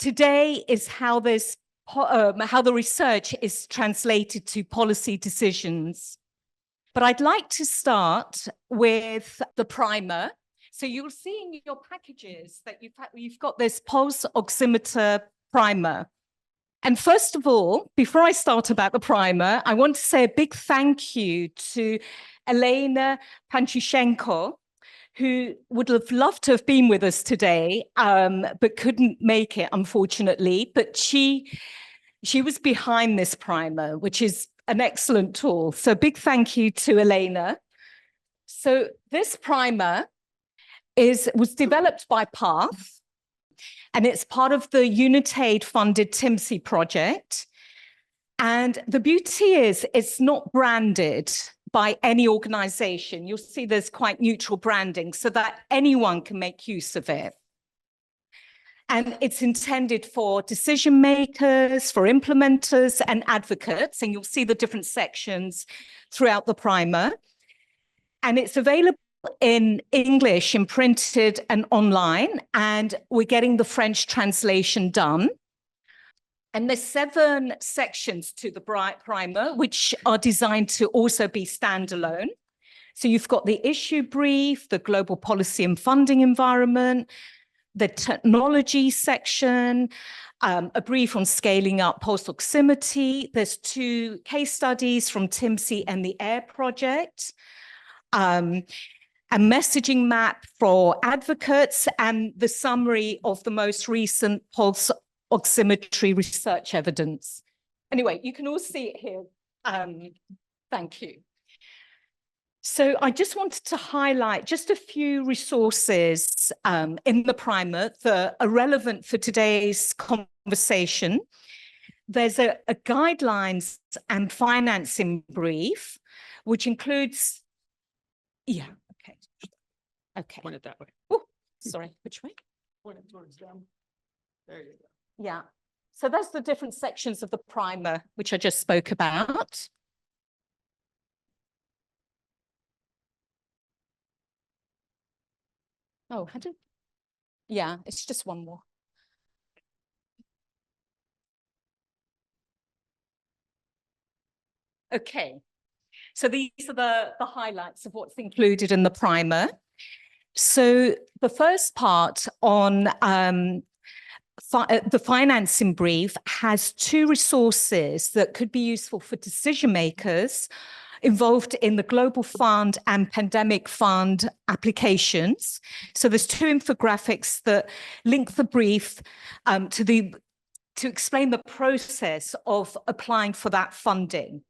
today is how the research is translated to policy decisions. But I'd like to start with the primer. So you'll see in your packages that you've got this pulse oximeter primer. And first of all, before I start about the primer, I want to say a big thank you to Elena Panchishenko, who would have loved to have been with us today, but couldn't make it, unfortunately. But she was behind this primer, which is an excellent tool. So big thank you to Elena. So this primer was developed by PATH, and it's part of the Unitaid-funded TIMCI project. And the beauty is it's not branded by any organization. You'll see there's quite neutral branding so that anyone can make use of it. And it's intended for decision makers, for implementers and advocates. And you'll see the different sections throughout the primer. And it's available in English, in printed and online. And we're getting the French translation done. And there's 7 sections to the primer, which are designed to also be standalone. So you've got the issue brief, the global policy and funding environment, the technology section, a brief on scaling up pulse oximetry. There's 2 case studies from TIMCI and the AIR project, a messaging map for advocates, and the summary of the most recent pulse oximetry research evidence. Anyway, you can all see it here. Thank you. So I just wanted to highlight just a few resources in the primer that are relevant for today's conversation. There's a guidelines and financing brief, which includes, okay. Point it that way. Oh, sorry, which way? Point it towards them. There you go. Yeah, so that's the different sections of the primer, which I just spoke about. Oh, yeah, it's just one more. Okay, so these are the highlights of what's included in the primer. So the first part on the financing brief has 2 resources that could be useful for decision makers involved in the Global Fund and Pandemic Fund applications. So there's 2 infographics that link the brief to explain the process of applying for that funding.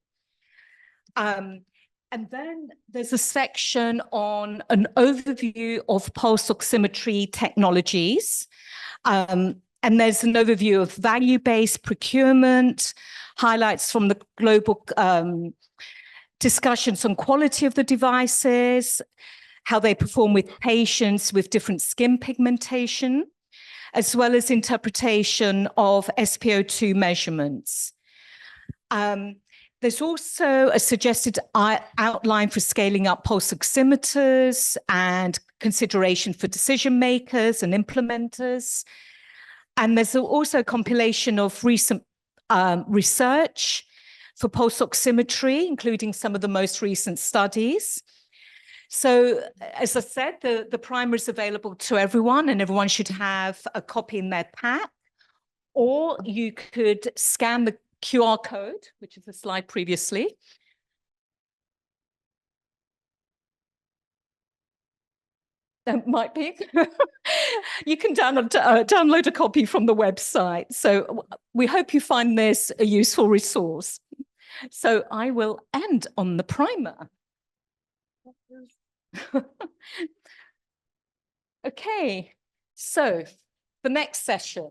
And then there's a section on an overview of pulse oximetry technologies. And there's an overview of value-based procurement, highlights from the global discussions on quality of the devices, how they perform with patients with different skin pigmentation, as well as interpretation of SpO2 measurements. There's also a suggested outline for scaling up pulse oximeters and consideration for decision makers and implementers. And there's also a compilation of recent research for pulse oximetry, including some of the most recent studies. So, as I said, the primer is available to everyone, and everyone should have a copy in their pack. Or you could scan the QR code, which is the slide previously. That might be. You can download a copy from the website. So we hope you find this a useful resource. So I will end on the primer. Okay, so the next session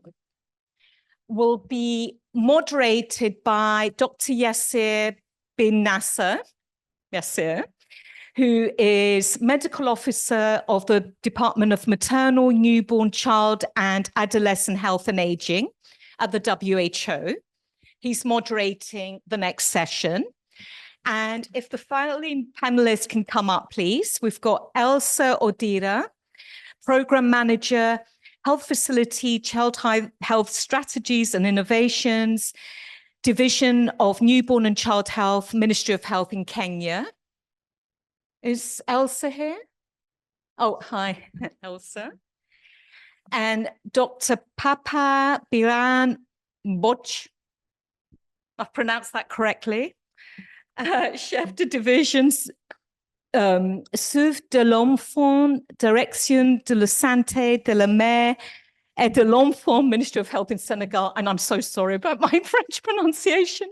will be moderated by Dr. Yassir bin Nasser, who is medical officer of the Department of Maternal, Newborn, Child and Adolescent Health and Aging at the WHO. He's moderating the next session. And if the following panelists can come up, please. We've got Elsa Odira, Program Manager Health Facility, Child Health Strategies and Innovations, Division of Newborn and Child Health, Ministry of Health in Kenya. Is Elsa here? Oh, hi, Elsa. And Dr. Papa Biran Mboch, I've pronounced that correctly, chef de divisions, Souffle de l'Enfant, Direction de la Santé de la Mère et de l'Enfant, Ministry of Health in Senegal. And I'm so sorry about my French pronunciation.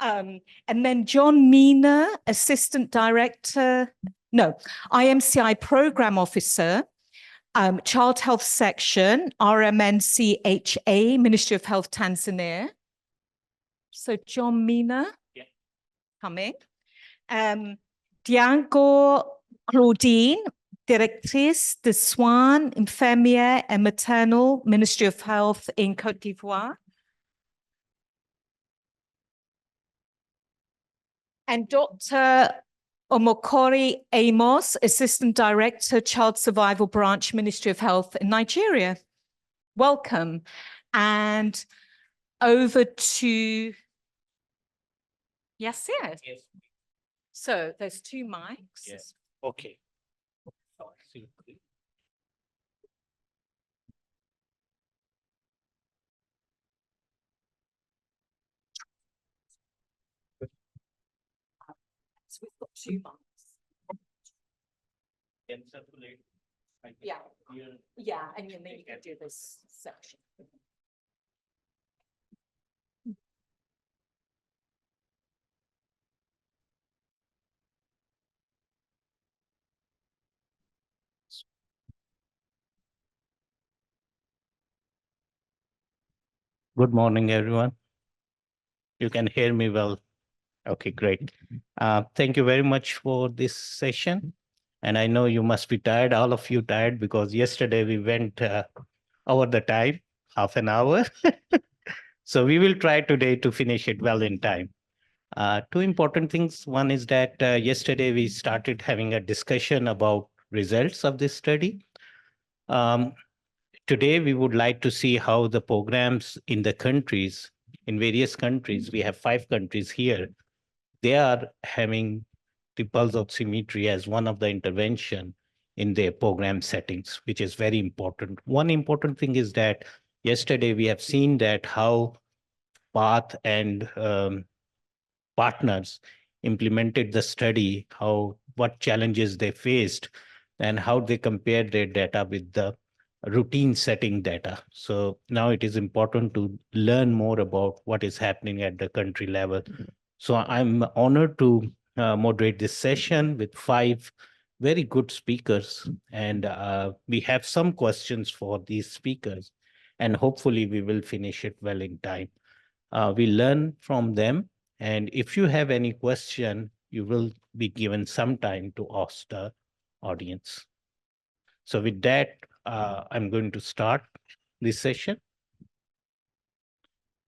And then John Mina, Assistant Director, IMCI Program Officer, Child Health Section, RMNCHA, Ministry of Health, Tanzania. So John Mina, coming. Diango Claudine, Directrice de Soins Infirmières et Maternelles, Ministry of Health in Côte d'Ivoire. And Dr. Omokori Amos, Assistant Director, Child Survival Branch, Ministry of Health in Nigeria. Welcome. And over to yes. So there's 2 mics. Yes. Okay. So we've got 2 mics. Can circulate. Yeah. Yeah, and then you can do this section. Good morning, everyone. You can hear me well. Okay, great. Thank you very much for this session. And I know you must be tired, all of you tired, because yesterday we went over the time, half an hour. So we will try today to finish it well in time. 2 important things. One is that yesterday we started having a discussion about results of this study. Today, we would like to see how the programs in the countries, in various countries, we have 5 countries here, they are having the pulse oximetry as one of the intervention in their program settings, which is very important. One important thing is that yesterday we have seen that how PATH and partners implemented the study, what challenges they faced, and how they compared their data with the routine setting data. So now it is important to learn more about what is happening at the country level. So I'm honored to moderate this session with 5 very good speakers. And we have some questions for these speakers. And hopefully we will finish it well in time. We learn from them. And if you have any question, you will be given some time to ask the audience. So with that, I'm going to start this session.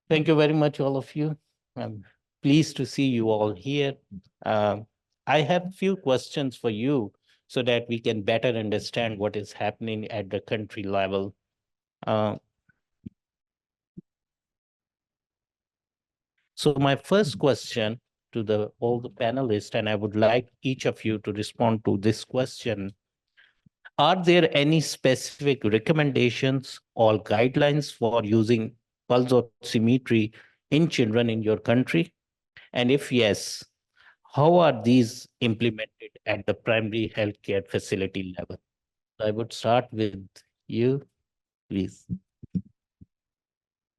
Thank you very much, all of you. I'm pleased to see you all here. I have a few questions for you so that we can better understand what is happening at the country level. So my first question to all the panelists, and I would like each of you to respond to this question. Are there any specific recommendations or guidelines for using pulse oximetry in children in your country? And if yes, how are these implemented at the primary healthcare facility level? I would start with you, please.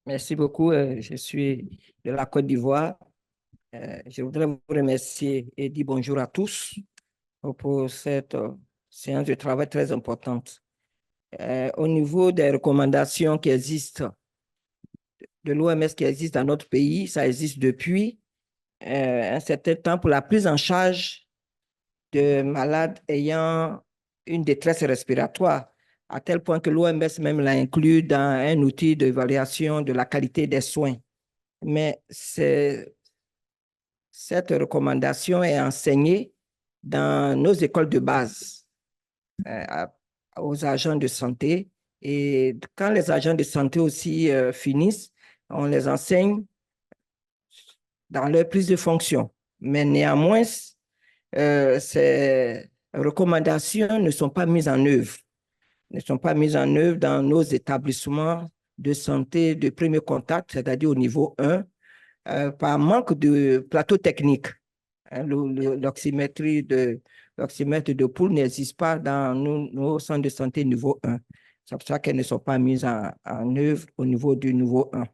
Merci beaucoup. Je suis de la Côte d'Ivoire. Je voudrais vous remercier et dire bonjour à tous pour cette séance de travail très importante. Au niveau des recommandations qui existent, de l'OMS qui existent dans notre pays, ça existe depuis un certain temps pour la prise en charge de malades ayant une détresse respiratoire, à tel point que l'OMS même l'a inclus dans un outil d'évaluation de la qualité des soins. Mais cette recommandation est enseignée dans nos écoles de base aux agents de santé Et quand les agents de santé aussi finissent, on les enseigne dans leur prise de fonction. Mais néanmoins, ces recommandations ne sont pas mises en œuvre. Ne sont pas mises en œuvre dans nos établissements de santé de premier contact, c'est-à-dire au niveau 1, par manque de plateau technique. Hein, l'oxymètre de poule n'existe pas dans nos centres de santé niveau 1. C'est pour ça qu'elles ne sont pas mises en œuvre au niveau du niveau 1.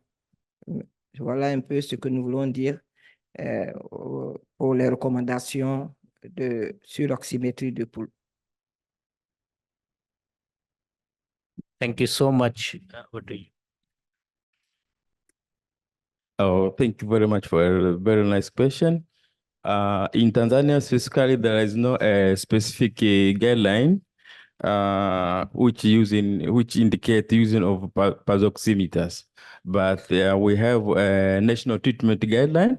Voilà un peu ce que nous voulons dire pour les recommandations sur l'oxymétrie de poule. Thank you so much. Over to you. Oh, thank you very much for a very nice question. In Tanzania, specifically, there is no specific guideline which indicate using of pulse oximeters, but we have a national treatment guideline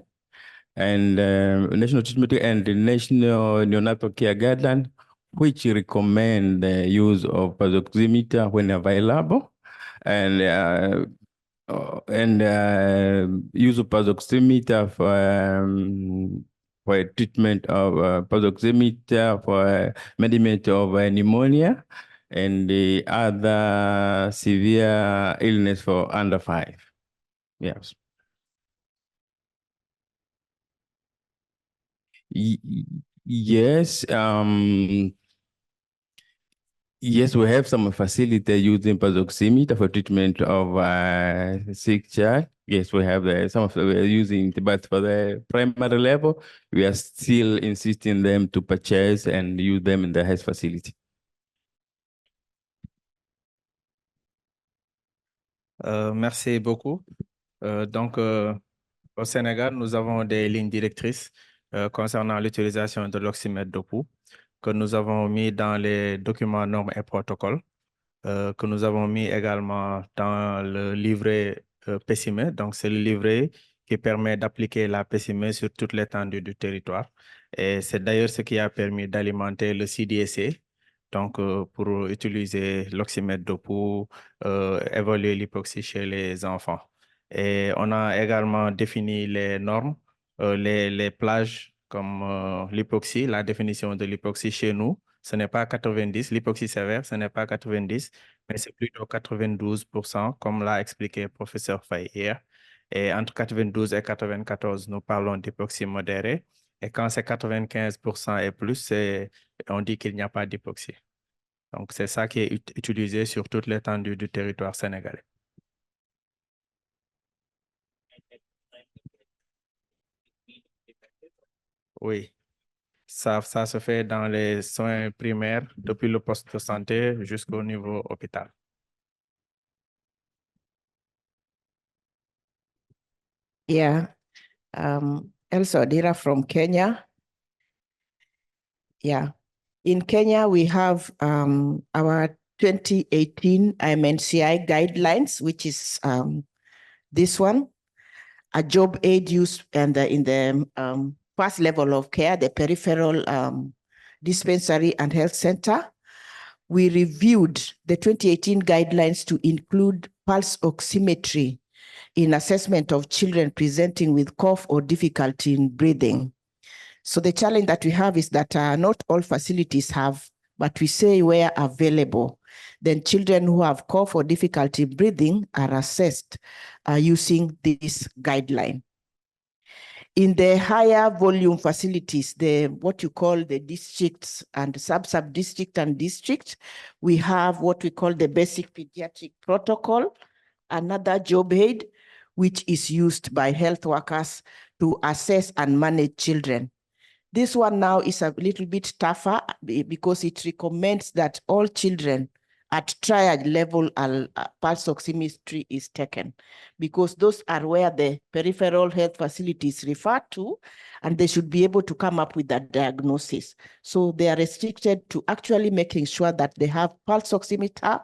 and national treatment and the national neonatal care guideline, which recommend the use of pulse oximeter when available, and use of pulse oximeter for treatment of pulse oximeter for management of pneumonia and the other severe illness for under 5. Yes. Yes. Yes, we have some facility using pulse oximeter for treatment of sick child. Yes, we have some of them we are using, but for the primary level, we are still insisting them to purchase and use them in the health facility. Merci beaucoup. Donc, au Sénégal, nous avons des lignes directrices concernant l'utilisation de l'oxymètre de pouls que nous avons mis dans les documents, normes et protocoles, que nous avons mis également dans le livret PCME. Donc, c'est le livret qui permet d'appliquer la PCME sur toute l'étendue du territoire. Et c'est d'ailleurs ce qui a permis d'alimenter le CDSA. Donc, pour utiliser l'oxymètre de pouls, évaluer l'hypoxie chez les enfants. Et on a également défini les normes, les plages comme l'hypoxie, la définition de l'hypoxie chez nous. Ce n'est pas 90, l'hypoxie sévère, ce n'est pas 90, mais c'est plutôt 92%, comme l'a expliqué le professeur Faye hier. Et entre 92 et 94, nous parlons d'hypoxie modérée. Et quand c'est 95% et plus, on dit qu'il n'y a pas d'hypoxie. Donc, c'est ça qui est utilisé sur toute l'étendue du territoire sénégalais. Oui, ça se fait dans les soins primaires, depuis le poste de santé jusqu'au niveau hôpital. Yeah. Elsa Odira from Kenya. Yeah. In Kenya, we have our 2018 IMNCI guidelines, which is this one, a job aid use and in the first level of care, the peripheral dispensary and health center. We reviewed the 2018 guidelines to include pulse oximetry in assessment of children presenting with cough or difficulty in breathing. So the challenge that we have is that not all facilities have, but we say where available, then children who have cough or difficulty breathing are assessed using this guideline. In the higher volume facilities, what you call the districts and sub-district and district, we have what we call the basic pediatric protocol, another job aid, which is used by health workers to assess and manage children. This one now is a little bit tougher because it recommends that all children at triage level pulse oximetry is taken, because those are where the peripheral health facilities refer to, and they should be able to come up with that diagnosis. So they are restricted to actually making sure that they have pulse oximeter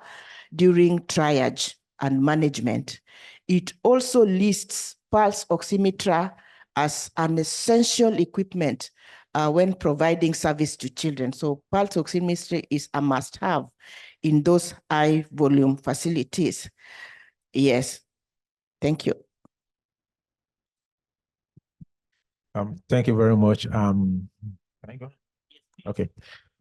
during triage and management. It also lists pulse oximeter as an essential equipment when providing service to children. So pulse oximetry is a must-have in those high volume facilities. Yes, thank you. Thank you very much. Can I go? Okay.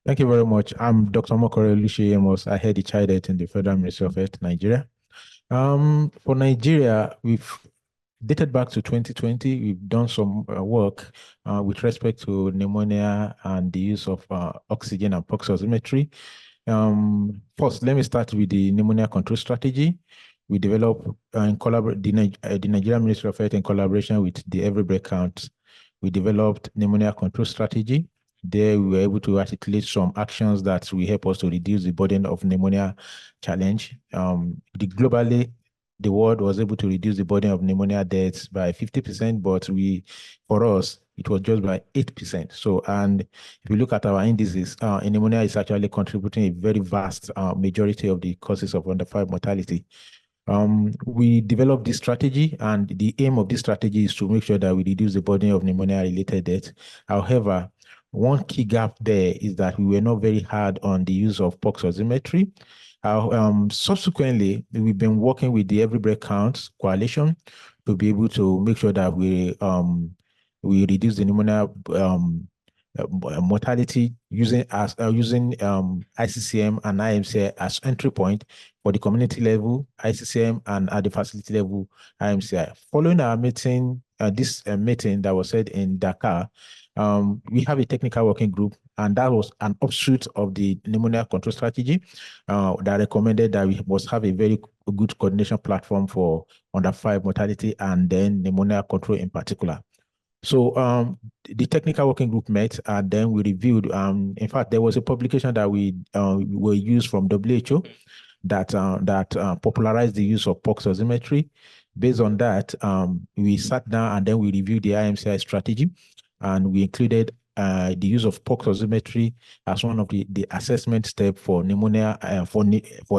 Thank you very much. I'm Dr. Mokore Oluseyi. I head the Child Health in the Federal Ministry of Health, Nigeria. For Nigeria, we've dated back to 2020. We've done some work with respect to pneumonia and the use of oxygen and pulse oximetry. First, let me start with the pneumonia control strategy. We developed in the Nigerian Ministry of Health in collaboration with the Every Breath Counts. We developed pneumonia control strategy. There we were able to articulate some actions that will help us to reduce the burden of pneumonia challenge. Globally, the world was able to reduce the burden of pneumonia deaths by 50%, but for us, it was just by 8%. So, and if you look at our indices, pneumonia is actually contributing a very vast majority of the causes of under 5 mortality. We developed this strategy, and the aim of this strategy is to make sure that we reduce the burden of pneumonia-related deaths. However, one key gap there is that we were not very hard on the use of pulse oximetry. Subsequently, we've been working with the Every Breath Counts Coalition to be able to make sure that we reduce the pneumonia mortality using ICCM and IMCI as entry point for the community level, ICCM, and at the facility level, IMCI. Following our meeting, this meeting that was said in Dakar, we have a technical working group, and that was an offshoot of the pneumonia control strategy that recommended that we must have a very good coordination platform for under 5 mortality and then pneumonia control in particular. So the technical working group met, and then we reviewed. In fact, there was a publication that we were used from WHO that popularized the use of pulse oximetry. Based on that, we sat down and then we reviewed the IMCI strategy, and we included the use of pulse oximetry as one of the assessment steps for pneumonia, for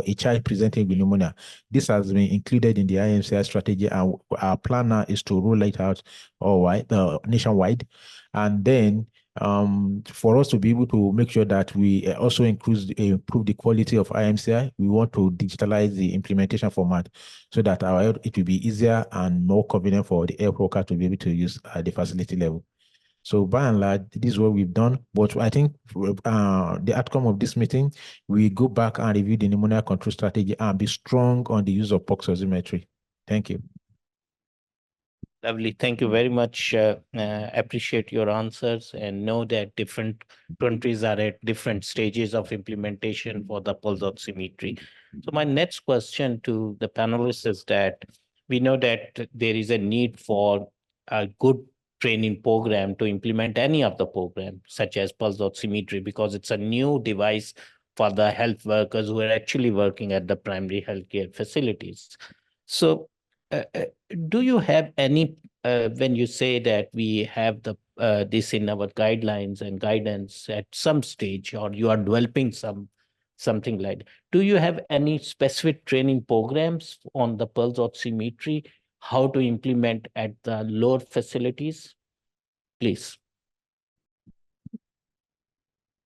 a child presenting with pneumonia. This has been included in the IMCI strategy, and our plan now is to roll it out nationwide. And then for us to be able to make sure that we also improve the quality of IMCI, we want to digitalize the implementation format so that it will be easier and more convenient for the health worker to be able to use at the facility level. So by and large, this is what we've done. But I think the outcome of this meeting, we go back and review the pneumonia control strategy and be strong on the use of pulse oximetry. Thank you. Lovely. Thank you very much. Appreciate your answers and know that different countries are at different stages of implementation for the pulse oximetry. So my next question to the panelists is that we know that there is a need for a good training program to implement any of the program, such as pulse oximetry, because it's a new device for the health workers who are actually working at the primary healthcare facilities. So do you have any, when you say that we have this in our guidelines and guidance at some stage, or you are developing something like that, do you have any specific training programs on the pulse oximetry, how to implement at the lower facilities? Please.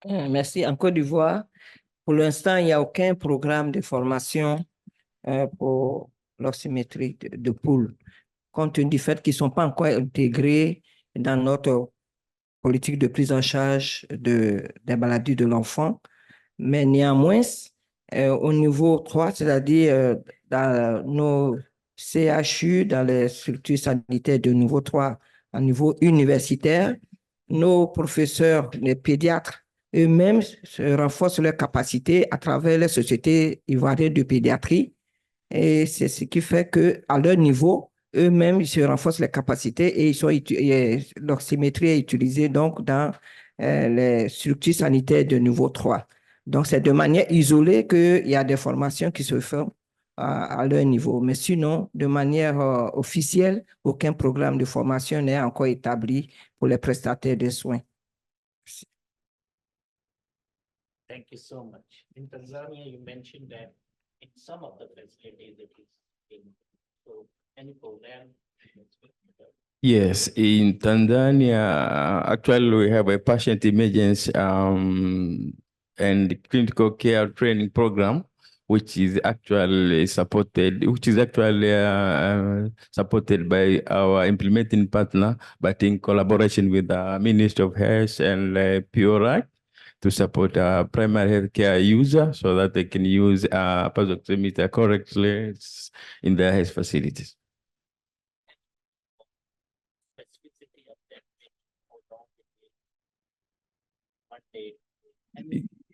Merci. En Côte d'Ivoire, pour l'instant, il n'y a aucun programme de formation pour l'oxymétrie de poules, compte tenu du fait qu'ils ne sont pas encore intégrés dans notre politique de prise en charge des maladies de l'enfant. Mais néanmoins, au niveau 3, c'est-à-dire dans nos CHU, dans les structures sanitaires de niveau 3, à niveau universitaire, nos professeurs, les pédiatres, eux-mêmes renforcent leurs capacités à travers les sociétés ivoiriennes de pédiatrie. Et c'est ce qui fait qu'à leur niveau, eux-mêmes, ils se renforcent les capacités et l'oxymétrie est utilisée donc dans les structures sanitaires de niveau 3. Donc, c'est de manière isolée qu'il y a des formations qui se font à leur niveau. Mais sinon, de manière officielle, aucun programme de formation n'est encore établi pour les prestataires de soins. Merci. Thank you so much. In Tanzania, you mentioned that in some of the facilities it is in, so any program? Yes, in Tanzania, actually we have a patient emergency and clinical care training program which is actually supported by our implementing partner, but in collaboration with the Ministry of Health and PURI to support primary healthcare user so that they can use pulse oximeter correctly in their health facilities.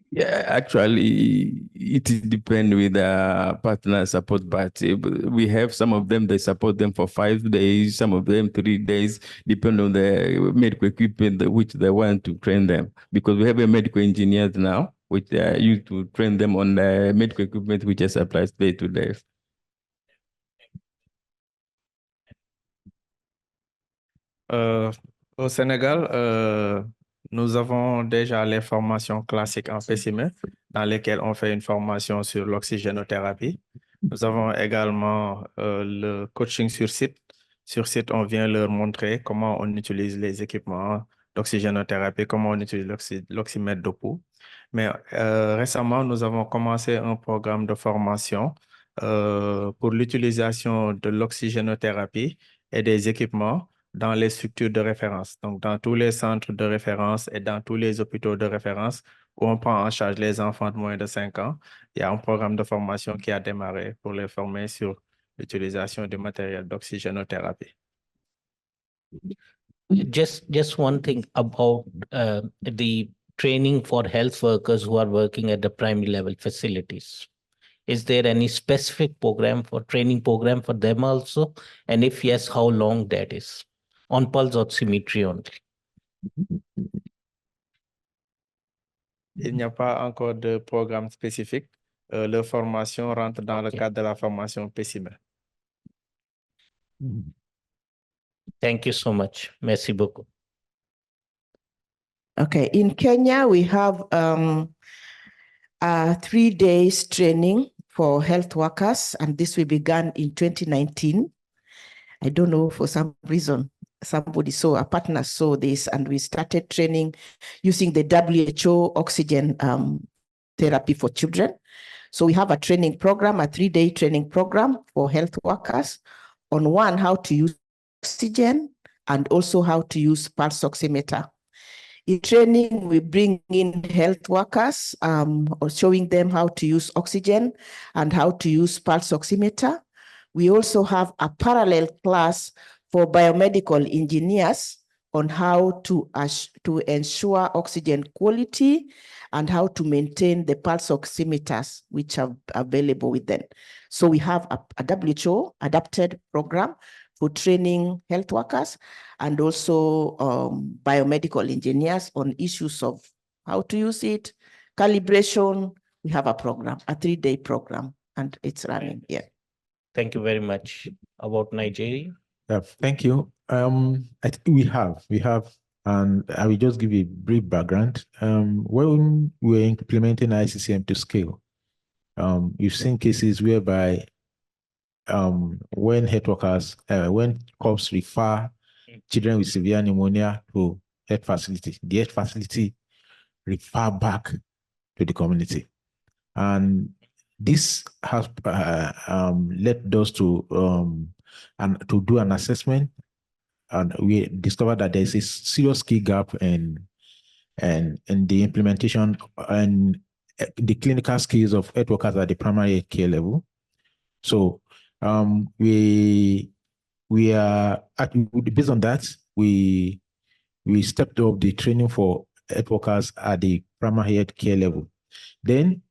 Yeah, actually, it depends with the partner support, but we have some of them, they support them for 5 days, some of them 3 days, depending on the medical equipment which they want to train them. Because we have a medical engineers now, which are used to train them on the medical equipment which is applied day to day. Au Sénégal, nous avons déjà les formations classiques en PCME dans lesquelles on fait une formation sur l'oxygénothérapie. Nous avons également le coaching sur site. Sur site, on vient leur montrer comment on utilise les équipements d'oxygénothérapie, comment on utilise l'oxymètre de pouls. Mais récemment, nous avons commencé un programme de formation pour l'utilisation de l'oxygénothérapie et des équipements dans les structures de référence, donc dans tous les centres de référence et dans tous les hôpitaux de référence où on prend en charge les enfants de moins de 5 ans. Il y a un programme de formation qui a démarré pour les former sur l'utilisation du matériel d'oxygénothérapie. Just one thing about the training for health workers who are working at the primary level facilities. Is there any specific training program for them also? And if yes, how long that is? On pulse oximetry only. Il n'y a pas encore de programme spécifique. Leur formation rentre dans le cadre de la formation PCME. Thank you so much. Merci beaucoup. Okay, in Kenya, we have a 3 days training for health workers, and this we began in 2019. I don't know, for some reason, a partner saw this, and we started training using the WHO oxygen therapy for children. So we have a training program, a 3-day training program for health workers on one, how to use oxygen and also how to use pulse oximeter. In training, we bring in health workers, showing them how to use oxygen and how to use pulse oximeter. We also have a parallel class for biomedical engineers on how to ensure oxygen quality and how to maintain the pulse oximeters which are available with them. So we have a WHO adapted program for training health workers and also biomedical engineers on issues of how to use it, calibration. We have a program, a 3-day program, and it's running here. Thank you very much. About Nigeria? Thank you. I think we have, and I will just give you a brief background. When we're implementing ICCM to scale, you've seen cases whereby when health workers, when corps refer children with severe pneumonia to health facility, the health facility refer back to the community. And this has led us to do an assessment, and we discovered that there is a serious skill gap in the implementation and the clinical skills of health workers at the primary care level. So we are based on that, we stepped up the training for health workers at the primary health care level. Then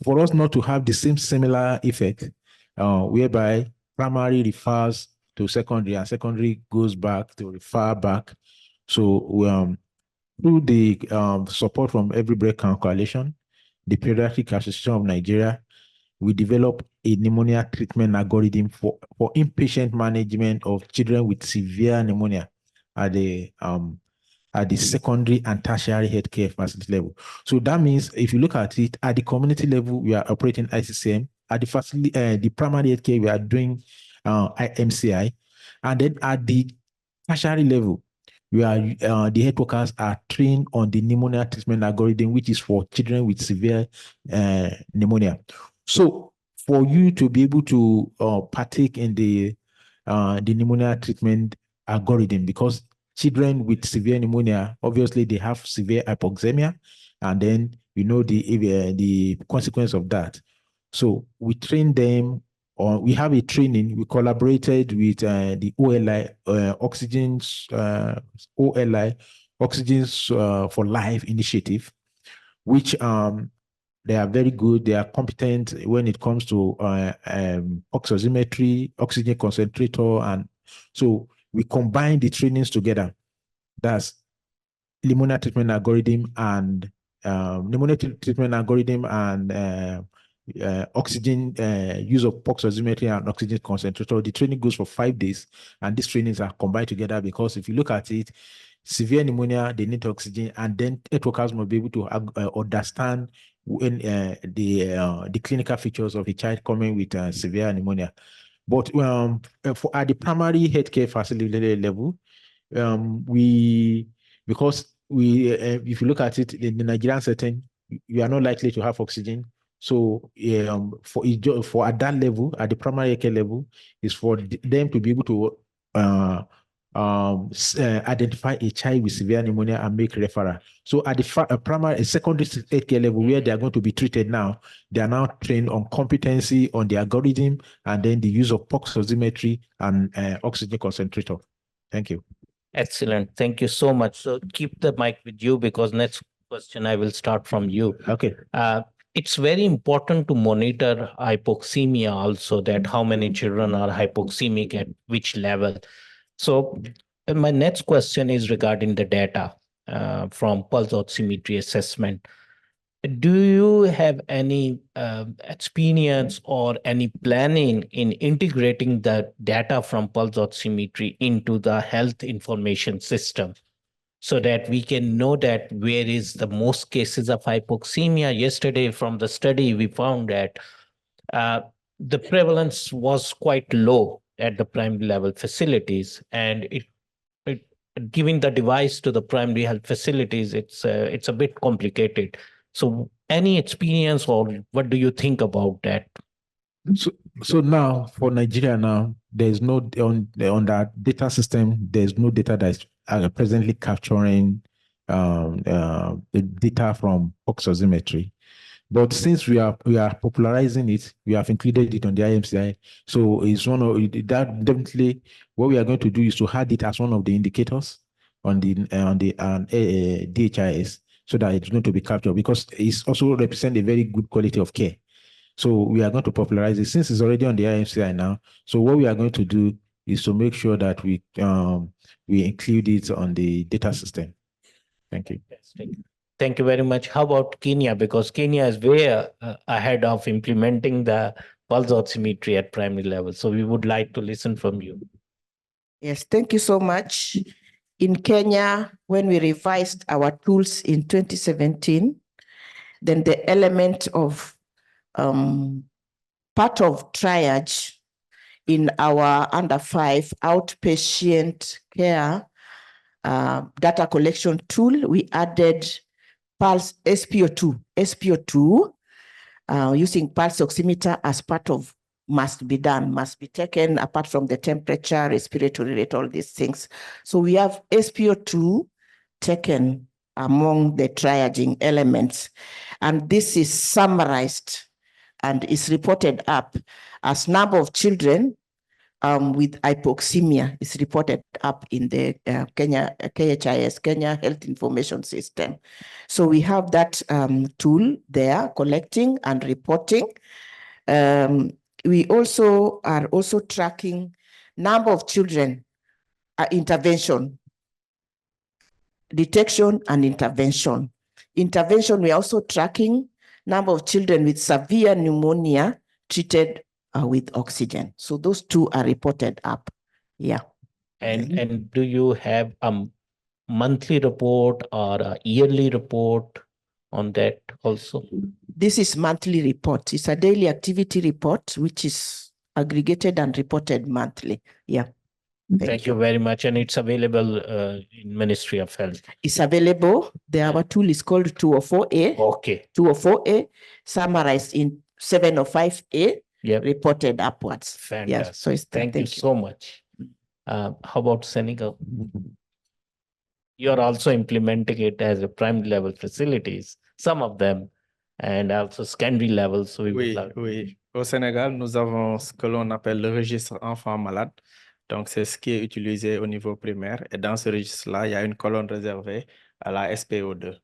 for us not to have the same similar effect, whereby primary refers to secondary and secondary goes back to refer back. So through the support from Every Breath Count Coalition, the Pediatric Association of Nigeria, we developed a pneumonia treatment algorithm for inpatient management of children with severe pneumonia at the secondary and tertiary healthcare facility level. So that means if you look at it, at the community level, we are operating ICCM. At the facility, the primary healthcare, we are doing MCI. And then at the tertiary level, we are the health workers are trained on the pneumonia treatment algorithm, which is for children with severe pneumonia. So for you to be able to partake in the pneumonia treatment algorithm, because children with severe pneumonia, obviously they have severe hypoxemia, and then you know the consequence of that. So we train them, or we have a training. We collaborated with the OLI, OLI, Oxygens for Life initiative, which they are very good. They are competent when it comes to oximetry, oxygen concentrator, and so we combine the trainings together. That's pneumonia treatment algorithm and oxygen use of oximetry and oxygen concentrator. The training goes for 5 days, and these trainings are combined together because if you look at it, severe pneumonia, they need oxygen, and then health workers must be able to understand when the clinical features of a child coming with severe pneumonia. But for at the primary healthcare facility level, because if you look at it in the Nigerian setting, you are not likely to have oxygen. So for at that level, at the primary care level, is for them to be able to identify a child with severe pneumonia and make referral. So at the secondary care level, where they are going to be treated now, they are now trained on competency on the algorithm and then the use of pulse oximetry and oxygen concentrator. Thank you. Excellent. Thank you so much. So keep the mic with you because next question I will start from you. Okay. It's very important to monitor hypoxemia also, that how many children are hypoxemic at which level. So my next question is regarding the data from pulse oximetry assessment. Do you have any experience or any planning in integrating the data from pulse oximetry into the health information system so that we can know that where is the most cases of hypoxemia? Yesterday from the study, we found that the prevalence was quite low at the primary level facilities, and giving the device to the primary health facilities, it's a bit complicated. So any experience or what do you think about that? So now for Nigeria now, there's no on that data system, there's no data that's presently capturing the data from oximetry. But since we are popularizing it, we have included it on the IMCI. So it's one of that. Definitely, what we are going to do is to add it as one of the indicators on the DHIS, so that it's going to be captured because it's also represent a very good quality of care. So we are going to popularize it since it's already on the IMCI now. So what we are going to do is to make sure that we include it on the data system. Thank you. Thank you very much. How about Kenya? Because Kenya is way ahead of implementing the pulse oximetry at primary level. So we would like to listen from you. Yes, thank you so much. In Kenya, when we revised our tools in 2017, then the element of part of triage in our under 5 outpatient care data collection tool, we added pulse SPO2 using pulse oximeter as part of must be taken apart from the temperature, respiratory rate, all these things. So we have SPO2 taken among the triaging elements, and this is summarized and is reported up as number of children with hypoxemia is reported up in the Kenya KHIS, Kenya Health Information System. So we have that tool there collecting and reporting. We also are tracking number of children, intervention, detection and intervention. Intervention, we are also tracking number of children with severe pneumonia treated with oxygen. So those two are reported up. Yeah. And do you have a monthly report or a yearly report on that also? This is monthly report. It's a daily activity report, which is aggregated and reported monthly. Yeah. Thank you very much. And it's available in Ministry of Health. It's available. Our tool is called 204A. Okay. 204A, summarized in 705A Yep. reported upwards. Fantastic. Yes, so it's Thank you so much. How about Senegal? You are also implementing it as a primary level facilities, some of them, and also secondary level. So we would Oui, love. oui. Au Sénégal, nous avons ce que l'on appelle le registre enfants malades. Donc, c'est ce qui est utilisé au niveau primaire. Et dans ce registre-là, il y a une colonne réservée à la SPO2.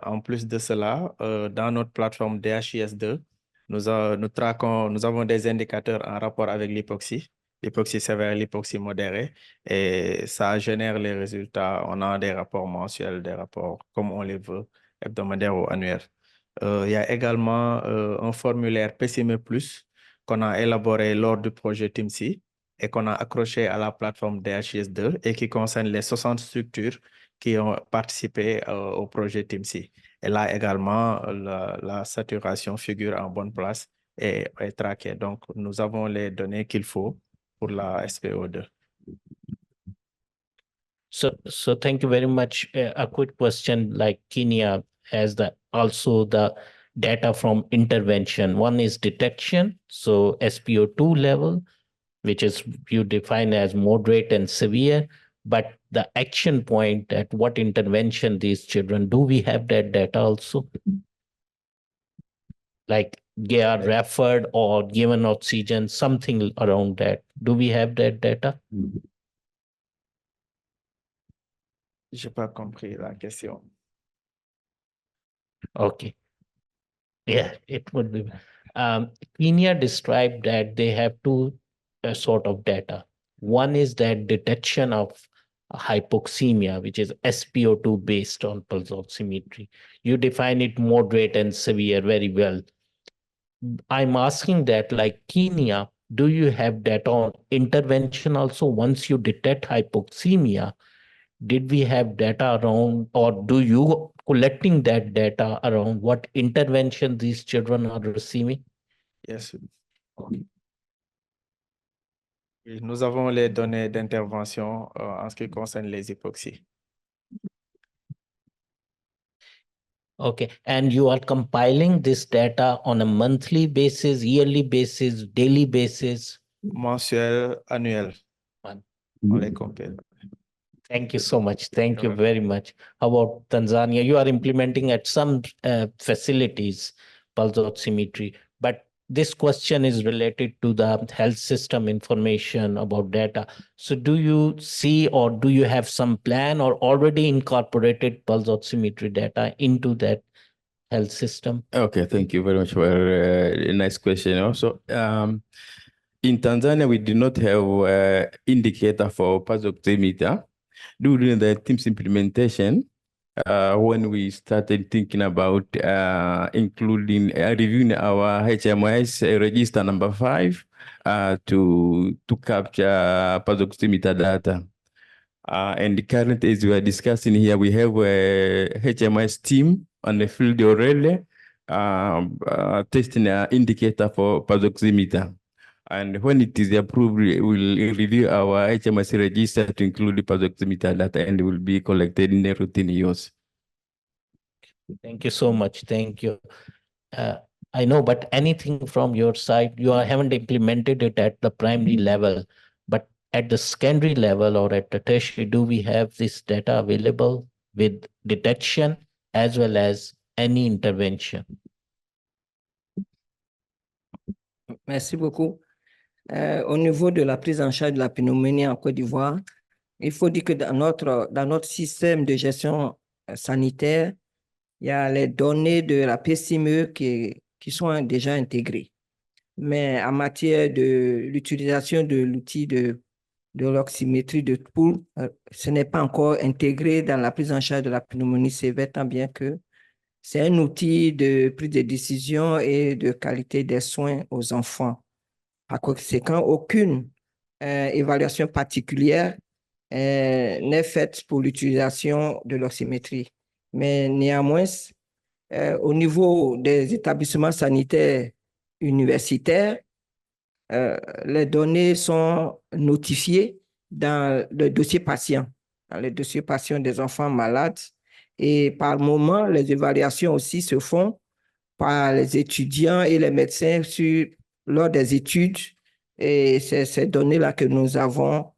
En plus de cela, dans notre plateforme DHIS2, nous avons des indicateurs en rapport avec l'hypoxie sévère, l'hypoxie modérée, et ça génère les résultats. On a des rapports mensuels, des rapports comme on les veut, hebdomadaires ou annuels. Il y a également un formulaire PCME+, qu'on a élaboré lors du projet TIMCI et qu'on a accroché à la plateforme DHIS2 et qui concerne les 60 structures qui ont participé au projet TIMCI. Et là également, la saturation figure en bonne place et est traquée. Donc, nous avons les données qu'il faut pour la SPO2. So thank you very much. A quick question, like Kenya has also the data from intervention. One is detection, so SPO2 level, which is you define as moderate and severe, but the action point at what intervention these children, do we have that data also? Like they are referred or given oxygen, something around that. Do we have that data? Je n'ai pas compris la question. Okay. Yeah, it would be. Kenya described that they have two sort of data. One is that detection of hypoxemia, which is SPO2 based on pulse oximetry. You define it moderate and severe very well. I'm asking that, like Kenya, do you have data on intervention also? Once you detect hypoxemia, did we have data around, or do you collecting that data around what intervention these children are receiving? Yes. Oui, nous avons les données d'intervention en ce qui concerne les hypoxies. Okay, and you are compiling this data on a monthly basis, yearly basis, daily basis? Mensuel, annuel. One. On les compile. Thank you so much. Thank you very much. How about Tanzania? You are implementing at some facilities pulse oximetry, but this question is related to the health system information about data. So do you see, or do you have some plan or already incorporated pulse oximetry data into that health system? Okay, thank you very much for a nice question. Also, in Tanzania, we do not have indicator for pulse oximeter. During the TIMCI implementation, when we started thinking about including reviewing our HMIS register number 5 to capture pulse oximeter data. And currently, as we are discussing here, we have a HMIS team on the field already testing an indicator for pulse oximeter. And when it is approved, we will review our HMIS register to include the pulse oximeter data, and will be collected in the routine use. Thank you so much. Thank you. I know, but anything from your side, you haven't implemented it at the primary level, but at the secondary level or at the tertiary, do we have this data available with detection as well as any intervention? Merci beaucoup. Au niveau de la prise en charge de la pneumonie en Côte d'Ivoire, il faut dire que dans notre système de gestion sanitaire, il y a les données de la PCME qui sont déjà intégrées. Mais en matière de l'utilisation de l'outil de l'oxymétrie de pouls, ce n'est pas encore intégré dans la prise en charge de la pneumonie sévère, tant bien que c'est un outil de prise de décision et de qualité des soins aux enfants. Par conséquent, aucune évaluation particulière n'est faite pour l'utilisation de l'oxymétrie. Mais néanmoins, au niveau des établissements sanitaires universitaires, les données sont notifiées dans le dossier patient, dans le dossier patient des enfants malades. Et par moment, les évaluations aussi se font par les étudiants et les médecins lors des études. Et c'est ces données-là que nous avons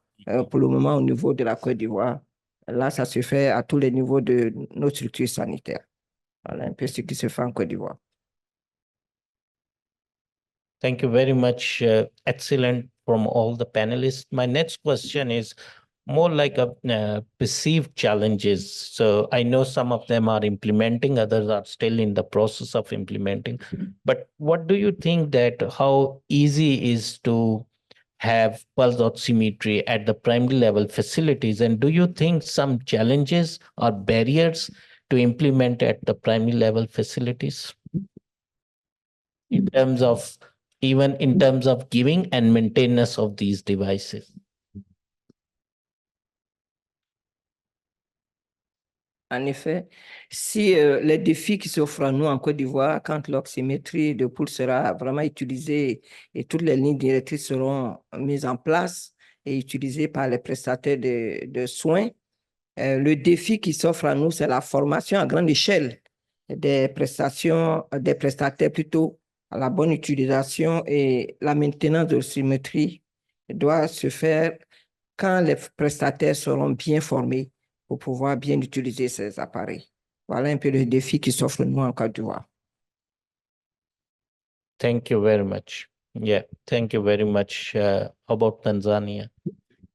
pour le moment au niveau de la Côte d'Ivoire. Là, ça se fait à tous les niveaux de nos structures sanitaires. Voilà un peu ce qui se fait en Côte d'Ivoire. Thank you very much. Excellent from all the panelists. My next question is more like a perceived challenges. So I know some of them are implementing, others are still in the process of implementing. But what do you think that how easy is to have pulse oximetry at the primary level facilities? And do you think some challenges or barriers to implement at the primary level facilities? In terms of even in terms of giving and maintenance of these devices. En effet, si les défis qui s'offrent à nous en Côte d'Ivoire, quand l'oxymétrie de pouls sera vraiment utilisée et toutes les lignes directrices seront mises en place et utilisées par les prestataires de soins, le défi qui s'offre à nous, c'est la formation à grande échelle des prestataires plutôt à la bonne utilisation et la maintenance de l'oxymétrie doit se faire quand les prestataires seront bien formés pour pouvoir bien utiliser ces appareils. Voilà un peu le défi qui s'offre nous en Côte d'Ivoire. Thank you very much. Yeah, thank you very much. About Tanzania?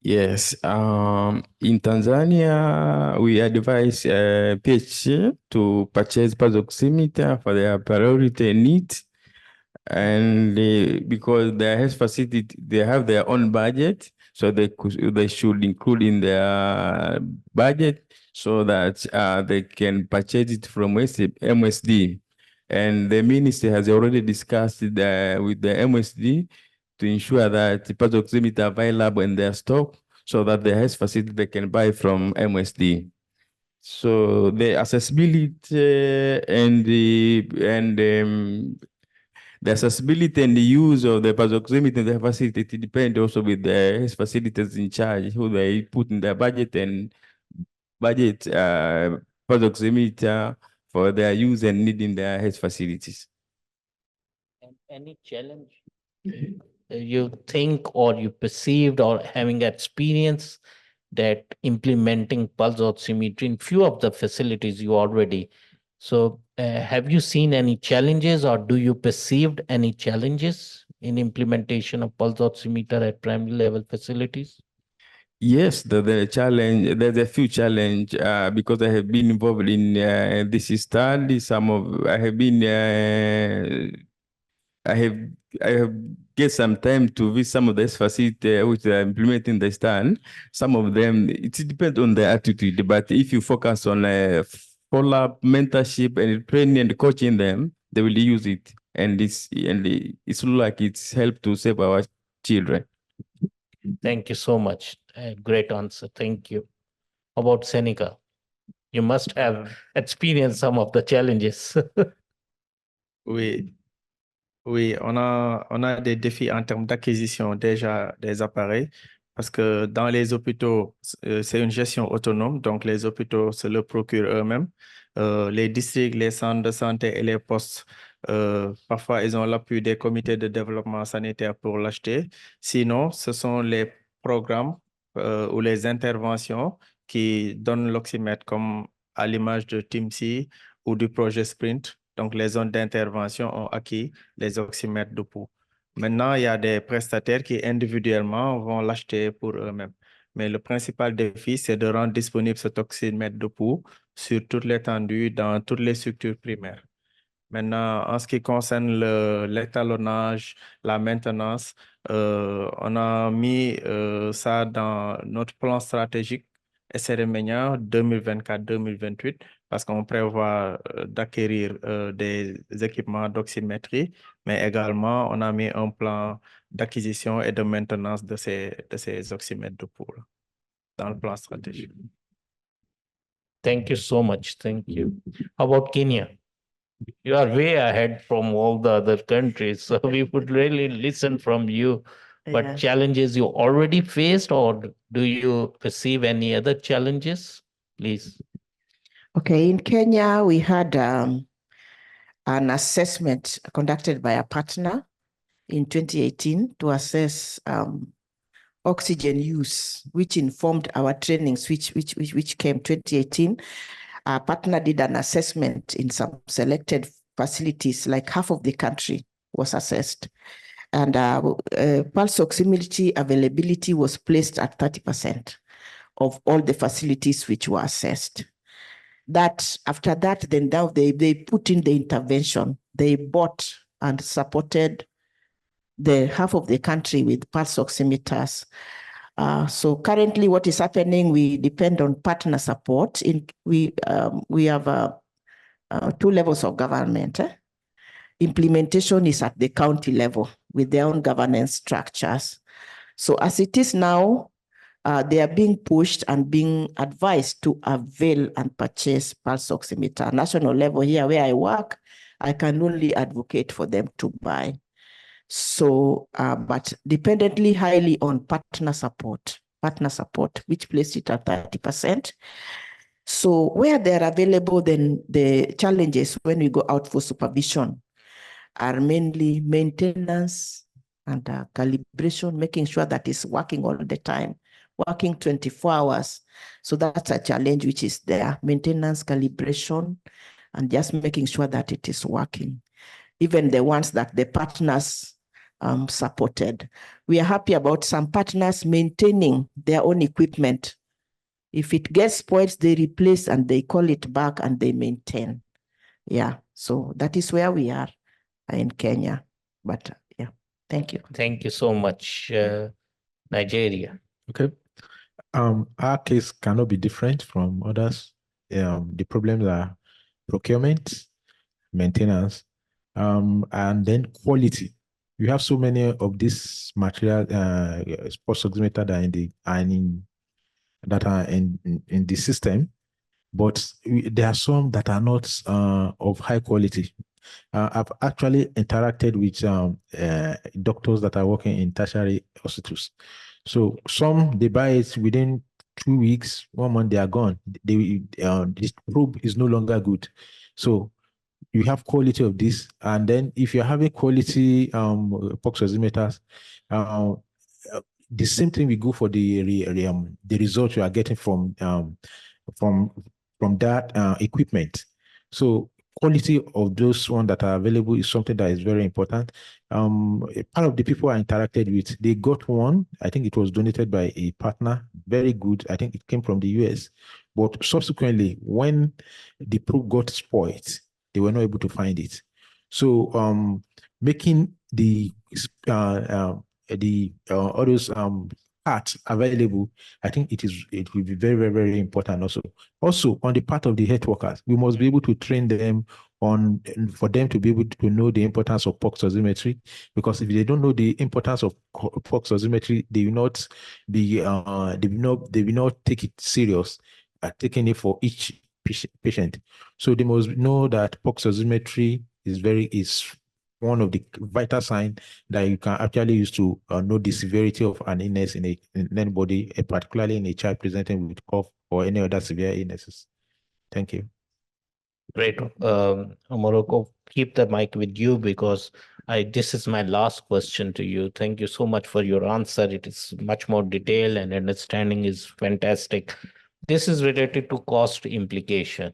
Yes, in Tanzania, we advise PHC to purchase pulse oximeter for their priority needs. And because their health facility, they have their own budget, so they should include in their budget so that they can purchase it from MSD. And the ministry has already discussed with the MSD to ensure that the pulse oximeter are available in their stock so that the health facility they can buy from MSD. So the accessibility and the accessibility and the use of the pulse oximeter in the facility depend also with the health facilities in charge, who they put in their budget and budget pulse oximeter for their use and need in their health facilities. And any challenge you think or you perceived or having experience that implementing pulse oximetry in few of the facilities you already. So have you seen any challenges or do you perceived any challenges in implementation of pulse oximeter at primary level facilities? Yes, the challenge, there's a few challenge because I have been involved in this study. I have get some time to visit some of these facilities which are implementing the stand. Some of them, it depends on the attitude, but if you focus on follow-up, mentorship, and training and coaching them, they will use it. And it's like it's helped to save our children. Thank you so much. Great answer. Thank you. About Senegal, you must have experienced some of the challenges. Oui. Oui, on a des défis en termes d'acquisition déjà des appareils parce que dans les hôpitaux, c'est une gestion autonome, donc les hôpitaux se le procurent eux-mêmes. Les districts, les centres de santé et les postes, parfois ils ont l'appui des comités de développement sanitaire pour l'acheter. Sinon, ce sont les programmes ou les interventions qui donnent l'oxymètre comme à l'image de TIMCI ou du projet Sprint. Donc, les zones d'intervention ont acquis les oxymètres de pouls. Maintenant, il y a des prestataires qui individuellement vont l'acheter pour eux-mêmes. Mais le principal défi, c'est de rendre disponible cet oxymètre de pouls sur toute l'étendue dans toutes les structures primaires. Maintenant, en ce qui concerne l'étalonnage, la maintenance, on a mis ça dans notre plan stratégique SRMENIA 2024-2028 parce qu'on prévoit d'acquérir des équipements d'oxymétrie, mais également on a mis un plan d'acquisition et de maintenance de ces oxymètres de pouls dans le plan stratégique. Thank you so much. Thank you. How about Kenya? You are way ahead from all the other countries. So we would really listen from you. But Yeah. challenges you already faced, or do you perceive any other challenges? Please. Okay, in Kenya, we had an assessment conducted by a partner in 2018 to assess oxygen use, which informed our trainings, which came 2018. Our partner did an assessment in some selected facilities, like half of the country was assessed. And pulse oximetry availability was placed at 30% of all the facilities which were assessed. That after that, then now they put in the intervention. They bought and supported the half of the country with pulse oximeters. So currently what is happening, we depend on partner support. We have 2 levels of government. Implementation is at the county level with their own governance structures. So as it is now, they are being pushed and being advised to avail and purchase pulse oximeter. National level here where I work, I can only advocate for them to buy. So, but dependently highly on partner support, which placed it at 30%. So where they're available, then the challenges when we go out for supervision are mainly maintenance and calibration, making sure that it's working all the time, working 24 hours. So that's a challenge which is there, maintenance, calibration, and just making sure that it is working. Even the ones that the partners supported. We are happy about some partners maintaining their own equipment. If it gets spoiled, they replace and they call it back and they maintain. Yeah, so that is where we are in Kenya. But yeah, thank you. Thank you so much, Nigeria. Okay. Our case cannot be different from others. The problems are procurement, maintenance, and then quality. You have so many of these material pulse oximeter that are in the system, but there are some that are not of high quality. I've actually interacted with doctors that are working in tertiary hospitals. So some, they buy it within 2 weeks, 1 month, they are gone. This probe is no longer good. So you have quality of this, and then if you're having quality pulse oximeters, the same thing we go for the result you are getting from that equipment. So quality of those ones that are available is something that is very important. Part of the people I interacted with, they got one. I think it was donated by a partner. Very good. I think it came from the US. But subsequently, when the probe got spoiled, they were not able to find it. So making all those parts available, I think it will be very, very, very important also. Also, on the part of the health workers, we must be able to train them for them to be able to know the importance of pulse oximetry, because if they don't know the importance of pulse oximetry, they will not take it serious, taking it for each patient. So they must know that pulse oximetry is one of the vital signs that you can actually use to know the severity of an illness in anybody, particularly in a child presenting with cough or any other severe illnesses. Thank you. Great. Morocco, keep the mic with you, because this is my last question to you. Thank you so much for your answer. It is much more detailed and understanding is fantastic. This is related to cost implication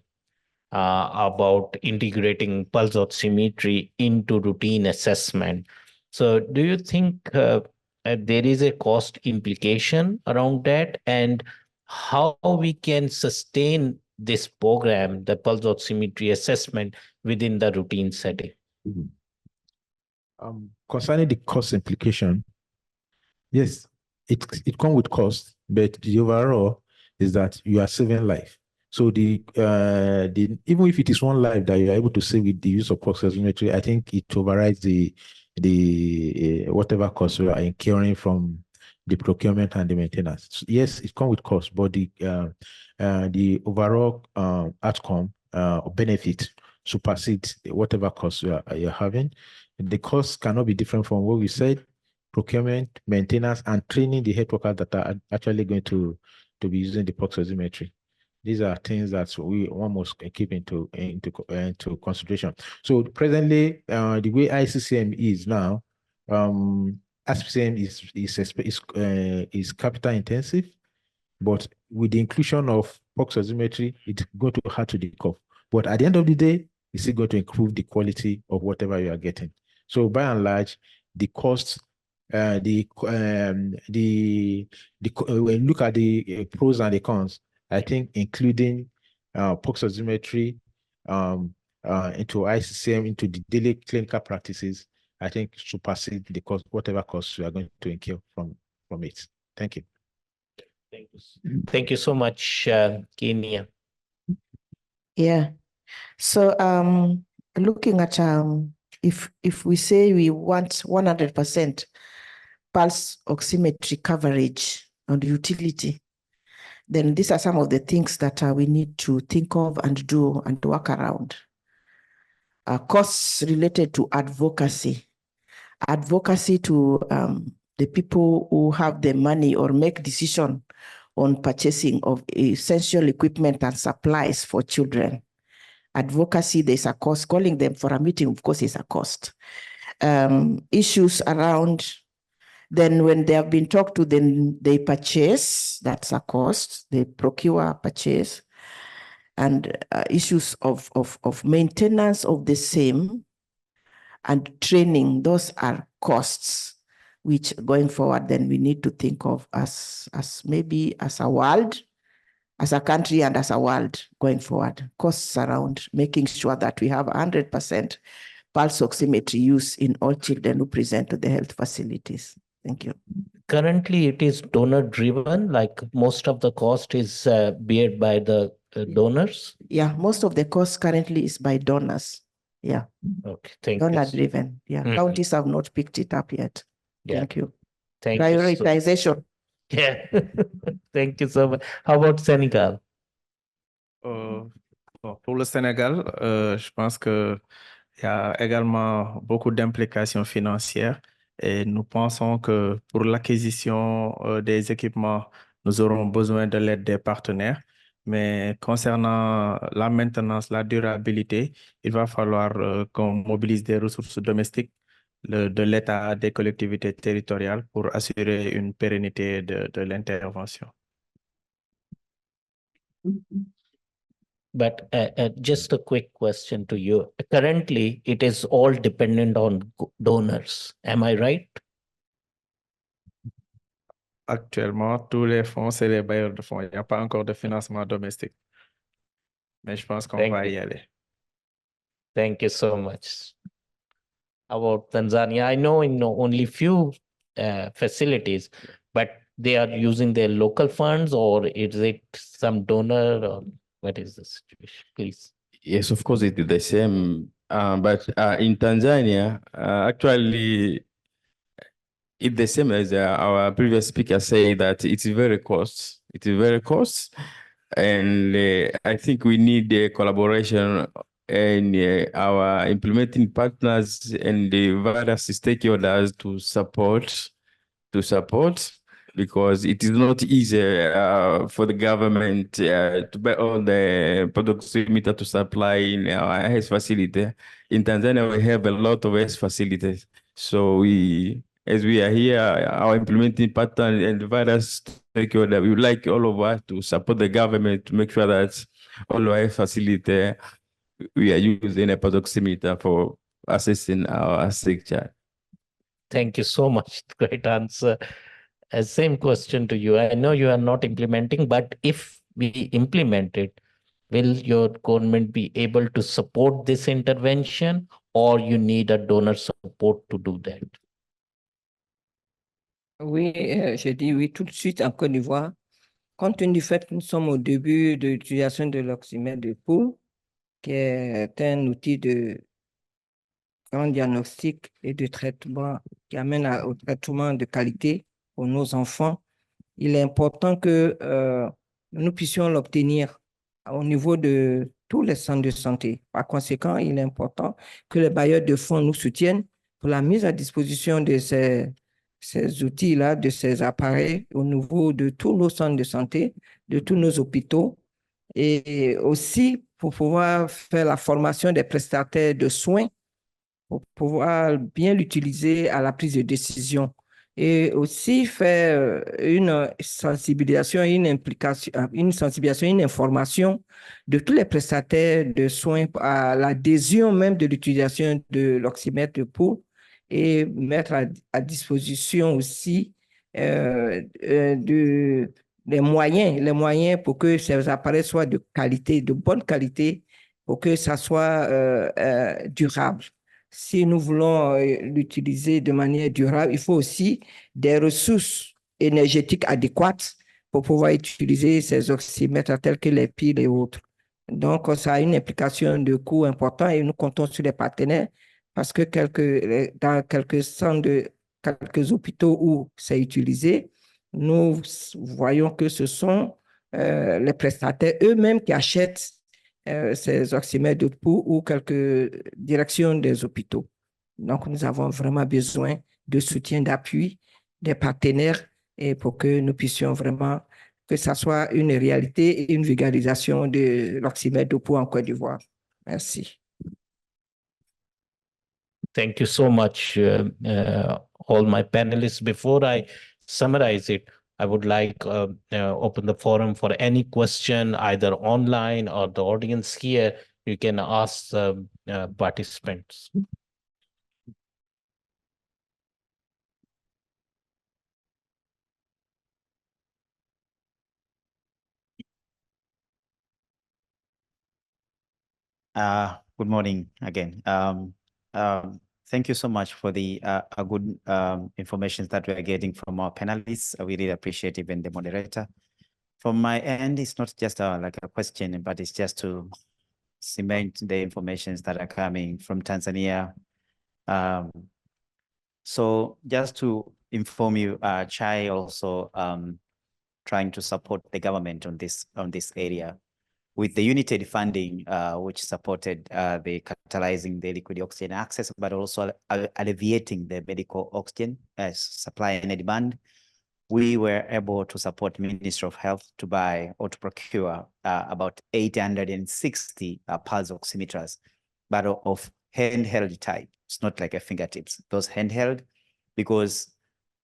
about integrating pulse oximetry into routine assessment. So do you think there is a cost implication around that, and how we can sustain this program, the pulse oximetry assessment, within the routine setting? Concerning the cost implication, yes, it comes with cost, but the overall is that you are saving life. So even if it is one life that you are able to save with the use of pulse oximetry, I think it overrides the whatever cost you are incurring from the procurement and the maintenance. So yes, it comes with cost, but the overall outcome or benefit supersedes whatever cost you're having. The cost cannot be different from what we said: procurement, maintenance, and training the health workers that are actually going to be using the pulse oximetry. These are things that we almost keep into consideration. So presently, the way ICCM is now, ICCM is capital intensive, but with the inclusion of box oximetry, it's going to add to the cost. But at the end of the day, it's still going to improve the quality of whatever you are getting. So by and large, the costs, when you look at the pros and the cons, I think including box oximetry into ICCM, into the daily clinical practices, I think supersede the cost, whatever costs we are going to incur from it. Thank you. Thank you so much, Kenya. Yeah. So looking at if we say we want 100% pulse oximetry coverage on the utility, then these are some of the things that we need to think of and do and work around. Costs related to advocacy to the people who have the money or make decision on purchasing of essential equipment and supplies for children. Advocacy, there's a cost. Calling them for a meeting, of course, is a cost. Issues around, then when they have been talked to, then they purchase, that's a cost. They procure, purchase. And issues of maintenance of the same and training, those are costs, which going forward, then we need to think of as maybe as a world, as a country and as a world going forward, costs around making sure that we have 100% pulse oximetry use in all children who present to the health facilities. Thank you. Currently, it is donor driven, like most of the cost is beared by the donors. Yeah, most of the cost currently is by donors. Yeah. Okay, thank you. Donor driven. Yeah, counties have not picked it up yet. Yeah. Thank you. Thank Prioritization. you. Yeah, thank you so much. How about Senegal? Pour le Sénégal, je pense qu'il y a également beaucoup d'implications financières et nous pensons que pour l'acquisition des équipements, nous aurons besoin de l'aide des partenaires. Mais concernant la maintenance, la durabilité, il va falloir qu'on mobilise des ressources domestiques de l'État, des collectivités territoriales pour assurer une pérennité de l'intervention. But just a quick question to you. Currently, it is all dependent on donors. Am I right? Actuellement, tous les fonds, c'est les bailleurs de fonds. Il n'y a pas encore de financement domestique. Mais je pense qu'on va y aller. Thank you so much. About Tanzania, I know in only few facilities, but they are using their local funds, or is it some donor, or what is the situation, please? Yes, of course, it is the same. But in Tanzania, actually, it's the same as our previous speaker said, that it's very cost. It is very cost. And I think we need a collaboration and our implementing partners and the various stakeholders to support, because it is not easy for the government to buy all the oximeter to supply in our health facility. In Tanzania, we have a lot of health facilities. So as we are here, our implementing partner and various stakeholders, we would like all of us to support the government to make sure that all our facilities, we are using a oximeter for assessing our sick child. Thank you so much. Great answer. Same question to you. I know you are not implementing, but if we implement it, will your government be able to support this intervention, or you need a donor support to do that? Oui, j'ai dit oui tout de suite en Côte d'Ivoire, compte tenu du fait que nous sommes au début de l'utilisation de l'oxymètre de pouls, qui est un outil de grand diagnostic et de traitement qui amène au traitement de qualité pour nos enfants. Il est important que nous puissions l'obtenir au niveau de tous les centres de santé. Par conséquent, il est important que les bailleurs de fonds nous soutiennent pour la mise à disposition de ces outils-là, de ces appareils au niveau de tous nos centres de santé, de tous nos hôpitaux. Et aussi pour pouvoir faire la formation des prestataires de soins, pour pouvoir bien l'utiliser à la prise de décision. Et aussi faire une sensibilisation, une implication, une sensibilisation, une information de tous les prestataires de soins à l'adhésion même de l'utilisation de l'oxymètre de pouls et mettre à disposition aussi les moyens pour que ces appareils soient de qualité, de bonne qualité, pour que ça soit durable. Si nous voulons l'utiliser de manière durable, il faut aussi des ressources énergétiques adéquates pour pouvoir utiliser ces oxymètres tels que les piles et autres. Donc, ça a une implication de coût important et nous comptons sur les partenaires parce que dans quelques centres quelques hôpitaux où c'est utilisé, nous voyons que ce sont les prestataires eux-mêmes qui achètent ces oxymètres de pouls ou quelques directions des hôpitaux. Donc, nous avons vraiment besoin de soutien, d'appui des partenaires et pour que nous puissions vraiment que ça soit une réalité et une vulgarisation de l'oxymètre de pouls en Côte d'Ivoire. Merci. Thank you so much, all my panelists. Before I summarize it, I would like open the forum for any question, either online or the audience here. You can ask participants. Good morning again. Thank you so much for the good information that we are getting from our panelists. We really appreciate even the moderator. From my end, it's not just like a question, but it's just to cement the informations that are coming from Tanzania. So just to inform you, CHAI also trying to support the government on this area with the Unitaid funding, which supported the catalyzing the liquid oxygen access, but also alleviating the medical oxygen supply and demand. We were able to support Ministry of Health to buy or to procure about 860 pulse oximeters, but of handheld type. It's not like a fingertips, those handheld, because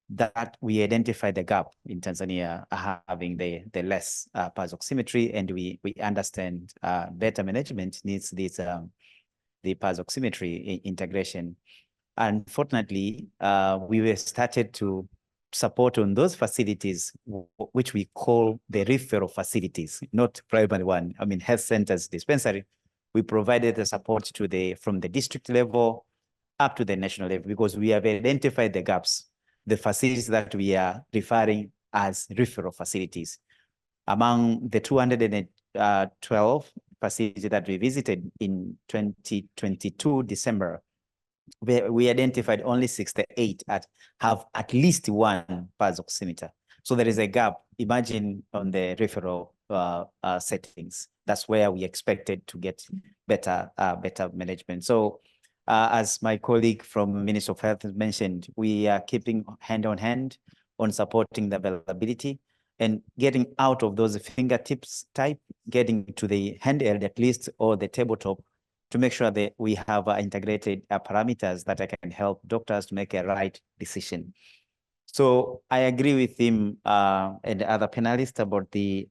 that we identify the gap in Tanzania having the less pulse oximetry, and we understand better management needs this the pulse oximetry integration. Unfortunately, we were started to support on those facilities, which we call the referral facilities, not primary one. I mean, health centers, dispensary. We provided the support to from the district level up to the national level, because we have identified the gaps, the facilities that we are referring as referral facilities. Among the 212 facilities that we visited in 2022 December, we identified only 68 have at least one pulse oximeter. So there is a gap. Imagine on the referral settings. That's where we expected to get better management. So as my colleague from Ministry of Health mentioned, we are keeping hand on hand on supporting the availability and getting out of those fingertips type, getting to the handheld at least, or the tabletop, to make sure that we have integrated parameters that can help doctors to make a right decision. So I agree with him and the other panelists about the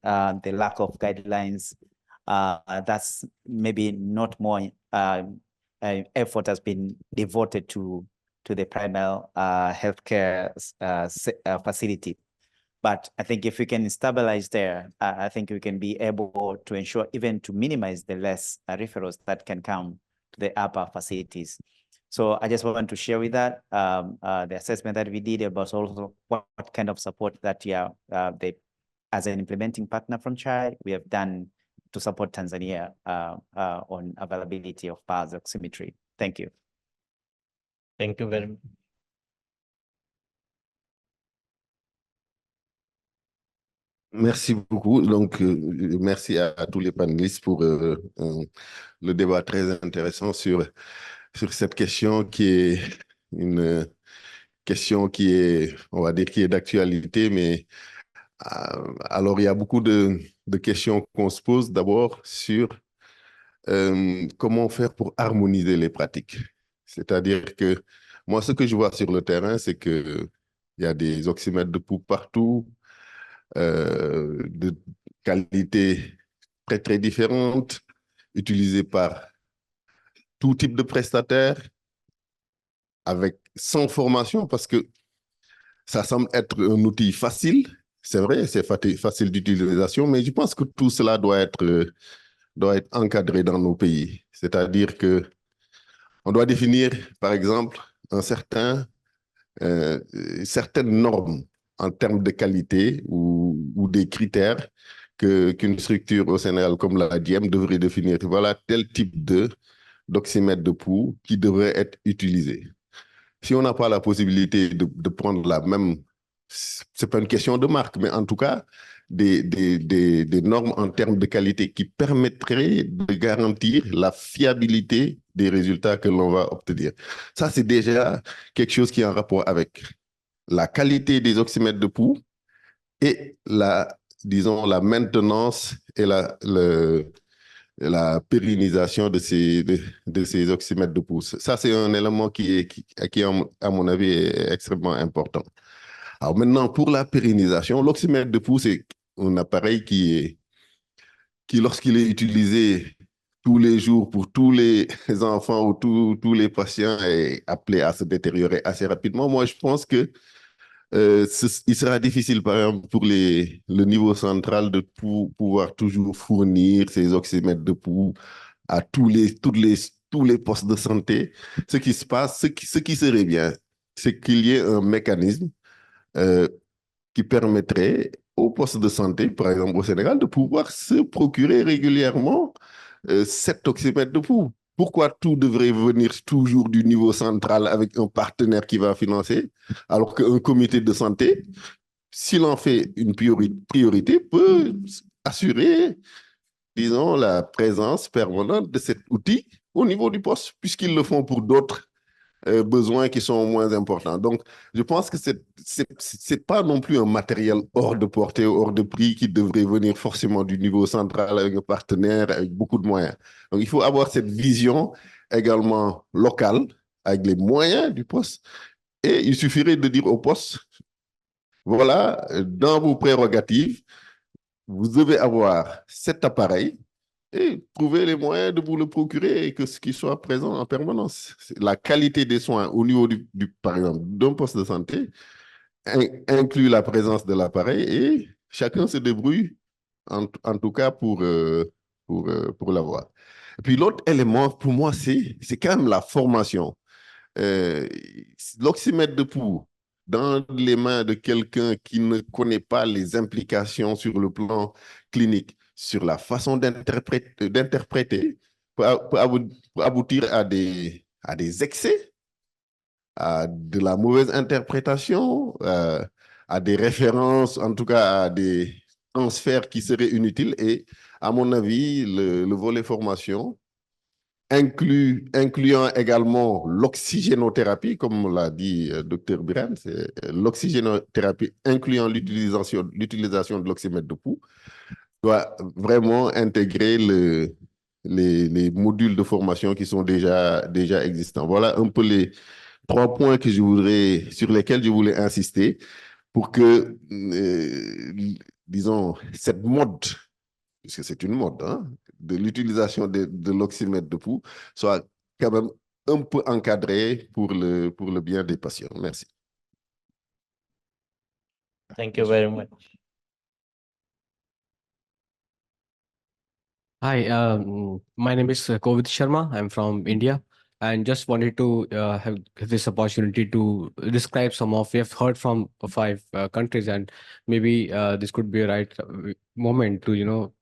lack of guidelines. That's maybe not more effort has been devoted to the primary healthcare facility. But I think if we can stabilize there, I think we can be able to ensure even to minimize the less referrals that can come to the upper facilities. So I just want to share with that the assessment that we did about also what kind of support that as an implementing partner from CHAI, we have done to support Tanzania on availability of pulse oximetry. Thank you. Thank you very much. Merci beaucoup. Donc, merci à tous les panélistes pour le débat très intéressant sur cette question qui est une question qui est, on va dire, qui est d'actualité, mais Alors, il y a beaucoup de questions qu'on se pose d'abord sur comment faire pour harmoniser les pratiques. C'est-à-dire que moi, ce que je vois sur le terrain, c'est qu'il y a des oxymètres de pouls partout, de qualité très, très différentes, utilisés par tout type de prestataires, sans formation, parce que ça semble être un outil facile. C'est vrai, c'est facile d'utilisation, mais je pense que tout cela doit être encadré dans nos pays. C'est-à-dire que on doit définir, par exemple, certaines normes en termes de qualité ou des critères qu'une structure au Sénégal comme la DIEM devrait définir. Voilà tel type d'oxymètre de pouls qui devrait être utilisé. Si on n'a pas la possibilité de prendre la même, c'est pas une question de marque, mais en tout cas, des normes en termes de qualité qui permettraient de garantir la fiabilité des résultats que l'on va obtenir. Ça, c'est déjà quelque chose qui est en rapport avec la qualité des oxymètres de pouls et disons, la maintenance et la pérennisation de ces oxymètres de pouls. Ça, c'est un élément qui, à mon avis, est extrêmement important. Alors maintenant, pour la pérennisation, l'oxymètre de pouls, c'est un appareil qui lorsqu'il est utilisé tous les jours pour tous les enfants ou tous les patients, est appelé à se détériorer assez rapidement. Moi, je pense que il sera difficile, par exemple, pour le niveau central de pouvoir toujours fournir ces oxymètres de pouls à tous les postes de santé. Ce qui se passe, ce qui serait bien, c'est qu'il y ait un mécanisme euh, qui permettrait aux postes de santé, par exemple au Sénégal, de pouvoir se procurer régulièrement cet oxymètre de pouls. Pourquoi tout devrait venir toujours du niveau central avec un partenaire qui va financer, alors qu'un comité de santé, s'il en fait une priorité, peut assurer, disons, la présence permanente de cet outil au niveau du poste, puisqu'ils le font pour d'autres besoins qui sont moins importants. Donc, je pense que c'est pas non plus un matériel hors de portée, hors de prix qui devrait venir forcément du niveau central avec un partenaire, avec beaucoup de moyens. Donc, il faut avoir cette vision également locale avec les moyens du poste. Et il suffirait de dire au poste, voilà, dans vos prérogatives, vous devez avoir cet appareil et trouver les moyens de vous le procurer et que ce qui soit présent en permanence. La qualité des soins au niveau par exemple, d'un poste de santé inclut la présence de l'appareil et chacun se débrouille, en tout cas pour l'avoir. Et puis l'autre élément, pour moi, c'est quand même la formation. L'oxymètre de pouls dans les mains de quelqu'un qui ne connaît pas les implications sur le plan clinique, sur la façon d'interpréter, peut aboutir à des excès, à de la mauvaise interprétation, à des références, en tout cas à des transferts qui seraient inutiles. Et à mon avis, le volet formation, incluant également l'oxygénothérapie, comme l'a dit Dr Biran, c'est l'oxygénothérapie incluant l'utilisation de l'oxymètre de pouls, doit vraiment intégrer les modules de formation qui sont déjà existants. Voilà un peu les 3 points sur lesquels je voulais insister pour que, disons, cette mode, puisque c'est une mode, hein, de l'utilisation de l'oxymètre de pouls soit quand même un peu encadrée pour le bien des patients. Merci. Thank you very much. Hi, my name is Kovid Sharma. I'm from India, and just wanted to have this opportunity to describe some of. We have heard from 5 countries, and maybe this could be a right moment to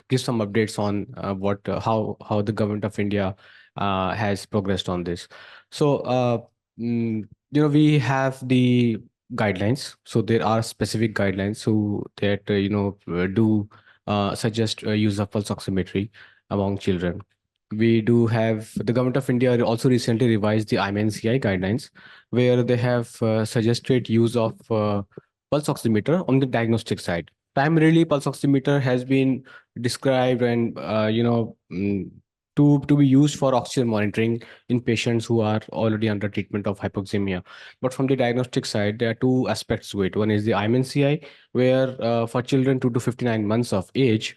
give some updates on how the government of India has progressed on this. So we have the guidelines. So there are specific guidelines that do suggest use of pulse oximetry among children. We do have the government of India also recently revised the IMNCI guidelines, where they have suggested use of pulse oximeter on the diagnostic side. Primarily, pulse oximeter has been described and to be used for oxygen monitoring in patients who are already under treatment of hypoxemia. But from the diagnostic side, there are two aspects to it. One is the IMNCI, where for children 2 to 59 months of age,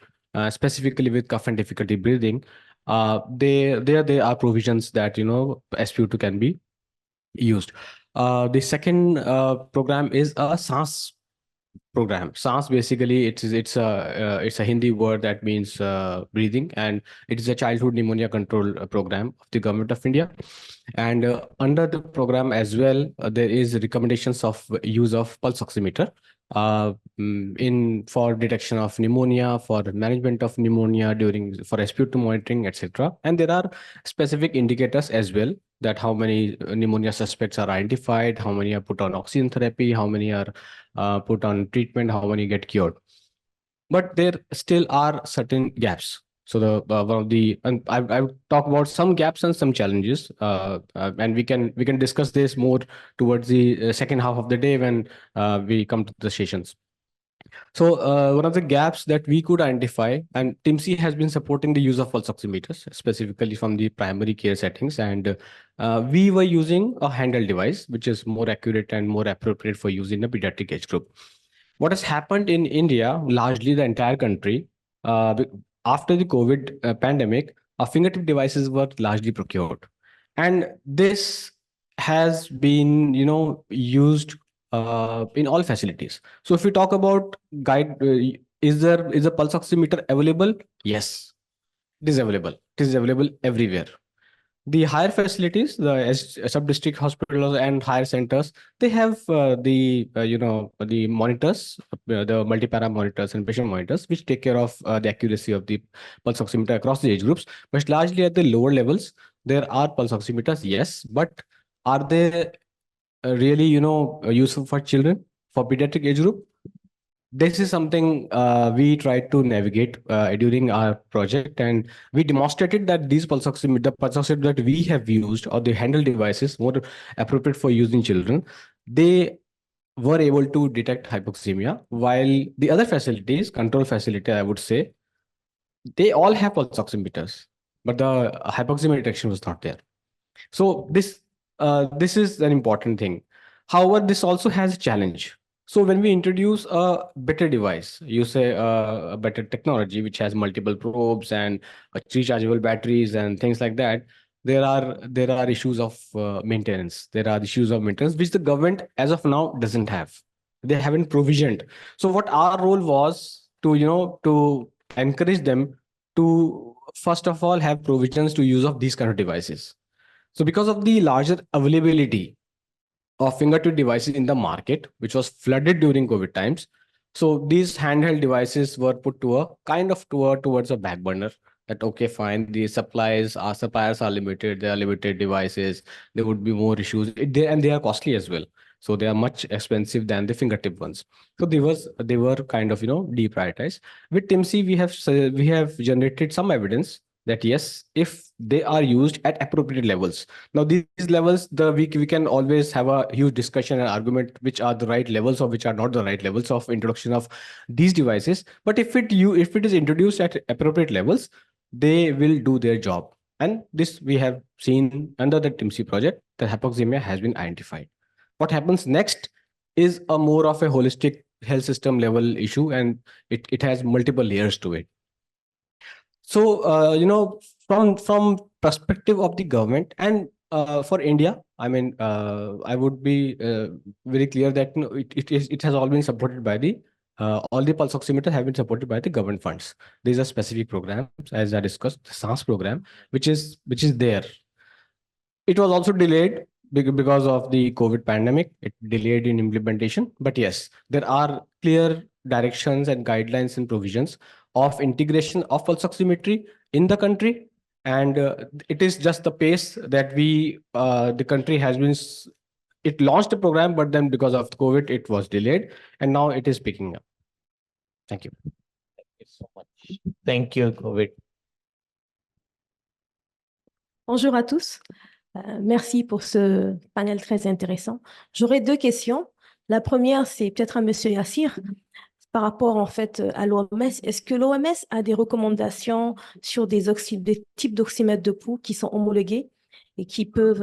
specifically with cough and difficulty breathing, there are provisions that SpO2 can be used. The second program is a SaaS program. SaaS basically it's a Hindi word that means breathing, and it is a childhood pneumonia control program of the government of India. And under the program as well, there is recommendations of use of pulse oximeter in for detection of pneumonia, for management of pneumonia for SpO2 monitoring, etc. And there are specific indicators as well, that how many pneumonia suspects are identified, how many are put on oxygen therapy, how many are put on treatment, how many get cured. But there still are certain gaps. So and I will talk about some gaps and some challenges, and we can discuss this more towards the second half of the day when we come to the sessions. So one of the gaps that we could identify, and TIMCI has been supporting the use of pulse oximeters, specifically from the primary care settings, and we were using a handheld device, which is more accurate and more appropriate for use in the pediatric age group. What has happened in India, largely the entire country, after the COVID pandemic, fingertip devices were largely procured. And this has been, used in all facilities. So if we talk about is a pulse oximeter available? Yes, it is available. It is available everywhere. The higher facilities, the sub-district hospitals and higher centers, they have the monitors, the multi-para monitors and patient monitors, which take care of the accuracy of the pulse oximeter across the age groups. But largely at the lower levels, there are pulse oximeters, yes, but are they really, useful for children, for pediatric age group? This is something we tried to navigate during our project, and we demonstrated that the pulse oximeter that we have used, or the handheld devices more appropriate for using children, they were able to detect hypoxemia, while the other facilities, control facility, I would say, they all have pulse oximeters, but the hypoxemia detection was not there. So this is an important thing. However, this also has a challenge. So when we introduce a better device, you say a better technology which has multiple probes and rechargeable batteries and things like that, there are issues of maintenance. There are issues of maintenance which the government as of now doesn't have. They haven't provisioned. So what our role was to encourage them to first of all have provisions to use of these kind of devices. So because of the larger availability of fingertip devices in the market, which was flooded during COVID times, so these handheld devices were put to a kind of towards a back burner. That okay, fine, the suppliers are limited, they are limited devices, there would be more issues, and they are costly as well. So they are much expensive than the fingertip ones. So they were kind of deprioritized. With TIMCI, we have generated some evidence that yes, if they are used at appropriate levels. Now these levels, we can always have a huge discussion and argument which are the right levels or which are not the right levels of introduction of these devices. But if it is introduced at appropriate levels, they will do their job. And this we have seen under the TIMCI project, the hypoxemia has been identified. What happens next is a more of a holistic health system level issue, and it has multiple layers to it. So, from perspective of the government and for India, I mean, I would be very clear that it has all been supported by all the pulse oximeters have been supported by the government funds. These are specific programs, as I discussed, the SaaS program, which is there. It was also delayed because of the COVID pandemic. It delayed in implementation, but yes, there are clear directions and guidelines and provisions of integration of pulse oximetry in the country, and it is just the pace that the country has been. It launched a program, but then because of COVID, it was delayed, and now it is picking up. Thank you. Thank you so much. Thank you, COVID. Bonjour à tous. Merci pour ce panel très intéressant. J'aurais deux questions. La première, c'est peut-être à Monsieur Yassir, par rapport en fait à l'OMS. Est-ce que l'OMS a des recommandations sur des types d'oxymètres de pouls qui sont homologués et qui peuvent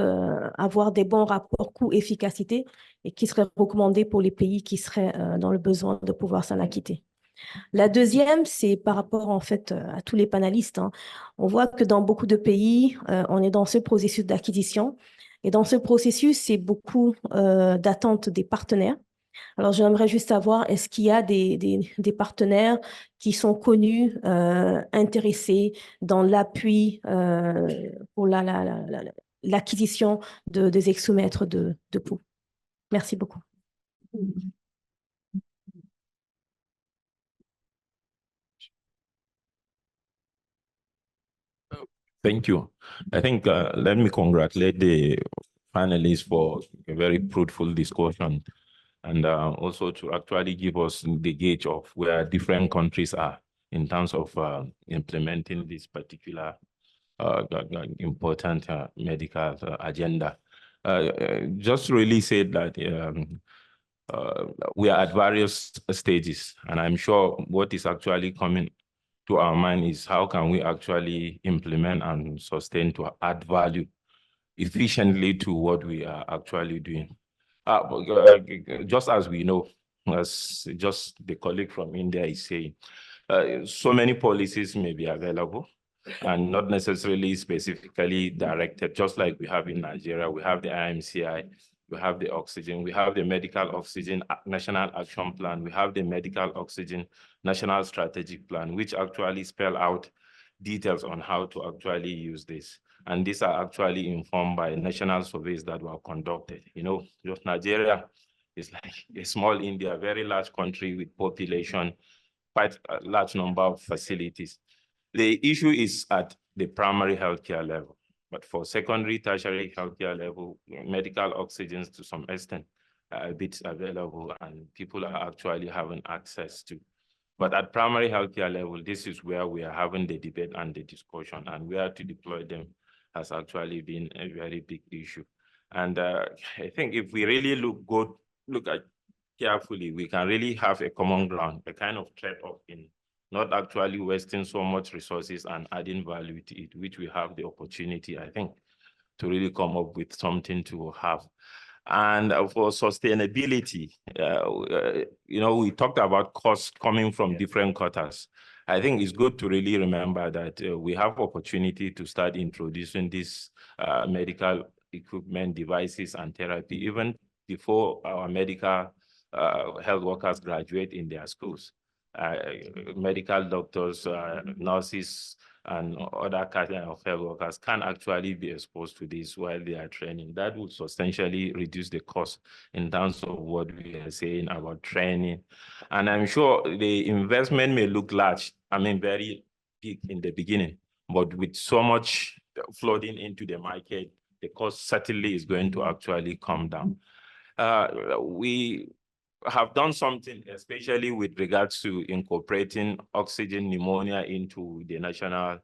avoir des bons rapports coût-efficacité et qui seraient recommandés pour les pays qui seraient dans le besoin de pouvoir s'en acquitter? La deuxième, c'est par rapport en fait à tous les panélistes, hein. On voit que dans beaucoup de pays, on est dans ce processus d'acquisition. Et dans ce processus, c'est beaucoup d'attentes des partenaires. Alors, j'aimerais juste savoir, est-ce qu'il y a des partenaires qui sont connus, intéressés dans l'appui pour l'acquisition des exomètres de pouls? Merci beaucoup. Thank you. I think let me congratulate the panelists for a very fruitful discussion and also to actually give us the gauge of where different countries are in terms of implementing this particular important medical agenda. Just really said that we are at various stages, and I'm sure what is actually coming to our mind is how can we actually implement and sustain to add value efficiently to what we are actually doing. Just as we know, as just the colleague from India is saying, so many policies may be available and not necessarily specifically directed, just like we have in Nigeria. We have the IMCI, we have the oxygen, we have the medical oxygen national action plan, we have the medical oxygen national strategic plan, which actually spell out details on how to actually use this. And these are actually informed by national surveys that were conducted. You know, just Nigeria is like a small India, very large country with population, quite a large number of facilities. The issue is at the primary healthcare level, but for secondary, tertiary healthcare level, medical oxygens to some extent are a bit available and people are actually having access to. But at primary healthcare level, this is where we are having the debate and the discussion, and where to deploy them has actually been a very big issue. And I think if we really look at carefully, we can really have a common ground, a kind of trade-off in not actually wasting so much resources and adding value to it, which we have the opportunity, I think, to really come up with something to have. And for sustainability, you know, we talked about costs coming from different quarters. I think it's good to really remember that we have opportunity to start introducing these medical equipment, devices, and therapy even before our medical health workers graduate in their schools. Medical doctors, nurses, and other kind of health workers can actually be exposed to this while they are training. That would substantially reduce the cost in terms of what we are saying about training. And I'm sure the investment may look large, I mean, very big in the beginning, but with so much flooding into the market, the cost certainly is going to actually come down. We have done something, especially with regards to incorporating oxygen pneumonia into the national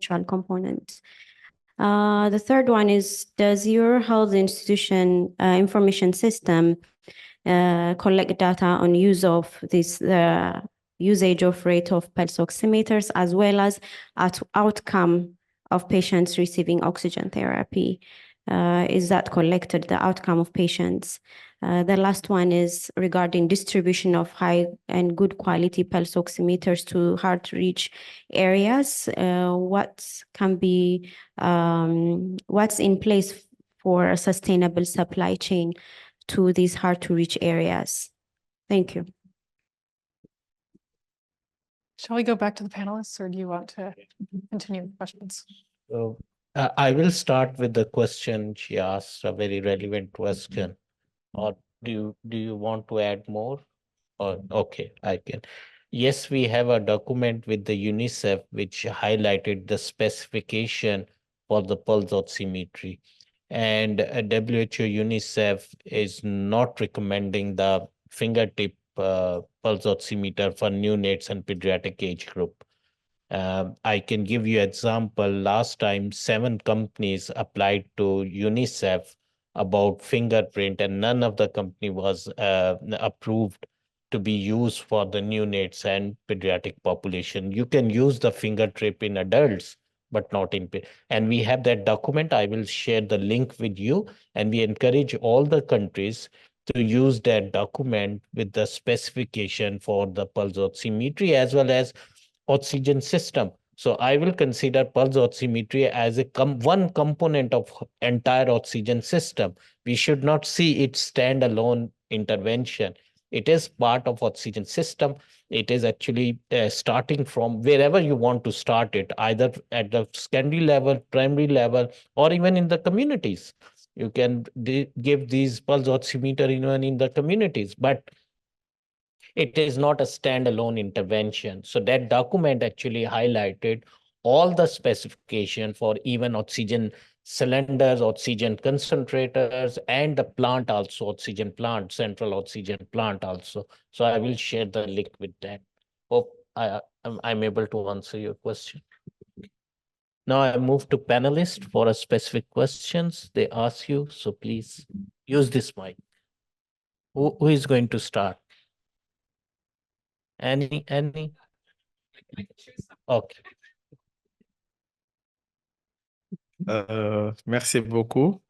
social component. The third one is, does your health institution information system collect data on use of this usage of rate of pulse oximeters as well as outcome of patients receiving oxygen therapy? Is that collected, the outcome of patients? The last one is regarding distribution of high and good quality pulse oximeters to hard to reach areas. What can be, what's in place for a sustainable supply chain to these hard to reach areas? Thank you. Shall we go back to the panelists, or do you want to continue with questions? So I will start with the question she asked, a very relevant question. Or do you want to add more? Or okay, I can. Yes, we have a document with the UNICEF which highlighted the specification for the pulse oximetry. And WHO UNICEF is not recommending the fingertip pulse oximeter for neonates and pediatric age group. I can give you example. Last time, 7 companies applied to UNICEF about fingerprint, and none of the company was approved to be used for the neonates and pediatric population. You can use the fingertip in adults, but not in. And we have that document. I will share the link with you, and we encourage all the countries to use that document with the specification for the pulse oximetry as well as oxygen system. So I will consider pulse oximetry as a one component of entire oxygen system. We should not see it standalone intervention. It is part of oxygen system. It is actually starting from wherever you want to start it, either at the secondary level, primary level, or even in the communities. You can give these pulse oximeter even in the communities, but it is not a standalone intervention. So that document actually highlighted all the specification for even oxygen cylinders, oxygen concentrators, and the plant also, oxygen plant, central oxygen plant also. So I will share the link with that. Hope I'm able to answer your question. Now I move to panelists for a specific questions they ask you. So please use this mic. Who is going to start? Any? Okay. Merci beaucoup.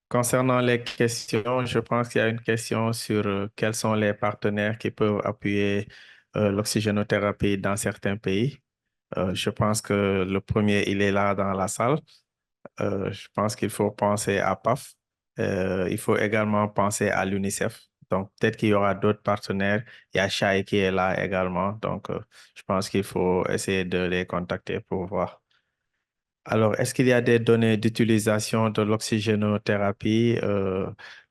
Concernant les questions, je pense qu'il y a une question sur quels sont les partenaires qui peuvent appuyer l'oxygénothérapie dans certains pays. Je pense que le premier, il est là dans la salle. Je pense qu'il faut penser à PAF. Il faut également penser à l'UNICEF. Donc, peut-être qu'il y aura d'autres partenaires. Il y a Shai qui est là également. Donc, je pense qu'il faut essayer de les contacter pour voir. Alors, est-ce qu'il y a des données d'utilisation de l'oxygénothérapie?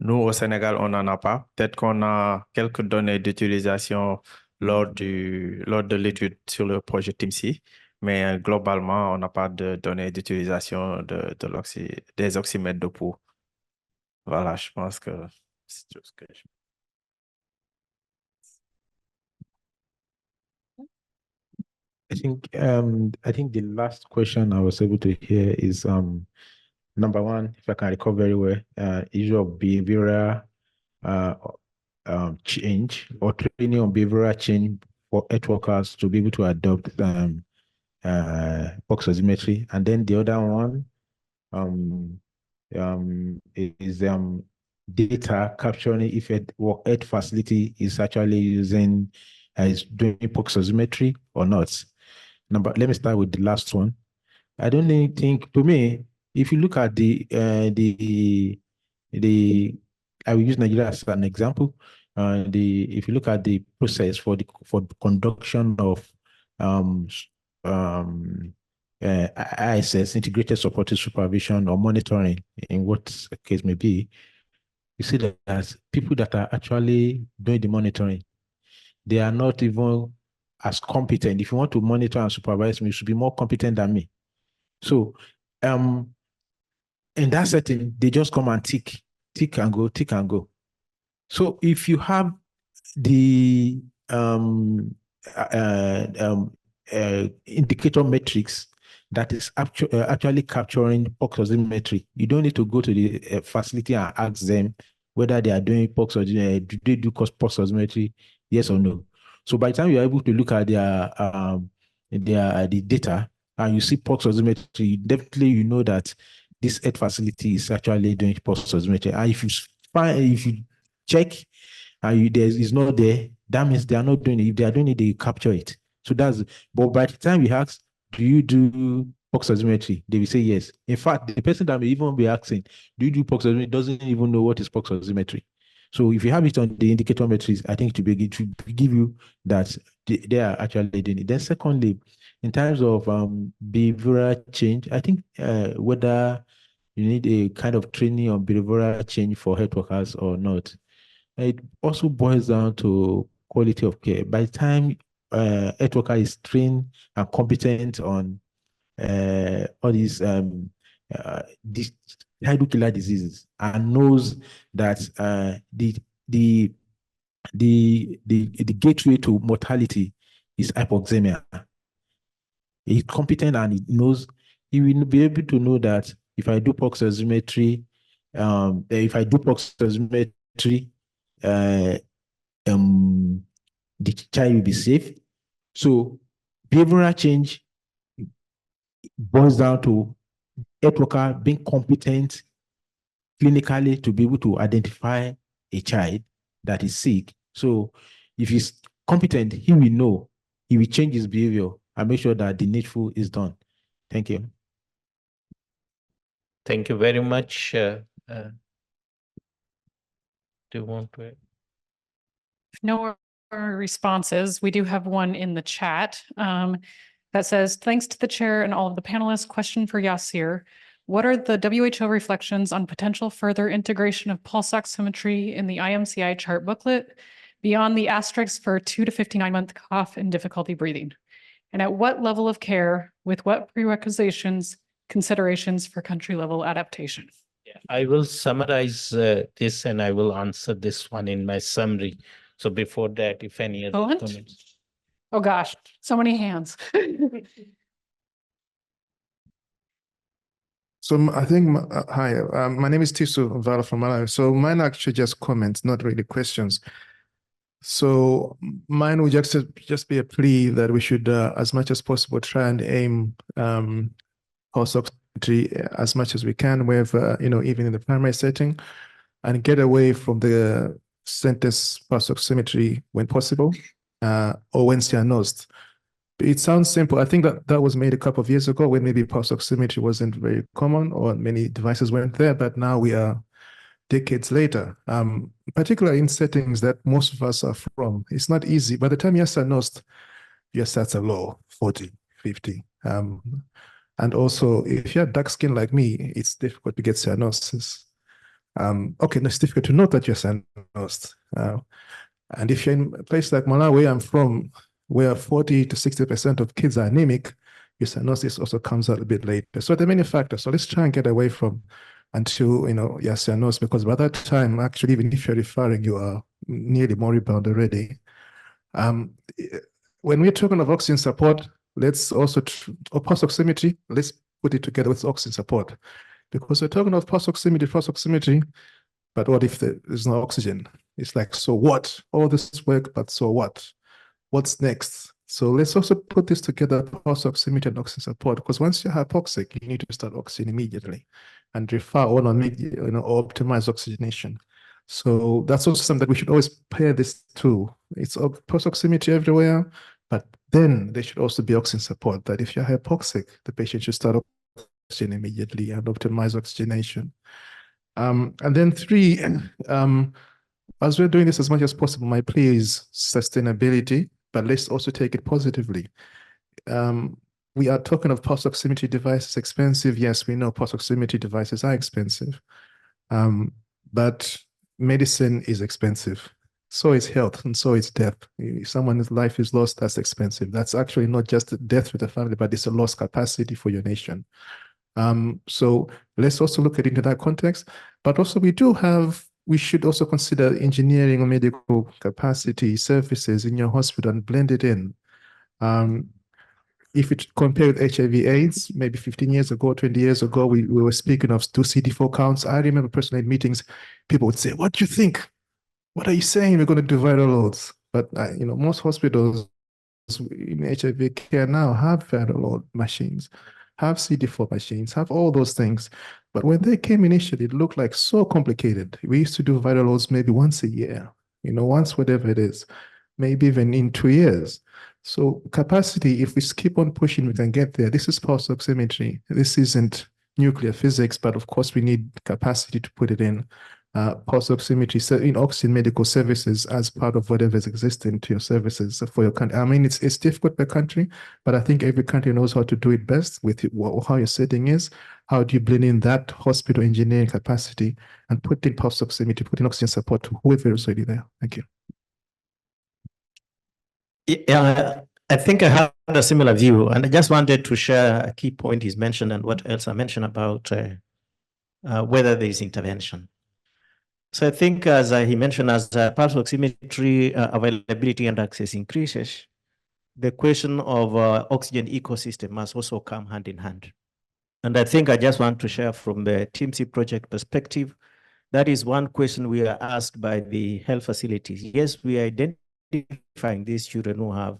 Nous, au Sénégal, on n'en a pas. Peut-être qu'on a quelques données d'utilisation lors de l'étude sur le projet TIMCI, mais globalement, on n'a pas de données d'utilisation des oxymètres de pouls. Voilà, je pense que c'est tout ce que je... I think the last question I was able to hear is number one, if I can recall very well, issue of behavioral change or training on behavioral change for health workers to be able to adopt oximetry. And then the other one is data capturing if a health facility is actually using is doing oximetry or not. Let me start with the last one. I don't think, to me, if you look at I will use Nigeria as an example. If you look at the process for the conduction of ISS, integrated supportive supervision or monitoring, in what case may be, you see that as people that are actually doing the monitoring, they are not even as competent. If you want to monitor and supervise me, you should be more competent than me. So in that setting, they just come and tick and go. So if you have the indicator metrics that is actually capturing pulse oximetry. You don't need to go to the facility and ask them whether they are doing pulse oximetry, do they do pulse oximetry, yes or no. So by the time you're able to look at the data and you see pulse oximetry, definitely you know that this health facility is actually doing pulse oximetry. And if you check and it's not there, that means they are not doing it. If they are doing it, they capture it. So but by the time we ask, do you do pulse oximetry? They will say yes. In fact, the person that may even be asking, do you do pulse oximetry, doesn't even know what is pulse oximetry. So if you have it on the indicator metrics, I think it will give you that they are actually doing it. Then secondly, in terms of behavioral change, I think whether you need a kind of training on behavioral change for health workers or not, it also boils down to quality of care. By the time health worker is trained and competent on all these tidal killer diseases and knows that the gateway to mortality is hypoxemia. He's competent and he knows, he will be able to know that if I do pulse oximetry, the child will be safe. So behavioral change boils down to health worker being competent clinically to be able to identify a child that is sick. So if he's competent, he will know, he will change his behavior and make sure that the needful is done. Thank you. Thank you very much. Do you want to? If no more responses, we do have one in the chat that says, thanks to the chair and all of the panelists, question for Yasir. What are the WHO reflections on potential further integration of pulse oximetry in the IMCI chart booklet beyond the asterisks for 2 to 59-month cough and difficulty breathing? And at what level of care, with what prerequisitions, considerations for country level adaptation? Yeah, I will summarize this and I will answer this one in my summary. So before that, if any other comments. Oh gosh, so many hands. So I think, hi, my name is Tisu Vala from Malawi. So mine are actually just comments, not really questions. So mine would just be a plea that we should, as much as possible, try and aim pulse oximetry as much as we can, wherever, even in the primary setting, and get away from the sentence pulse oximetry when possible, or when diagnosed. It sounds simple. I think that was made a couple of years ago when maybe pulse oximetry wasn't very common or many devices weren't there, but now we are decades later, particularly in settings that most of us are from. It's not easy. By the time you're diagnosed, your stats are low, 40, 50. And also, if you're dark skinned like me, it's difficult to get diagnosis. Okay, no, it's difficult to know that you're diagnosed. And if you're in a place like Malawi, where I'm from, where 40 to 60% of kids are anemic, your diagnosis also comes out a bit later. So there are many factors. So let's try and get away from until you're diagnosed, because by that time, actually, even if you're referring, you are nearly moribund already. When we're talking of oxygen support, let's also, or pulse oximetry, let's put it together with oxygen support. Because we're talking of pulse oximetry, but what if there's no oxygen? It's like, so what? All this work, but so what? What's next? So let's also put this together, pulse oximetry and oxygen support, because once you're hypoxic, you need to start oxygen immediately and refer on or make, or optimize oxygenation. So that's also something that we should always pair this to. It's pulse oximetry everywhere, but then there should also be oxygen support, that if you're hypoxic, the patient should start oxygen immediately and optimize oxygenation. And then 3, as we're doing this as much as possible, my plea is sustainability, but let's also take it positively. We are talking of pulse oximetry devices expensive. Yes, we know pulse oximetry devices are expensive, but medicine is expensive. So is health, and so is death. If someone's life is lost, that's expensive. That's actually not just death with the family, but it's a lost capacity for your nation. So let's also look at it into that context. But also we should also consider engineering or medical capacity services in your hospital and blend it in. if you compare with HIV/AIDS, maybe 15 years ago, 20 years ago, we were speaking of 2 CD4 counts. I remember personally in meetings, people would say, "What do you think? What are you saying? We're going to do viral loads." But most hospitals in HIV care now have viral load machines, have CD4 machines, have all those things. But when they came initially, it looked like so complicated. We used to do viral loads maybe once a year, once whatever it is, maybe even in 2 years. So capacity, if we keep on pushing, we can get there. This is pulse oximetry. This isn't nuclear physics, but of course we need capacity to put it in. Pulse oximetry in oxygen medical services as part of whatever is existing to your services for your country. I mean, it's difficult per country, but I think every country knows how to do it best with how your setting is. How do you blend in that hospital engineering capacity and put in pulse oximetry, put in oxygen support to whoever is already there? Thank you. Yeah, I think I have a similar view, and I just wanted to share a key point he's mentioned and what else I mentioned about whether there is intervention. So I think, as he mentioned, as pulse oximetry availability and access increases, the question of oxygen ecosystem must also come hand in hand. And I think I just want to share from the TIMCI project perspective, that is one question we are asked by the health facilities. Yes, we are identifying these children who have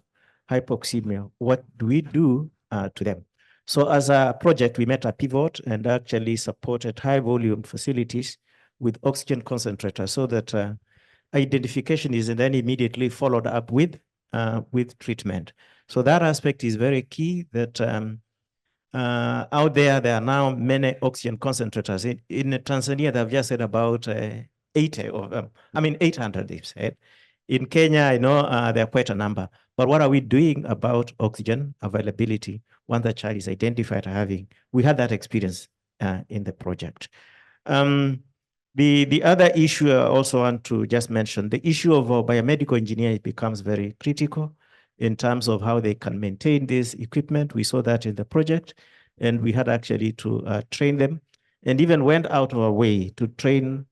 hypoxemia. What do we do to them? So as a project, we met a pivot and actually supported high volume facilities with oxygen concentrators so that identification is then immediately followed up with treatment. So that aspect is very key, that out there are now many oxygen concentrators. In Tanzania, they've just said about 80 of them. 800 they've said. In Kenya, I know there are quite a number. But what are we doing about oxygen availability once the child is identified having? We had that experience in the project. The other issue I also want to just mention, the issue of biomedical engineering becomes very critical in terms of how they can maintain this equipment. We saw that in the project, and we had actually to train them, and even went out of our way to train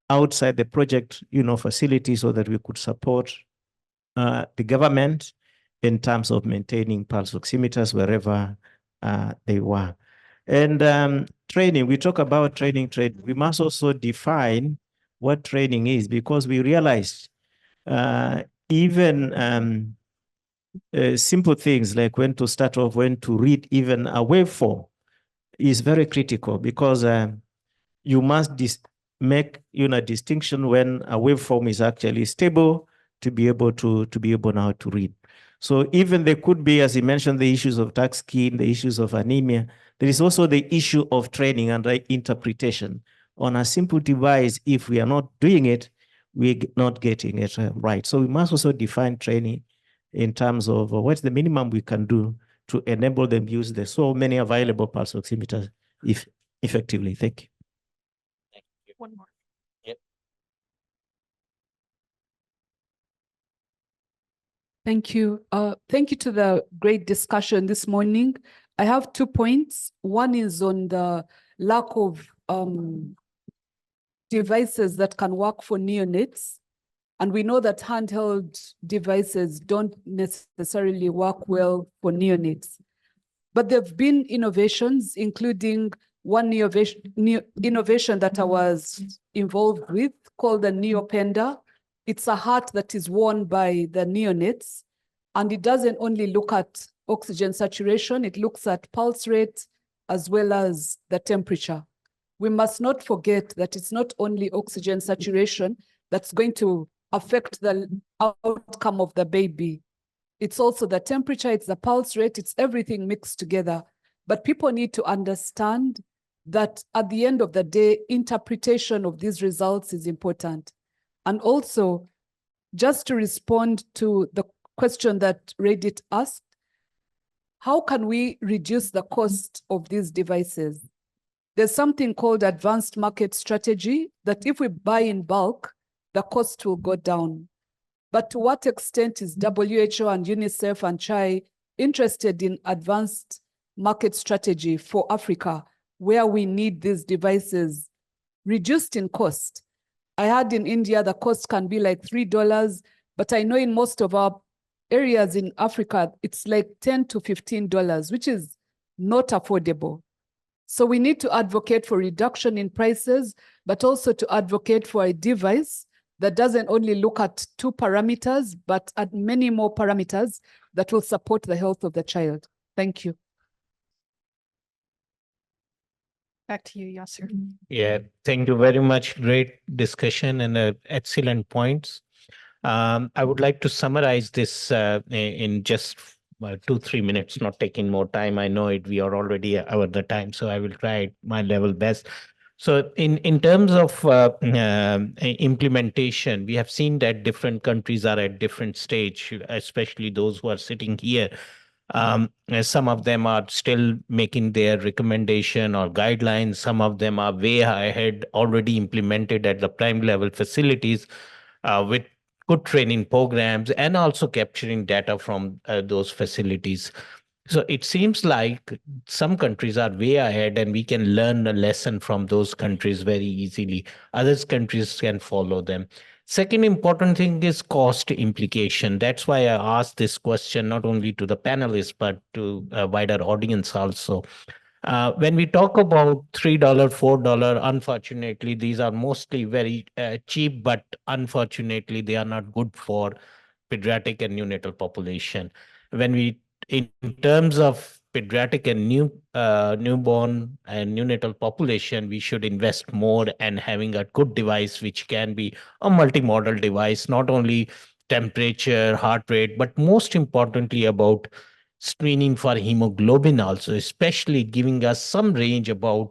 outside the project, facility, so that we could support the government in terms of maintaining pulse oximeters wherever they were. And training, we talk about training. We must also define what training is, because we realized even simple things like when to start off, when to read even a waveform is very critical, because you must make a distinction when a waveform is actually stable to be able now to read. So even there could be, as he mentioned, the issues of dark skin, the issues of anemia. There is also the issue of training and interpretation on a simple device. If we are not doing it, we're not getting it right. So we must also define training in terms of what's the minimum we can do to enable them use the so many available pulse oximeters effectively. Thank you. One more. Yep. Thank you. Thank you to the great discussion this morning. I have 2 points. One is on the lack of devices that can work for neonates. And we know that handheld devices don't necessarily work well for neonates. But there have been innovations, including one innovation that I was involved with called the Neopenda. It's a heart that is worn by the neonates, and it doesn't only look at oxygen saturation, it looks at pulse rate as well as the temperature. We must not forget that it's not only oxygen saturation that's going to affect the outcome of the baby. It's also the temperature, it's the pulse rate, it's everything mixed together. But people need to understand that at the end of the day, interpretation of these results is important. And also, just to respond to the question that Reddit asked, how can we reduce the cost of these devices? There's something called advanced market strategy, that if we buy in bulk, the cost will go down. But to what extent is WHO and UNICEF and CHAI interested in advanced market strategy for Africa, where we need these devices reduced in cost? I heard in India, the cost can be like $3, but I know in most of our areas in Africa, it's like $10 to $15, which is not affordable. So we need to advocate for reduction in prices, but also to advocate for a device that doesn't only look at 2 parameters, but at many more parameters that will support the health of the child. Thank you. Back to you, Yasir. Yeah, thank you very much. Great discussion and excellent points. I would like to summarize this in just 2-3 minutes, not taking more time. I know it. We are already over the time, so I will try my level best. So in terms of implementation, we have seen that different countries are at different stage, especially those who are sitting here. Some of them are still making their recommendation or guidelines. Some of them are way ahead, already implemented at the prime level facilities with good training programs and also capturing data from those facilities. So it seems like some countries are way ahead and we can learn a lesson from those countries very easily. Other countries can follow them. Second important thing is cost implication. That's why I asked this question not only to the panelists, but to a wider audience also. When we talk about $3, $4, unfortunately, these are mostly very cheap, but unfortunately, they are not good for pediatric and neonatal population. When we, in terms of pediatric and newborn and neonatal population, we should invest more and having a good device, which can be a multimodal device, not only temperature, heart rate, but most importantly about screening for hemoglobin also, especially giving us some range about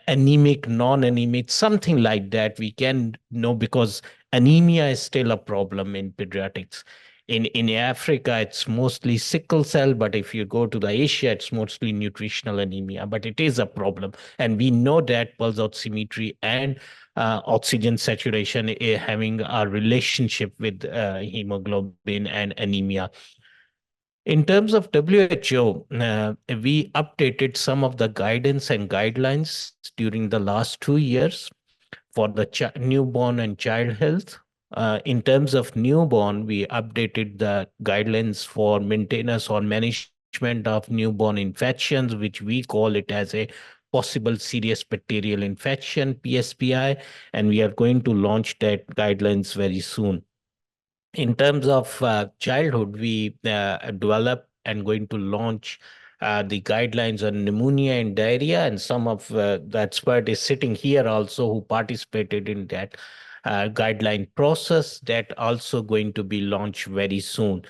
anemic, non-anemic, something like that we can know, because anemia is still a problem in pediatrics. In Africa, it's mostly sickle cell, but if you go to the Asia, it's mostly nutritional anemia, but it is a problem. And we know that pulse oximetry and oxygen saturation having a relationship with hemoglobin and anemia. In terms of WHO, we updated some of the guidance and guidelines during the last 2 years for the newborn and child health. In terms of newborn, we updated the guidelines for maintenance or management of newborn infections, which we call it as a possible serious bacterial infection, PSBI, and we are going to launch that guidelines very soon. In terms of childhood, we develop and going to launch the guidelines on pneumonia and diarrhea, and some of the expert is sitting here also who participated in that guideline process, that also going to be launched very soon.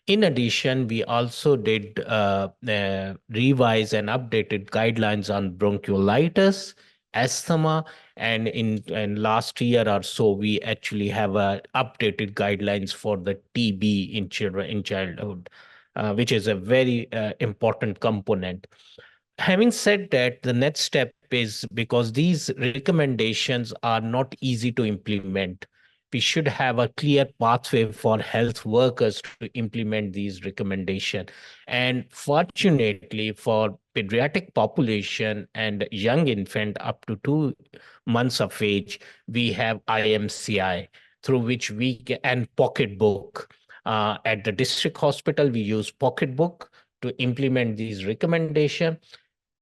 In addition, we also did revise and updated guidelines on bronchiolitis, asthma, and in last year or so, we actually have updated guidelines for the TB in children in childhood, which is a very important component. Having said that, the next step is, because these recommendations are not easy to implement, we should have a clear pathway for health workers to implement these recommendations. And fortunately, for pediatric population and young infant up to 2 months of age, we have IMCI, through which we can, and pocketbook. At the district hospital, we use pocketbook to implement these recommendations.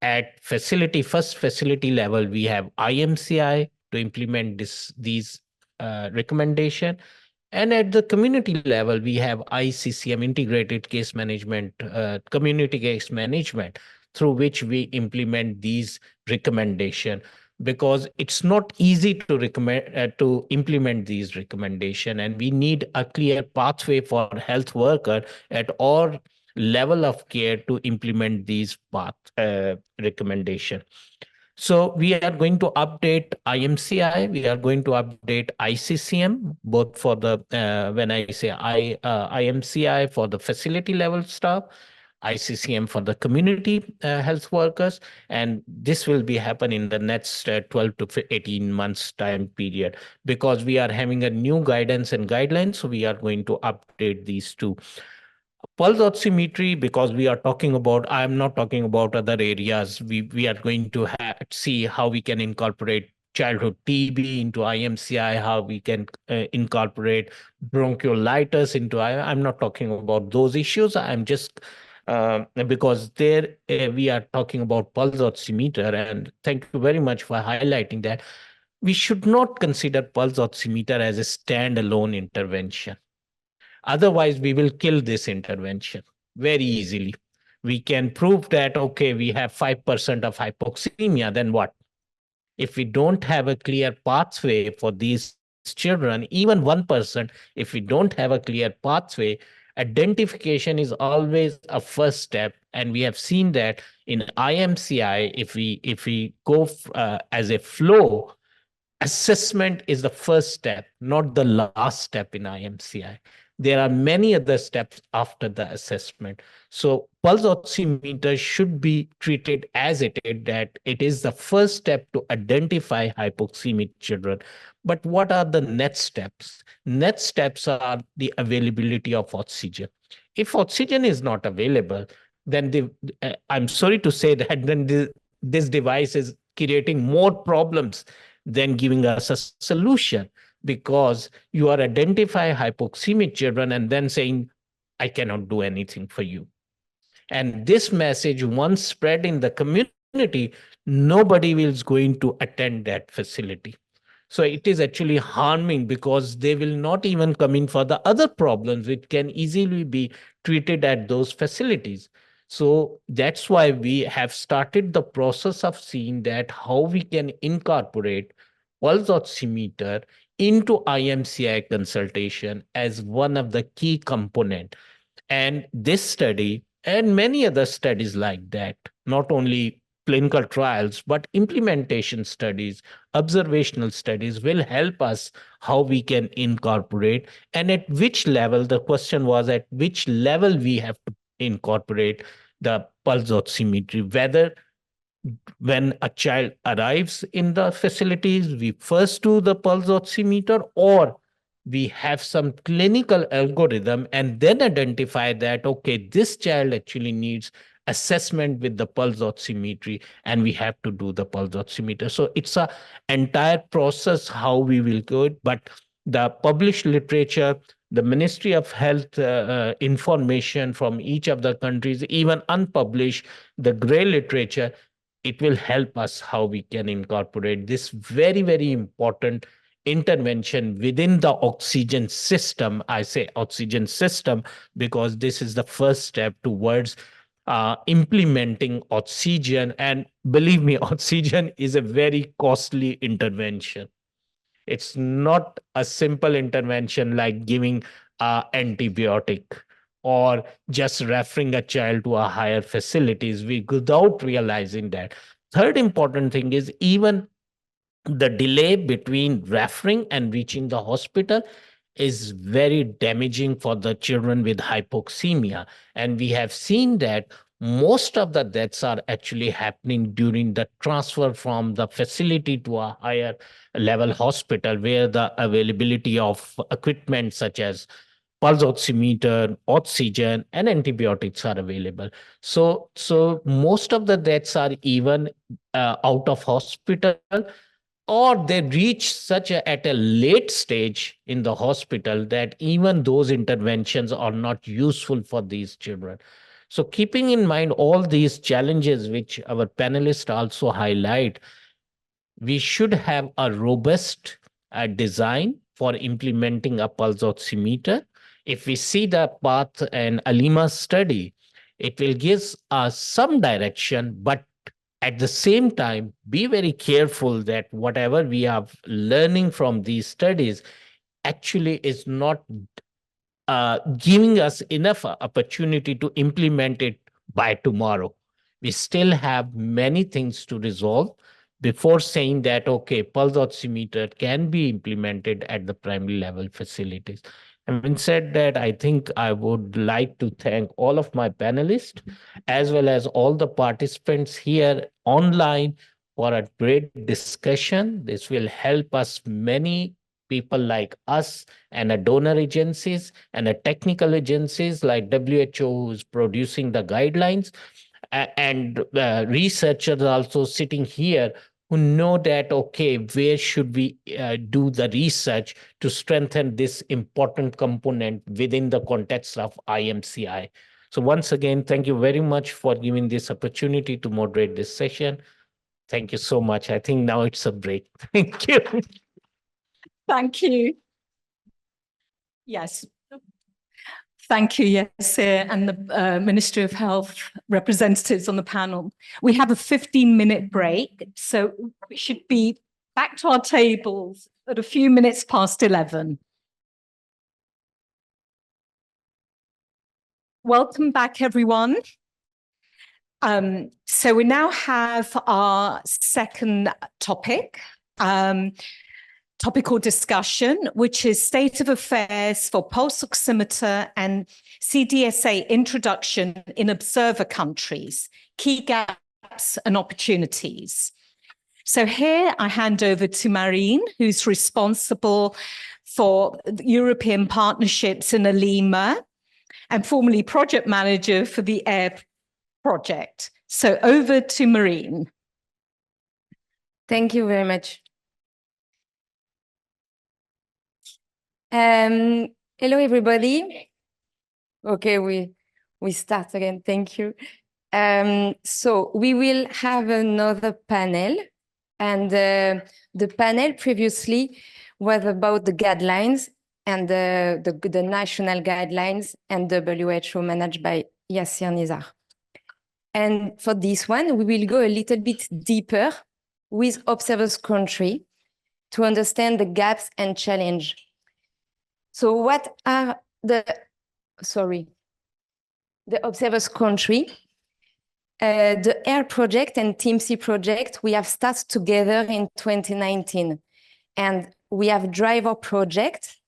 At first facility level, we have IMCI to implement these recommendation. And at the community level, we have ICCM, Integrated Case Management, Community Case Management, through which we implement these recommendations. Because it's not easy to implement these recommendations, and we need a clear pathway for health worker at all level of care to implement these recommendation. So we are going to update IMCI, we are going to update ICCM, both for the, when I say IMCI for the facility level staff, ICCM for the community health workers, and this will be happen in the next 12 to 18 months time period, because we are having a new guidance and guidelines, so we are going to update these two. Pulse oximetry, because we are talking about, I'm not talking about other areas, we are going to see how we can incorporate childhood TB into IMCI, how we can incorporate bronchiolitis into I'm not talking about those issues. I'm just because there we are talking about pulse oximeter, and thank you very much for highlighting that. We should not consider pulse oximeter as a standalone intervention. Otherwise, we will kill this intervention very easily. We can prove that, okay, we have 5% of hypoxemia, then what? If we don't have a clear pathway for these children, even 1%, if we don't have a clear pathway, identification is always a first step. And we have seen that in IMCI, if we go as a flow, assessment is the first step, not the last step in IMCI. There are many other steps after the assessment. So pulse oximeter should be treated as it is, that it is the first step to identify hypoxemic children. But what are the next steps? Next steps are the availability of oxygen. If oxygen is not available, then I'm sorry to say that then this device is creating more problems than giving us a solution, because you are identifying hypoxemic children and then saying, I cannot do anything for you. And this message, once spread in the community, nobody is going to attend that facility. So it is actually harming, because they will not even come in for the other problems which can easily be treated at those facilities. So that's why we have started the process of seeing that how we can incorporate pulse oximeter into IMCI consultation as one of the key component. And this study and many other studies like that, not only clinical trials, but implementation studies, observational studies will help us how we can incorporate, and at which level. The question was at which level we have to incorporate the pulse oximetry, whether when a child arrives in the facilities, we first do the pulse oximeter, or we have some clinical algorithm and then identify that, okay, this child actually needs assessment with the pulse oximetry, and we have to do the pulse oximeter. So it's a entire process how we will go it. But the published literature, the Ministry of Health information from each of the countries, even unpublished, the gray literature, it will help us how we can incorporate this very, very important intervention within the oxygen system. I say oxygen system because this is the first step towards implementing oxygen. And believe me, oxygen is a very costly intervention. It's not a simple intervention like giving antibiotic or just referring a child to a higher facilities without realizing that. Third important thing is even the delay between referring and reaching the hospital is very damaging for the children with hypoxemia. And we have seen that most of the deaths are actually happening during the transfer from the facility to a higher level hospital, where the availability of equipment such as pulse oximeter, oxygen, and antibiotics are available. So most of the deaths are even out of hospital, or they reach at a late stage in the hospital that even those interventions are not useful for these children. So keeping in mind all these challenges, which our panelists also highlight, we should have a robust design for implementing a pulse oximeter. If we see the path and Alima's study, it will give us some direction, but at the same time, be very careful that whatever we are learning from these studies actually is not giving us enough opportunity to implement it by tomorrow. We still have many things to resolve before saying that, okay, pulse oximeter can be implemented at the primary level facilities. Having said that, I think I would like to thank all of my panelists as well as all the participants here online for a great discussion. This will help us, many people like us, and donor agencies and technical agencies like WHO, who's producing the guidelines, and researchers also sitting here who know that, okay, where should we do the research to strengthen this important component within the context of IMCI. So once again, thank you very much for giving this opportunity to moderate this session. Thank you so much. I think now it's a break. Thank you. Thank you. Yes. Thank you, Yasir, and the Ministry of Health representatives on the panel. We have a 15-minute break, so we should be back to our tables at a few minutes past 11. Welcome back, everyone. So we now have our second topic. Topical discussion, which is state of affairs for pulse oximeter and CDSA introduction in observer countries, key gaps and opportunities. So here I hand over to Marine, who's responsible for European partnerships in ALIMA and formerly project manager for the AIR project. So over to Marine. Thank you very much. Hello, everybody. Okay, we start again. Thank you. So we will have another panel, and the panel previously was about the guidelines and the national guidelines and WHO managed by Yasir Nizar. And for this one, we will go a little bit deeper with observers country to understand the gaps and challenge. So what are the observers country? The AIR project and TIMCI project, we have started together in 2019. And we have driver project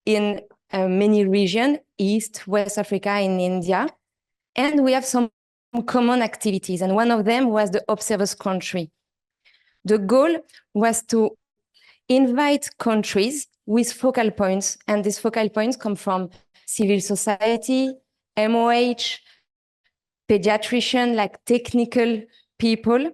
in many regions, East, West Africa, and India. And we have some common activities. And one of them was the observers country. The goal was to invite countries with focal points, and these focal points come from civil society, MOH, pediatrician, like technical people,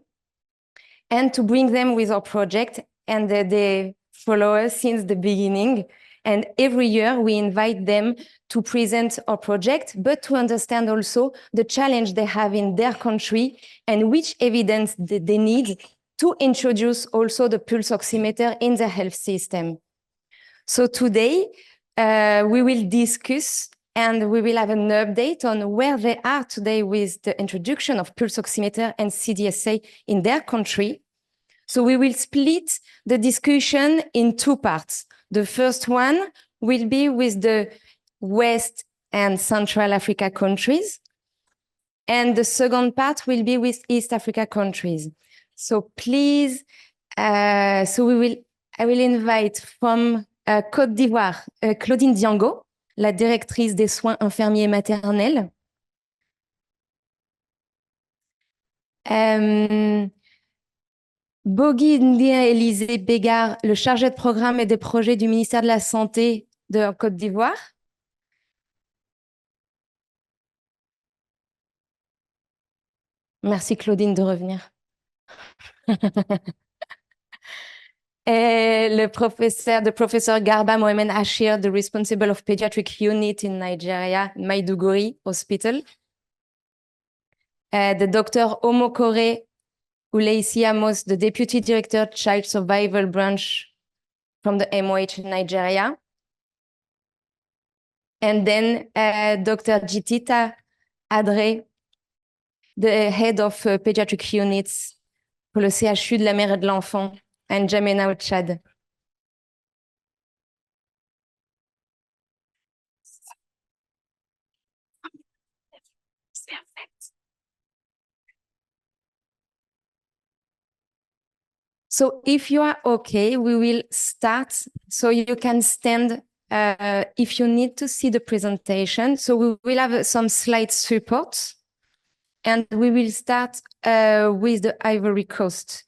and to bring them with our project. And they follow us since the beginning. And every year we invite them to present our project, but to understand also the challenge they have in their country and which evidence they need to introduce also the pulse oximeter in the health system. So today, we will discuss and we will have an update on where they are today with the introduction of pulse oximeter and CDSA in their country. So we will split the discussion in two parts. The first one will be with the West and Central Africa countries. And the second part will be with East Africa countries. So please, I will invite from Côte d'Ivoire, Claudine Diango, la directrice des soins infirmiers maternels. Bogi Ndien-Élisée Bégard, le chargé de programme et des projets du ministère de la Santé de Côte d'Ivoire. Merci Claudine de revenir. Et le professeur Garba Mohamed Ashir, the responsible of pediatric unit in Nigeria, Maiduguri Hospital. The Dr. Omokore Uleisi Amos, the deputy director, child survival branch from the MOH in Nigeria. And then Dr. Jitita Adre, the head of pediatric units pour le CHU de la mère et de l'enfant, and N'Djamena au Tchad. So if you are okay, we will start. So you can stand if you need to see the presentation. So we will have some slide support. And we will start with the Ivory Coast.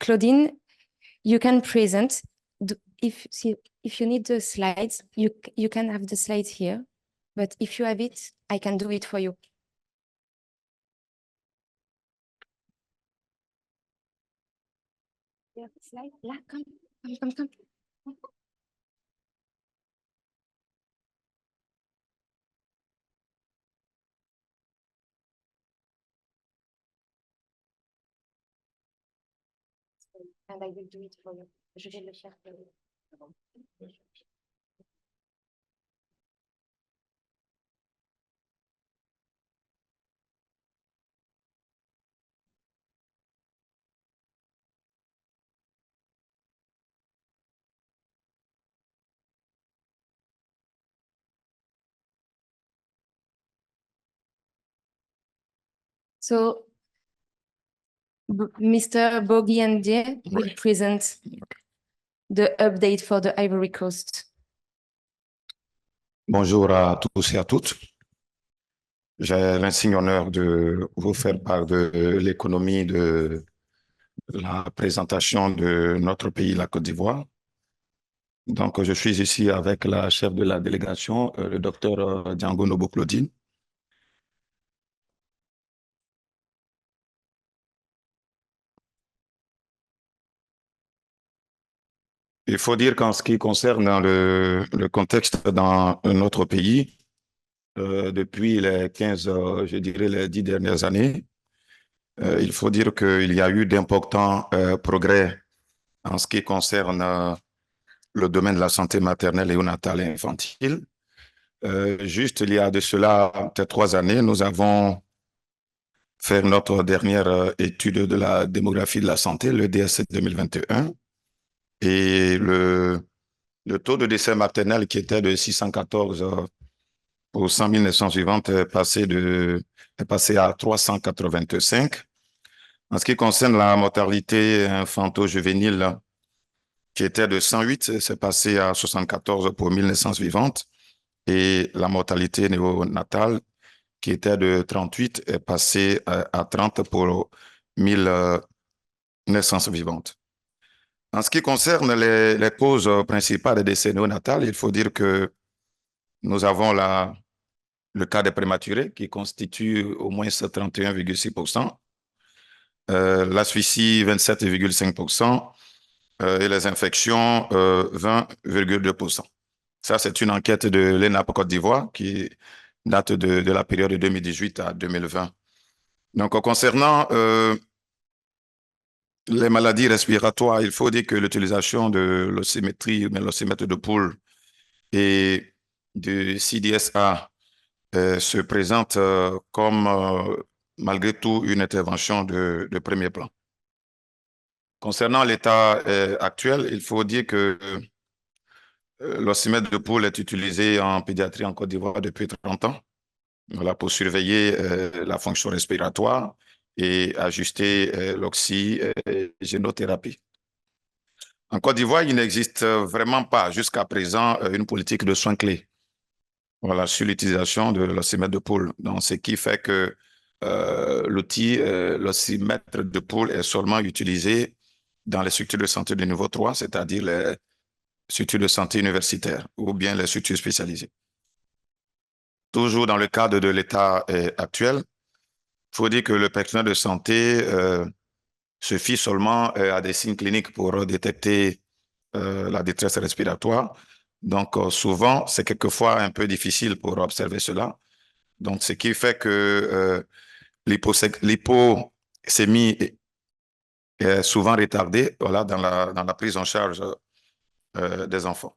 Claudine, you can present. If you need the slides, you can have the slides here. But if you have it, I can do it for you. the slide. Là, come. And I will do it for you. Je vais le faire pour vous. So, Mr. Bogi Ndiaye will present the update for the Ivory Coast. Bonjour à tous et à toutes. J'ai l'insigne honneur de vous faire part de l'économie de la présentation de notre pays, la Côte d'Ivoire. Donc, je suis ici avec la chef de la délégation, le docteur Django Nobo-Claudine. Il faut dire qu'en ce qui concerne le contexte dans notre pays, depuis les 15, je dirais les 10 dernières années, il faut dire qu'il y a eu d'importants progrès en ce qui concerne le domaine de la santé maternelle, néonatale et infantile. Juste il y a de cela peut-être 3 années, nous avons fait notre dernière étude de la démographie de la santé, le DSC 2021, et le taux de décès maternel qui était de 614 pour 100 000 naissances vivantes est passé à 385. En ce qui concerne la mortalité infanto-juvénile, qui était de 108, c'est passé à 74 pour 1000 naissances vivantes. Et la mortalité néonatale, qui était de 38, est passée à 30 pour 1000 naissances vivantes. En ce qui concerne les causes principales des décès néonatales, il faut dire que nous avons le cas des prématurés, qui constitue au moins 31,6%, l'asphyxie 27,5%, et les infections 20,2%. Ça, c'est une enquête de l'ENAP Côte d'Ivoire qui date de la période de 2018 à 2020. Donc, concernant les maladies respiratoires, il faut dire que l'utilisation de l'oximétrie, mais l'oxymètre de poule et du CDSA se présente comme, malgré tout, une intervention de premier plan. Concernant l'état actuel, il faut dire que l'oxymètre de poule est utilisé en pédiatrie en Côte d'Ivoire depuis 30 ans, voilà, pour surveiller la fonction respiratoire et ajuster l'oxygénothérapie. En Côte d'Ivoire, il n'existe vraiment pas jusqu'à présent une politique de soins clés, voilà, sur l'utilisation de l'oxymètre de poule. Donc, ce qui fait que l'outil, l'oxymètre de poule est seulement utilisé dans les structures de santé de niveau 3, c'est-à-dire les structures de santé universitaires ou bien les structures spécialisées. Toujours dans le cadre de l'état actuel, il faut dire que le personnel de santé se fie seulement à des signes cliniques pour détecter la détresse respiratoire. Donc, souvent, c'est quelquefois un peu difficile pour observer cela. Donc, ce qui fait que l'hypocémie est souvent retardée, voilà, dans la prise en charge des enfants.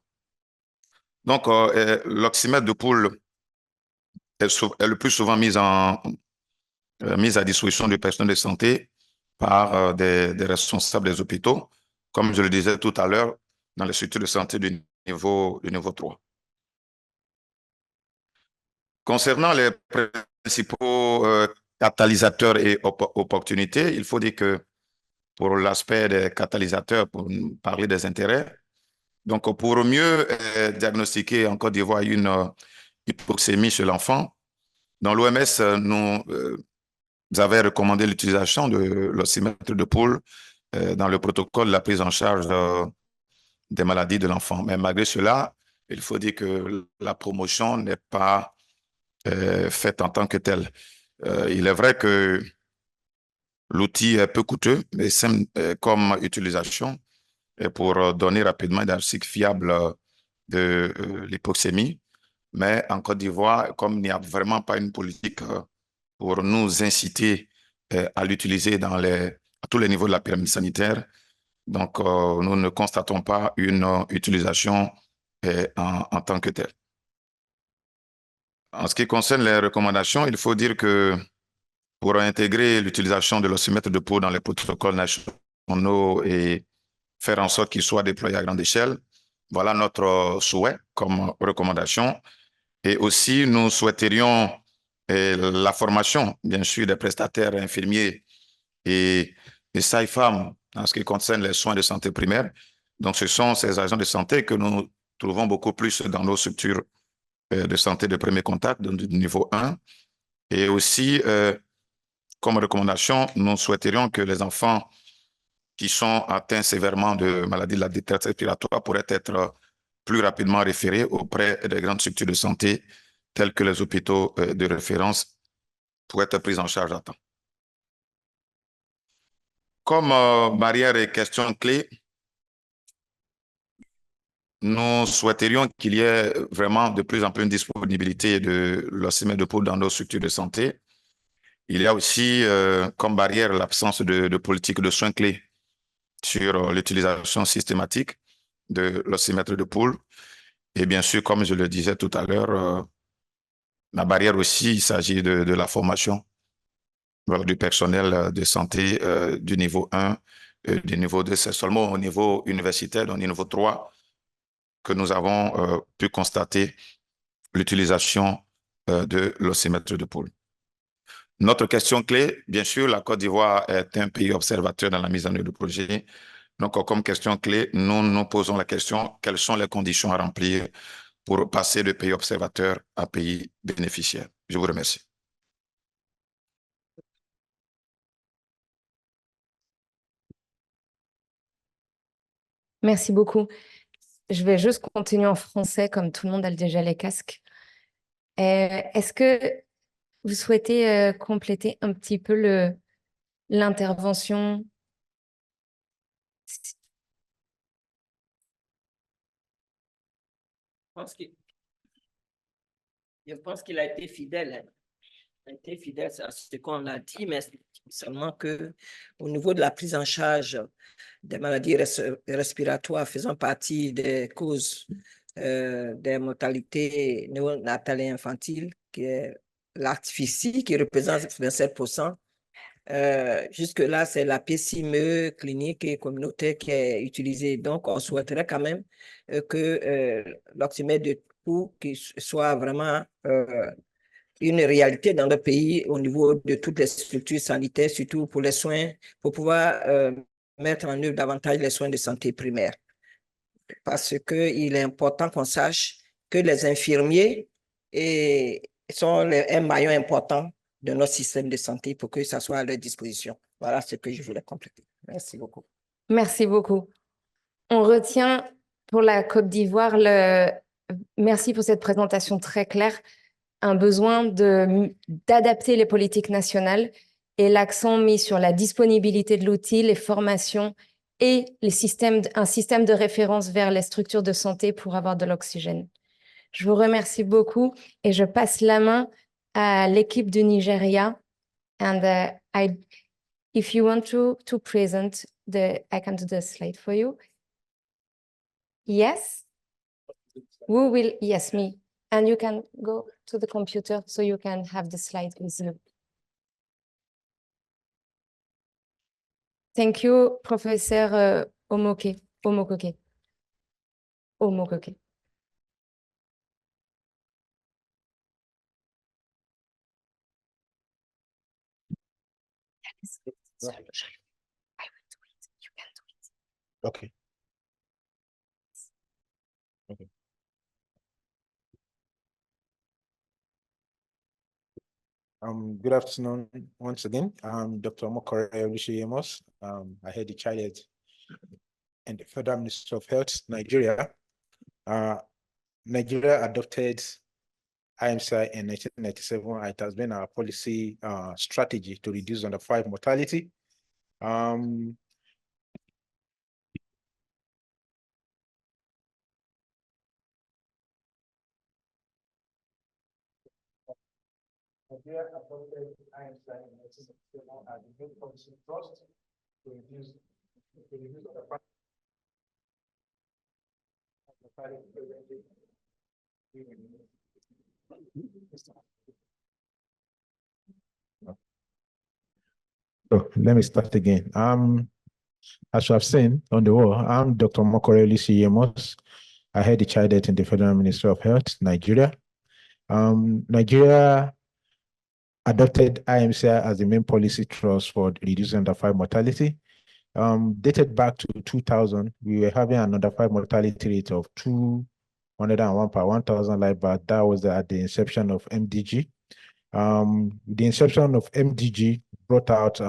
Donc, l'oxymètre de poule est le plus souvent mise à disposition du personnel de santé par des responsables des hôpitaux, comme je le disais tout à l'heure, dans les structures de santé du niveau 3. Concernant les principaux catalysateurs et opportunités, il faut dire que pour l'aspect des catalysateurs, pour parler des intérêts, donc pour mieux diagnostiquer en Côte d'Ivoire une hypoxémie chez l'enfant, dans l'OMS, nous avons recommandé l'utilisation de l'oxymètre de poule dans le protocole de la prise en charge des maladies de l'enfant. Mais malgré cela, il faut dire que la promotion n'est pas faite en tant que telle. Il est vrai que L'outil est peu coûteux, mais simple comme utilisation et pour donner rapidement un diagnostic fiable de l'hypoxémie. Mais en Côte d'Ivoire, comme il n'y a vraiment pas une politique pour nous inciter à l'utiliser à tous les niveaux de la pyramide sanitaire, donc nous ne constatons pas une utilisation en tant que telle. En ce qui concerne les recommandations, il faut dire que pour intégrer l'utilisation de l'oxymètre de peau dans les protocoles nationaux et faire en sorte qu'il soit déployé à grande échelle, voilà notre souhait comme recommandation. Et aussi, nous souhaiterions la formation, bien sûr, des prestataires infirmiers et sages-femmes en ce qui concerne les soins de santé primaire. Donc, ce sont ces agents de santé que nous trouvons beaucoup plus dans nos structures de santé de premier contact, du niveau 1. Et aussi, comme recommandation, nous souhaiterions que les enfants qui sont atteints sévèrement de maladies de la détresse respiratoire pourraient être plus rapidement référés auprès des grandes structures de santé telles que les hôpitaux de référence pour être pris en charge à temps. Comme barrière et question clé, nous souhaiterions qu'il y ait vraiment de plus en plus une disponibilité de l'oxymètre de peau dans nos structures de santé. Il y a aussi comme barrière l'absence de politique de soins clés sur l'utilisation systématique de l'oxymètre de poule. Et bien sûr, comme je le disais tout à l'heure, la barrière aussi, il s'agit de la formation du personnel de santé du niveau 1, du niveau 2. C'est seulement au niveau universitaire, au niveau 3, que nous avons pu constater l'utilisation de l'oxymètre de poule. Notre question clé, bien sûr, la Côte d'Ivoire est un pays observateur dans la mise en œuvre du projet. Donc, comme question clé, nous nous posons la question, quelles sont les conditions à remplir pour passer de pays observateur à pays bénéficiaire? Je vous remercie. Merci beaucoup. Je vais juste continuer en français, comme tout le monde a déjà les casques. Est-ce que vous souhaitez compléter un petit peu l'intervention? Je pense qu'il a été fidèle. Hein. Il a été fidèle à ce qu'on a dit, mais seulement qu'au niveau de la prise en charge des maladies respiratoires faisant partie des causes des mortalités néonatales et infantiles, qui est l'artificie, qui représente 27%. Jusque-là, c'est la PCME clinique et communautaire qui est utilisée. Donc, on souhaiterait quand même que l'oxymètre de peau soit vraiment une réalité dans le pays au niveau de toutes les structures sanitaires, surtout pour les soins, pour pouvoir mettre en œuvre davantage les soins de santé primaire. Parce qu'il est important qu'on sache que les infirmiers sont un maillon important de notre système de santé pour que ça soit à leur disposition. Voilà ce que je voulais compléter. Merci beaucoup. Merci beaucoup. On retient pour la Côte d'Ivoire merci pour cette présentation très claire, un besoin d'adapter les politiques nationales et l'accent mis sur la disponibilité de l'outil, les formations et un système de référence vers les structures de santé pour avoir de l'oxygène. Je vous remercie beaucoup et je passe la main à l'équipe du Nigeria. And if you want to present, I can do the slide for you. Yes? Who will? Yes, me. And you can go to the computer so you can have the slide with you. Thank you, Professor Omokoke. Okay. Okay. Good afternoon once again. I'm Dr. Mokore Olushiyemos. I head the child health and the Federal Ministry of Health, Nigeria. Nigeria adopted IMCI in 1997. It has been our policy strategy to reduce under 5 mortality Nigeria appointed IMCI as the main policy trust to reduce the So let me start again. As you have seen on the wall, I'm Dr. Mokoreli Siyemos. I head the child health in the Federal Ministry of Health, Nigeria. Nigeria adopted IMCI as the main policy trust for reducing under 5 mortality. Dated back to 2000, we were having an under 5 mortality rate of 201 per 1,000 live birth. That was at the inception of MDG. The inception of MDG brought out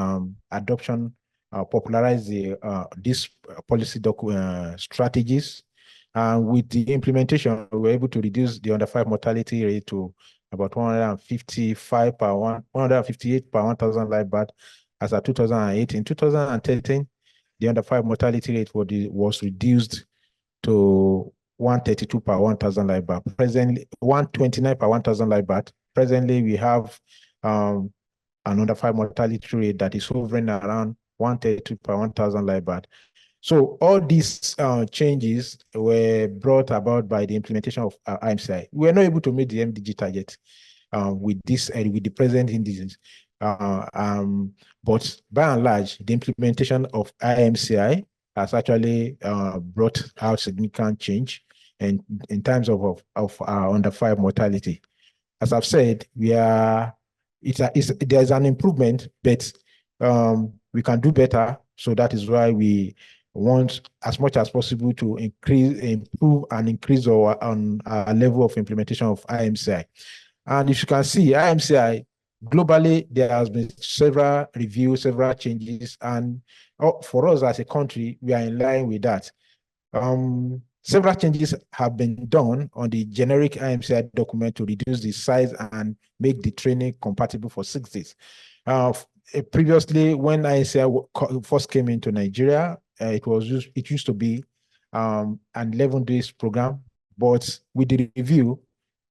adoption, popularized these policy strategies. With the implementation, we were able to reduce the under 5 mortality rate to about 158 per 1,000 live birth as of 2008. In 2013, the under 5 mortality rate was reduced to 132 per 1,000 live birth. Presently, 129 per 1,000 live birth. Presently, we have an under 5 mortality rate that is hovering around 132 per 1,000 live birth. So all these changes were brought about by the implementation of IMCI. We were not able to meet the MDG target with the present indices. But by and large, the implementation of IMCI has actually brought out significant change in terms of our under 5 mortality. As I've said, there's an improvement, but we can do better. So that is why we want, as much as possible, to improve and increase our level of implementation of IMCI. And if you can see, IMCI, globally, there has been several reviews, several changes, and for us as a country, we are in line with that. Several changes have been done on the generic IMCI document to reduce the size and make the training compatible for 6 days. Previously, when IMCI first came into Nigeria, it used to be an 11 days program, but with the review,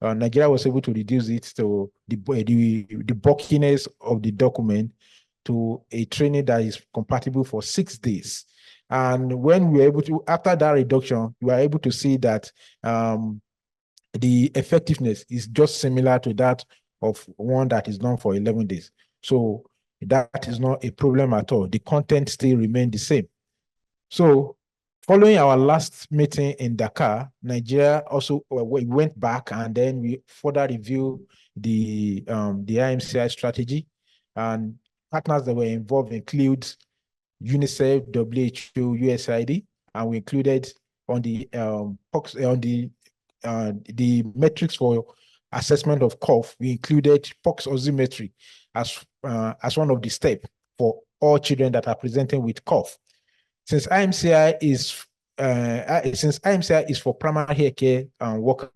Nigeria was able to reduce it to the bulkiness of the document to a training that is compatible for 6 days. And when we were able to, after that reduction, we were able to see that the effectiveness is just similar to that of one that is done for 11 days. So that is not a problem at all. The content still remains the same. So following our last meeting in Dakar, Nigeria also we went back and then we further reviewed the IMCI strategy, and partners that were involved include UNICEF, WHO, USAID, and we included on the metrics for assessment of cough, we included pox oximetry as one of the steps for all children that are presenting with cough. Since IMCI is for primary health care workers,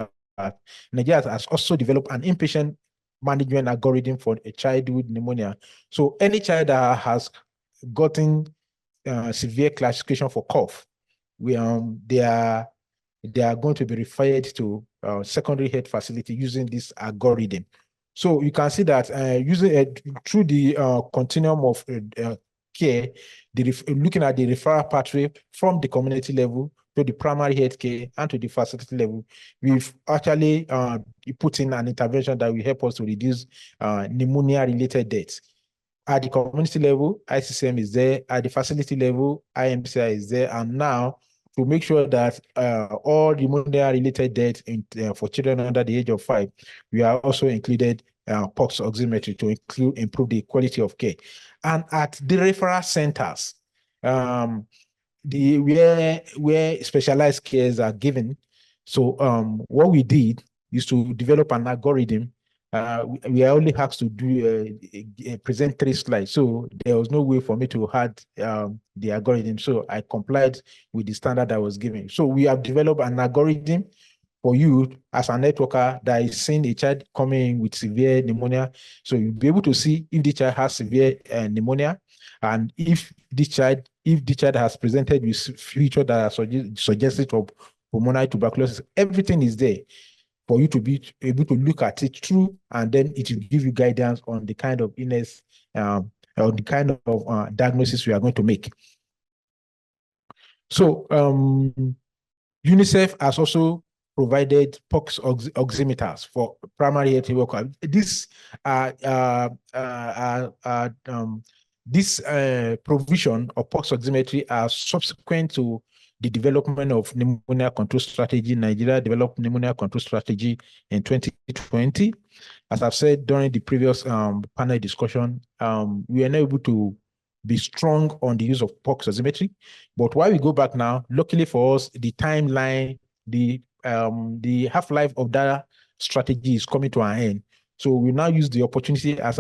Nigeria has also developed an inpatient management algorithm for a child with pneumonia. So any child that has gotten severe classification for cough, they are going to be referred to secondary health facility using this algorithm. So you can see that using through the continuum of care, looking at the referral pathway from the community level to the primary health care and to the facility level, we've actually put in an intervention that will help us to reduce pneumonia-related deaths. At the community level, ICCM is there. At the facility level, IMCI is there. And now, to make sure that all pneumonia-related deaths for children under the age of 5, we are also included pox oximetry to improve the quality of care. And at the referral centers, where specialized cares are given. So what we did is to develop an algorithm. We are only asked to do present 3 slides, so there was no way for me to add the algorithm. So I complied with the standard that was given. So we have developed an algorithm for you as a networker that is seeing a child coming in with severe pneumonia. So you'll be able to see if the child has severe pneumonia, And if the child has presented with features that are suggestive of pulmonary tuberculosis, everything is there for you to be able to look at it through, and then it will give you guidance on the kind of illness, or the kind of diagnosis we are going to make. So UNICEF has also provided pox oximeters for primary health workers. This provision of pox oximetry are subsequent to the development of pneumonia control strategy. Nigeria developed pneumonia control strategy in 2020. As I've said during the previous panel discussion, we are not able to be strong on the use of pox oximetry. But while we go back now, luckily for us, the timeline, the half-life of that strategy is coming to an end. So we now use the opportunity as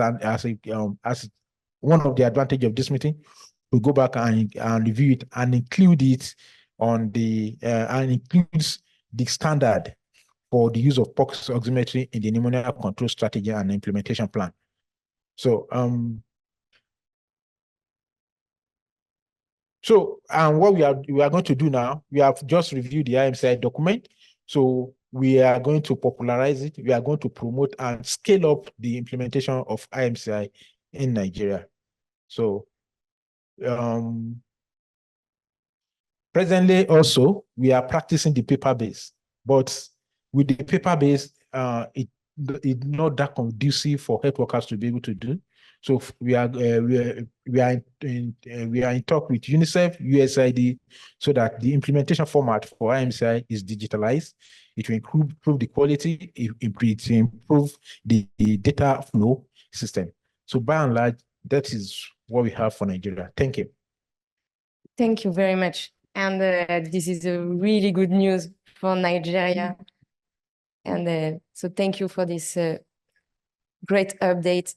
one of the advantage of this meeting to go back and review it and include it on the and includes the standard for the use of pox oximetry in the pneumonia control strategy and implementation plan. So what we are going to do now, we have just reviewed the IMCI document. So we are going to popularize it. We are going to promote and scale up the implementation of IMCI in Nigeria. So presently also, we are practicing the paper-based, but with the paper-based, it's not that conducive for health workers to be able to do. So we are in talk with UNICEF, USAID, so that the implementation format for IMCI is digitalized. It will improve the quality, it improve the data flow system. So by and large, that is what we have for Nigeria. Thank you. Thank you very much. And this is a really good news for Nigeria. And so thank you for this great update.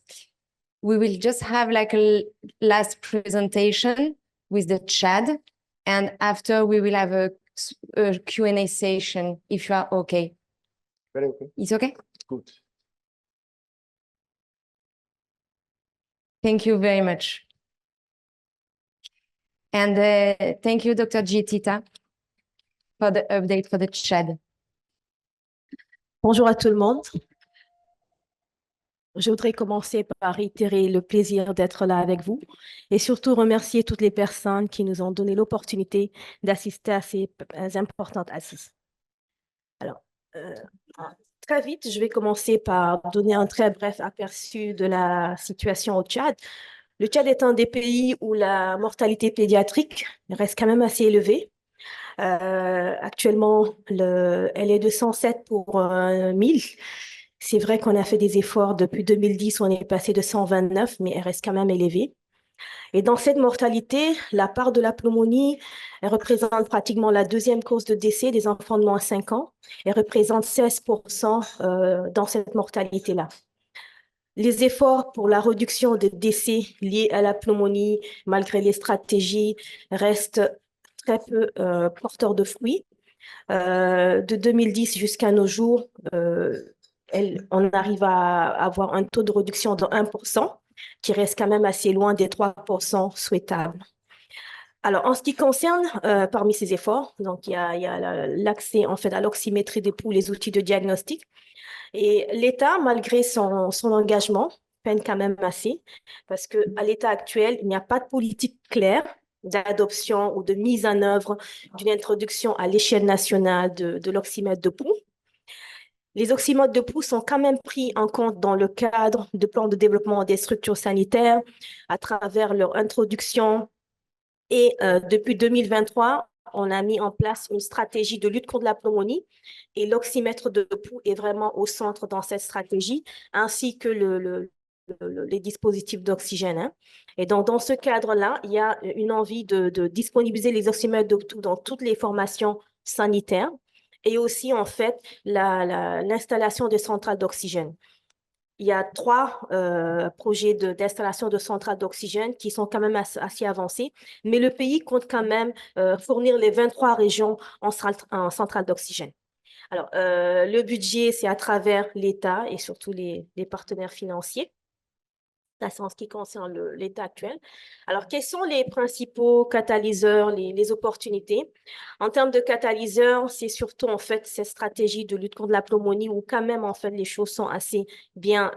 We will just have like a last presentation with the Chad, and after we will have a Q&A session, if you are okay. Very okay. It's okay? Good. Thank you very much. And thank you, Dr. Gietita, for the update for the Chad. Bonjour à tout le monde. Je voudrais commencer par réitérer le plaisir d'être là avec vous et surtout remercier toutes les personnes qui nous ont donné l'opportunité d'assister à ces importantes assises. Alors, très vite, je vais commencer par donner un très bref aperçu de la situation au Tchad. Le Tchad est un des pays où la mortalité pédiatrique reste quand même assez élevée. Actuellement, elle est de 107 pour 1000. C'est vrai qu'on a fait des efforts depuis 2010, on est passé de 129, mais elle reste quand même élevée. Et dans cette mortalité, la part de la pneumonie, elle représente pratiquement la deuxième cause de décès des enfants de moins de 5 ans. Elle représente 16% dans cette mortalité-là. Les efforts pour la réduction des décès liés à la pneumonie, malgré les stratégies, restent très peu porteurs de fruits. De 2010 jusqu'à nos jours, on arrive à avoir un taux de réduction de 1%, qui reste quand même assez loin des 3% souhaitables. Alors, en ce qui concerne, parmi ces efforts, donc il y a l'accès en fait à l'oxymétrie des pouls, les outils de diagnostic. Et l'État, malgré son engagement, peine quand même assez, parce qu'à l'état actuel, il n'y a pas de politique claire d'adoption ou de mise en œuvre d'une introduction à l'échelle nationale de l'oxymètre de pouls. Les oxymètres de pouls sont quand même pris en compte dans le cadre de plans de développement des structures sanitaires à travers leur introduction. Et depuis 2023, on a mis en place une stratégie de lutte contre la pneumonie et l'oxymètre de pouls est vraiment au centre dans cette stratégie, ainsi que les dispositifs d'oxygène. Hein. Et donc, dans ce cadre-là, il y a une envie de disponibiliser les oxymètres de pouls dans toutes les formations sanitaires et aussi, en fait, l'installation des centrales d'oxygène. Il y a 3 projets d'installation de centrales d'oxygène qui sont quand même assez avancés, mais le pays compte quand même fournir les 23 régions en centrales d'oxygène. Alors, le budget, c'est à travers l'État et surtout les partenaires financiers. Ça, c'est en ce qui concerne l'état actuel. Alors, quels sont les principaux catalyseurs, les opportunités? En termes de catalyseurs, c'est surtout en fait cette stratégie de lutte contre la pneumonie où quand même en fait les choses sont assez bien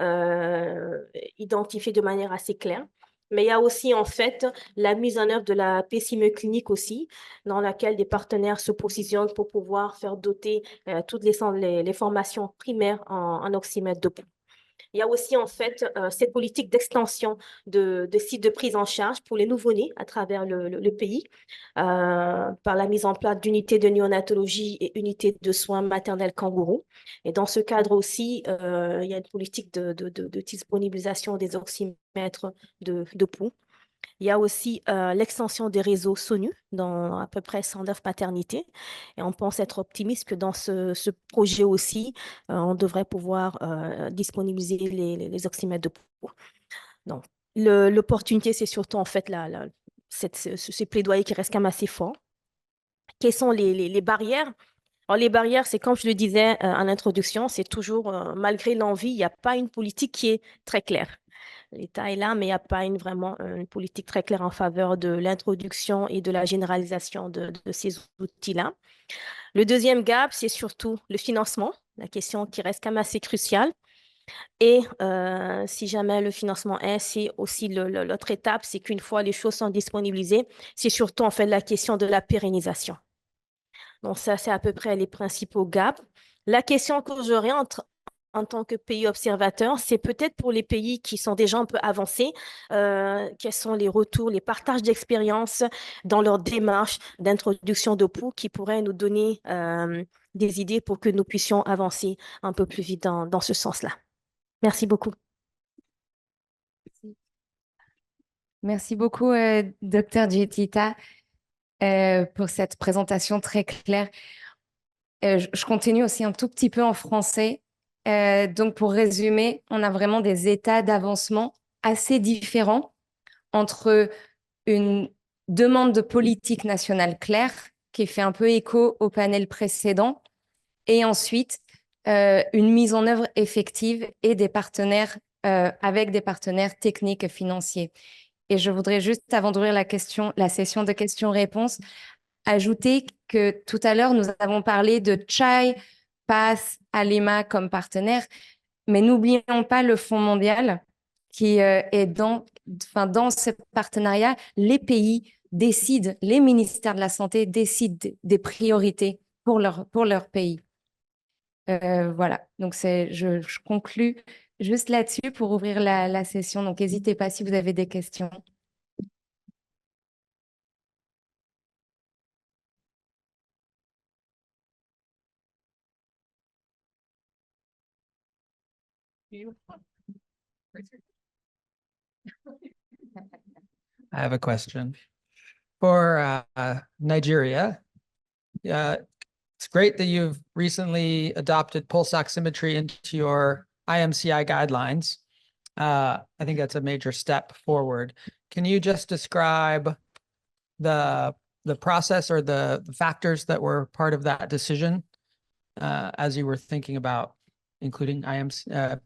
identifiées de manière assez claire. Mais il y a aussi en fait la mise en œuvre de la PCME clinique aussi, dans laquelle des partenaires se positionnent pour pouvoir faire doter toutes les formations primaires en oxymètre de pouls. Il y a aussi en fait cette politique d'extension de sites de prise en charge pour les nouveau-nés à travers le pays, par la mise en place d'unités de néonatologie et unités de soins maternels kangourous. Et dans ce cadre aussi, il y a une politique de disponibilisation des oxymètres de pouls. Il y a aussi l'extension des réseaux SONU dans à peu près 109 maternités. Et on pense être optimiste que dans ce projet aussi, on devrait pouvoir disponibiliser les oxymètres de pouls. Donc, l'opportunité, c'est surtout en fait ces plaidoyers qui restent quand même assez forts. Quelles sont les barrières? Alors, les barrières, c'est comme je le disais en introduction, c'est toujours, malgré l'envie, il n'y a pas une politique qui est très claire. L'État est là, mais il n'y a pas vraiment une politique très claire en faveur de l'introduction et de la généralisation de ces outils-là. Le deuxième gap, c'est surtout le financement, la question qui reste quand même assez cruciale. Et si jamais le financement est, c'est aussi l'autre étape, c'est qu'une fois les choses sont disponibilisées, c'est surtout en fait la question de la pérennisation. Donc ça, c'est à peu près les principaux gaps. La question que j'aurais en tant que pays observateur, c'est peut-être pour les pays qui sont déjà un peu avancés, quels sont les retours, les partages d'expériences dans leur démarche d'introduction de pouls qui pourraient nous donner des idées pour que nous puissions avancer un peu plus vite dans ce sens-là. Merci beaucoup. Merci beaucoup, Dr. Jetita, pour cette présentation très claire. Je continue aussi un tout petit peu en français. Donc, pour résumer, on a vraiment des états d'avancement assez différents entre une demande de politique nationale claire qui fait un peu écho au panel précédent et ensuite une mise en œuvre effective et des partenaires avec des partenaires techniques et financiers. Et je voudrais juste, avant d'ouvrir la session de questions-réponses, ajouter que tout à l'heure, nous avons parlé de Chai, PAS, Alima comme partenaires, mais n'oublions pas le Fonds mondial qui est dans ce partenariat, les pays décident, les ministères de la Santé décident des priorités pour leur pays. Voilà, donc je conclus juste là-dessus pour ouvrir la session. Donc, n'hésitez pas si vous avez des questions. I have a question. For Nigeria, it's great that you've recently adopted pulse oximetry into your IMCI guidelines. I think that's a major step forward. Can you just describe the process or the factors that were part of that decision as you were thinking about including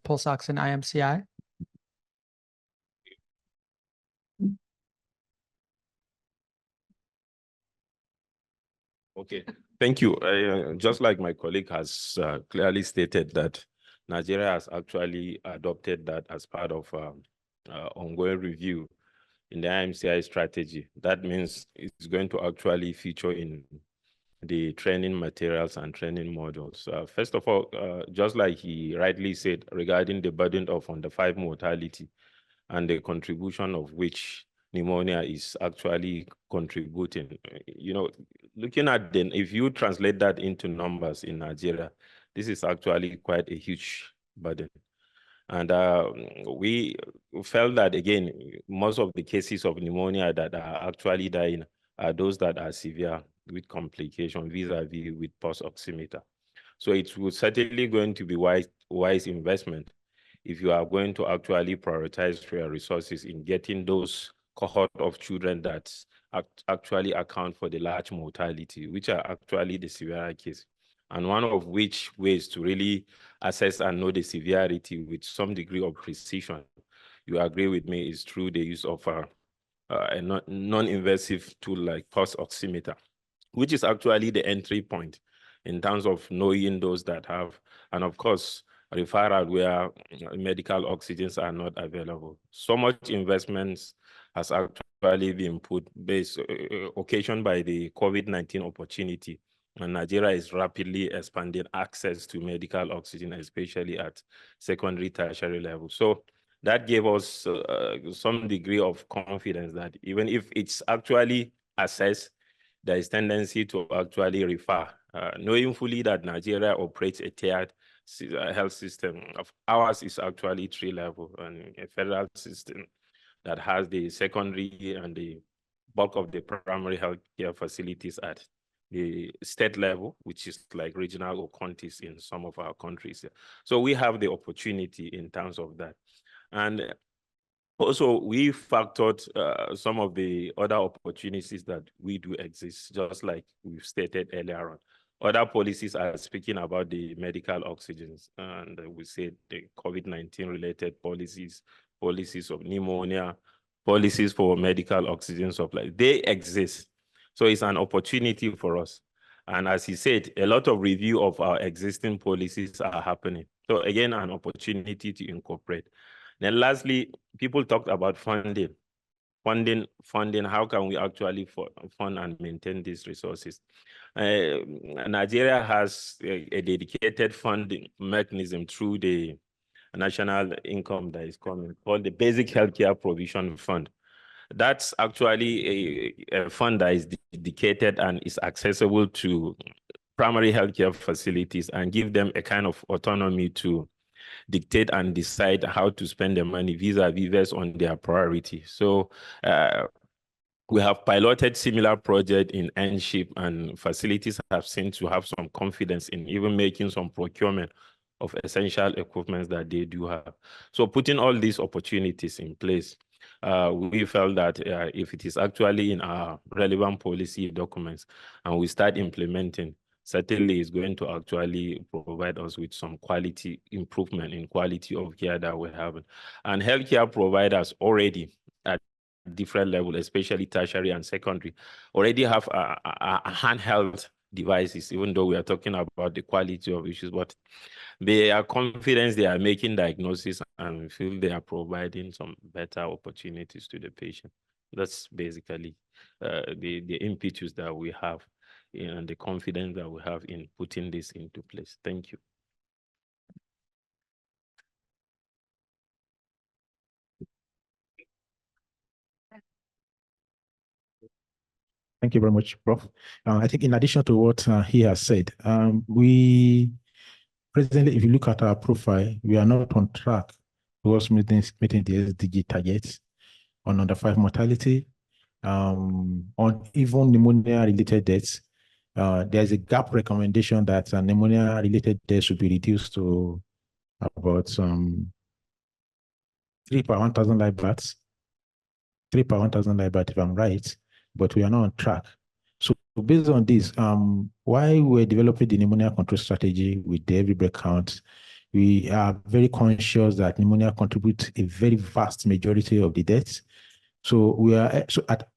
pulse ox in IMCI? Okay, thank you. Just like my colleague has clearly stated that Nigeria has actually adopted that as part of ongoing review in the IMCI strategy. That means it's going to actually feature in the training materials and training modules. First of all, just like he rightly said regarding the burden of under 5 mortality and the contribution of which pneumonia is actually contributing. You know, looking at then, if you translate that into numbers in Nigeria, this is actually quite a huge burden. And we felt that, again, most of the cases of pneumonia that are actually dying are those that are severe with complication vis-a-vis with pulse oximeter. So it was certainly going to be wise investment if you are going to actually prioritize your resources in getting those cohort of children that actually account for the large mortality, which are actually the severe case. And one of which ways to really assess and know the severity with some degree of precision, you agree with me, is through the use of a non-invasive tool like pulse oximeter, which is actually the entry point in terms of knowing those that have, and of course, referral where medical oxygens are not available. So much investments has actually been put based occasioned by the COVID-19 opportunity. And Nigeria is rapidly expanding access to medical oxygen, especially at secondary, tertiary level. So that gave us some degree of confidence that even if it's actually assessed, there is tendency to actually refer, knowing fully that Nigeria operates a tiered health system. Ours is actually 3-level, and a federal system that has the secondary and the bulk of the primary health care facilities at the state level, which is like regional or counties in some of our countries. So we have the opportunity in terms of that. And also, we factored some of the other opportunities that we do exist, just like we've stated earlier on. Other policies are speaking about the medical oxygens, and we said the COVID-19 related policies, policies of pneumonia, policies for medical oxygen supply. They exist. So it's an opportunity for us. And as he said, a lot of review of our existing policies are happening. So again, an opportunity to incorporate. Then lastly, people talked about funding. Funding, how can we actually fund and maintain these resources? Nigeria has a dedicated funding mechanism through the national income that is coming, called the Basic Healthcare Provision Fund. That's actually a fund that is dedicated and is accessible to primary healthcare facilities and give them a kind of autonomy to dictate and decide how to spend the money vis-a-vis on their priority. So we have piloted similar project in NSHIP, and facilities have seemed to have some confidence in even making some procurement of essential equipment that they do have. So putting all these opportunities in place, we felt that if it is actually in our relevant policy documents and we start implementing, certainly is going to actually provide us with some quality improvement in quality of care that we have. And healthcare providers already at different levels, especially tertiary and secondary, already have a handheld devices, even though we are talking about the quality of issues, but they are confident they are making diagnosis and feel they are providing some better opportunities to the patient. That's basically the impetus that we have and the confidence that we have in putting this into place. Thank you. Thank you very much, Prof. I think in addition to what he has said, we presently, if you look at our profile, we are not on track towards meeting the SDG targets on under 5 mortality, on even pneumonia-related deaths. There's a gap recommendation that pneumonia-related deaths should be reduced to about 3 per 1,000 live births. 3 per 1,000 live births, if I'm right, but we are not on track. So based on this, while we're developing the pneumonia control strategy with the every breath count, we are very conscious that pneumonia contributes a very vast majority of the deaths. So we are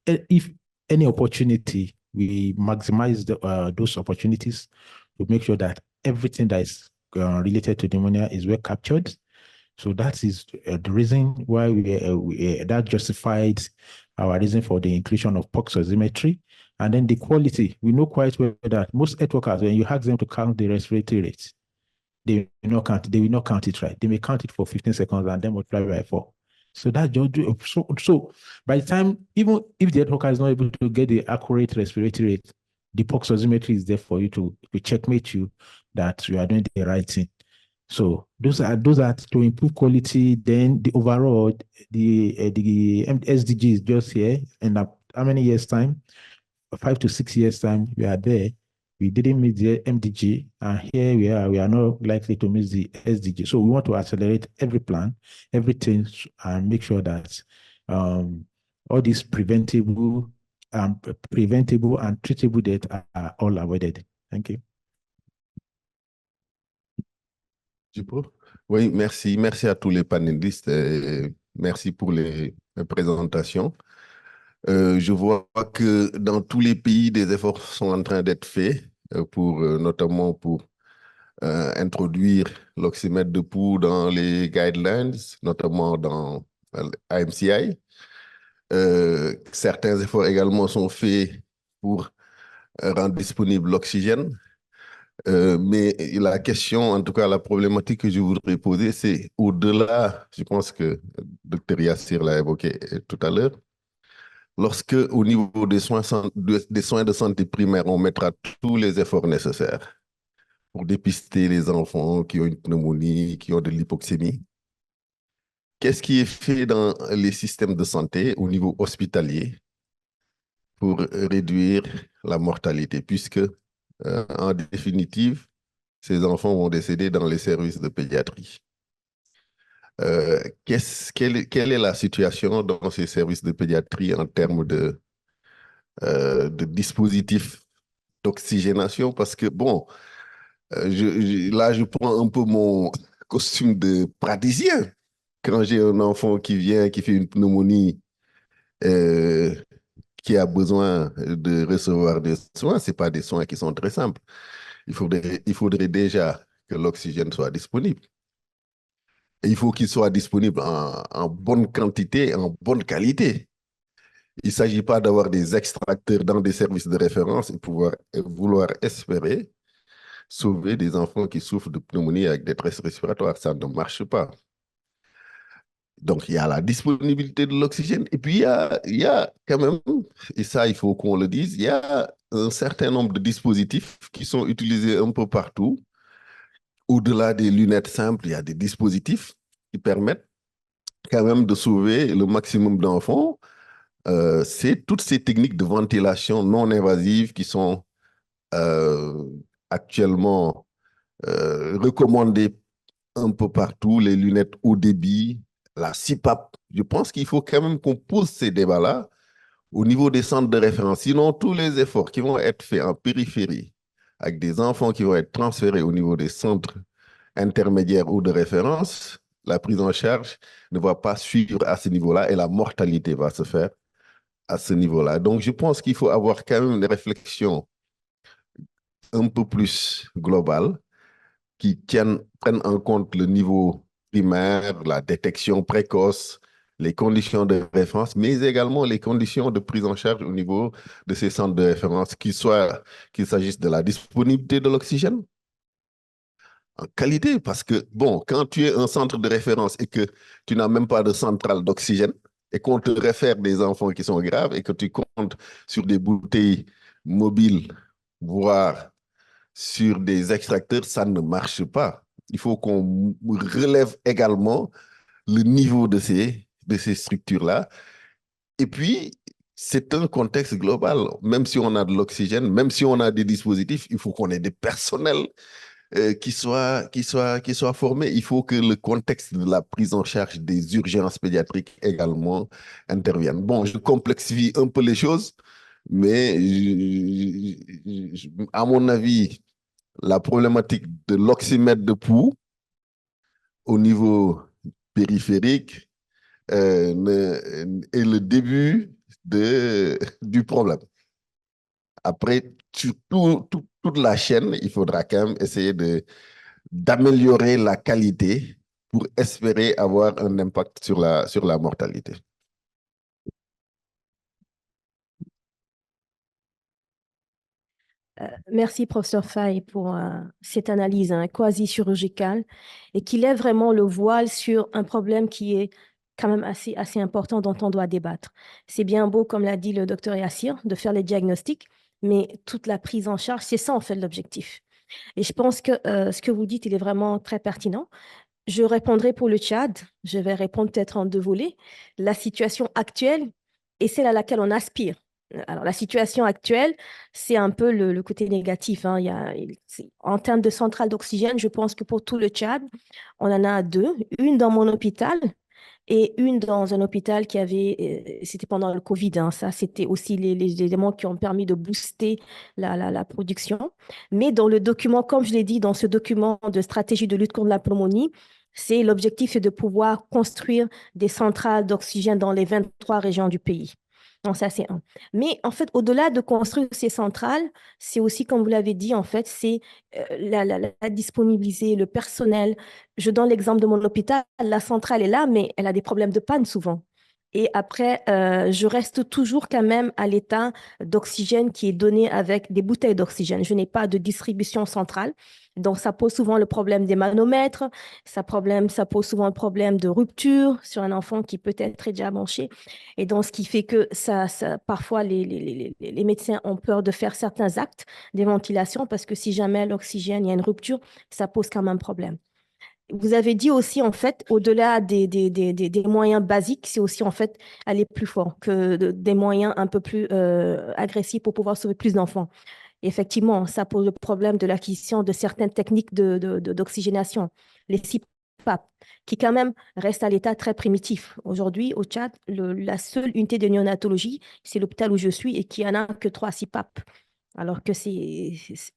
if any opportunity, we maximize those opportunities to make sure that everything that is related to pneumonia is well captured. So that is the reason why that justified our reason for the inclusion of pulse oximetry. And then the quality, we know quite well that most health workers, when you ask them to count the respiratory rates, they will not count it right. They may count it for 15 seconds and then multiply by 4. So that so by the time, even if the health worker is not able to get the accurate respiratory rate, the pulse oximetry is there for you to checkmate you that you are doing the right thing. So those are to improve quality. Then the overall, the SDG is just here, and how many years time? 5 to 6 years time, we are there. We didn't meet the MDG, and here we are. We are not likely to miss the SDG. So we want to accelerate every plan, everything, and make sure that all these preventable and treatable deaths are all avoided. Thank you. Oui, merci. Merci à tous les panélistes. Merci pour les présentations. Je vois que dans tous les pays, des efforts sont en train d'être faits, notamment pour introduire l'oxymètre de pouls dans les guidelines, notamment dans IMCI. Certains efforts également sont faits pour rendre disponible l'oxygène. Mais la question, en tout cas la problématique que je voudrais poser, c'est au-delà, je pense que le Dr Yassir l'a évoqué tout à l'heure, lorsque au niveau des soins de santé primaire, on mettra tous les efforts nécessaires pour dépister les enfants qui ont une pneumonie, qui ont de l'hypoxémie, qu'est-ce qui est fait dans les systèmes de santé au niveau hospitalier pour réduire la mortalité, puisque en définitive, ces enfants vont décéder dans les services de pédiatrie. Quelle est la situation dans ces services de pédiatrie en termes de dispositifs d'oxygénation? Parce que, bon, là, je prends un peu mon costume de praticien. Quand j'ai un enfant qui vient, qui fait une pneumonie, qui a besoin de recevoir des soins, ce pas des soins qui sont très simples. Il faudrait déjà que l'oxygène soit disponible. Et il faut qu'il soit disponible en bonne quantité, en bonne qualité. Il ne s'agit pas d'avoir des extracteurs dans des services de référence et vouloir espérer sauver des enfants qui souffrent de pneumonie avec détresse respiratoire. Ça ne marche pas. Donc, il y a la disponibilité de l'oxygène. Et puis, il y a quand même, et ça, il faut qu'on le dise, il y a un certain nombre de dispositifs qui sont utilisés un peu partout. Au-delà des lunettes simples, il y a des dispositifs qui permettent quand même de sauver le maximum d'enfants. C'est toutes ces techniques de ventilation non invasive qui sont actuellement recommandées un peu partout, les lunettes haut débit, la CPAP. Je pense qu'il faut quand même qu'on pose ces débats-là au niveau des centres de référence. Sinon, tous les efforts qui vont être faits en périphérie avec des enfants qui vont être transférés au niveau des centres intermédiaires ou de référence, la prise en charge ne va pas suivre à ce niveau-là et la mortalité va se faire à ce niveau-là. Donc, je pense qu'il faut avoir quand même des réflexions un peu plus globales qui prennent en compte le niveau primaire, la détection précoce, les conditions de référence, mais également les conditions de prise en charge au niveau de ces centres de référence, qu'il s'agisse de la disponibilité de l'oxygène, en qualité, parce que, bon, quand tu es un centre de référence et que tu n'as même pas de centrale d'oxygène et qu'on te réfère des enfants qui sont graves et que tu comptes sur des bouteilles mobiles, voire sur des extracteurs, ça ne marche pas. Il faut qu'on relève également le niveau de ces structures-là. Et puis, c'est un contexte global. Même si on a de l'oxygène, même si on a des dispositifs, il faut qu'on ait des personnels qui soient formés. Il faut que le contexte de la prise en charge des urgences pédiatriques également intervienne. Bon, je complexifie un peu les choses, mais à mon avis, la problématique de l'oxymètre de pouls au niveau périphérique est le début du problème. Après, sur toute la chaîne, il faudra quand même essayer d'améliorer la qualité pour espérer avoir un impact sur la mortalité. Merci, professeur Faye, pour cette analyse quasi chirurgicale et qui lève vraiment le voile sur un problème qui est quand même assez important dont on doit débattre. C'est bien beau, comme l'a dit le docteur Yassir, de faire les diagnostics, mais toute la prise en charge, c'est ça en fait l'objectif. Et je pense que ce que vous dites, il est vraiment très pertinent. Je répondrai pour le Tchad, je vais répondre peut-être en deux volets. La situation actuelle est celle à laquelle on aspire. Alors, la situation actuelle, c'est un peu le côté négatif. En termes de centrale d'oxygène, je pense que pour tout le Tchad, on en a deux. Une dans mon hôpital et une dans un hôpital qui avait, c'était pendant le Covid, ça, c'était aussi les éléments qui ont permis de booster la production. Mais dans le document, comme je l'ai dit, dans ce document de stratégie de lutte contre la pneumonie, L'objectif, c'est de pouvoir construire des centrales d'oxygène dans les 23 régions du pays. Donc, ça, c'est un. Mais en fait, au-delà de construire ces centrales, c'est aussi, comme vous l'avez dit, en fait, c'est la disponibiliser, le personnel. Je donne l'exemple de mon hôpital. La centrale est là, mais elle a des problèmes de panne souvent. Et après, je reste toujours quand même à l'état d'oxygène qui est donné avec des bouteilles d'oxygène. Je n'ai pas de distribution centrale. Donc, ça pose souvent le problème des manomètres. Ça pose souvent le problème de rupture sur un enfant qui peut être déjà branché. Et donc, ce qui fait que parfois, les médecins ont peur de faire certains actes de ventilation parce que si jamais l'oxygène, il y a une rupture, ça pose quand même problème. Vous avez dit aussi, en fait, au-delà des moyens basiques, c'est aussi, en fait, aller plus fort que des moyens un peu plus agressifs pour pouvoir sauver plus d'enfants. Effectivement, ça pose le problème de l'acquisition de certaines techniques d'oxygénation, les CPAP, qui quand même restent à l'état très primitif. Aujourd'hui, au Tchad, la seule unité de néonatologie, c'est l'hôpital où je suis et qui en a que 3 CPAP, alors que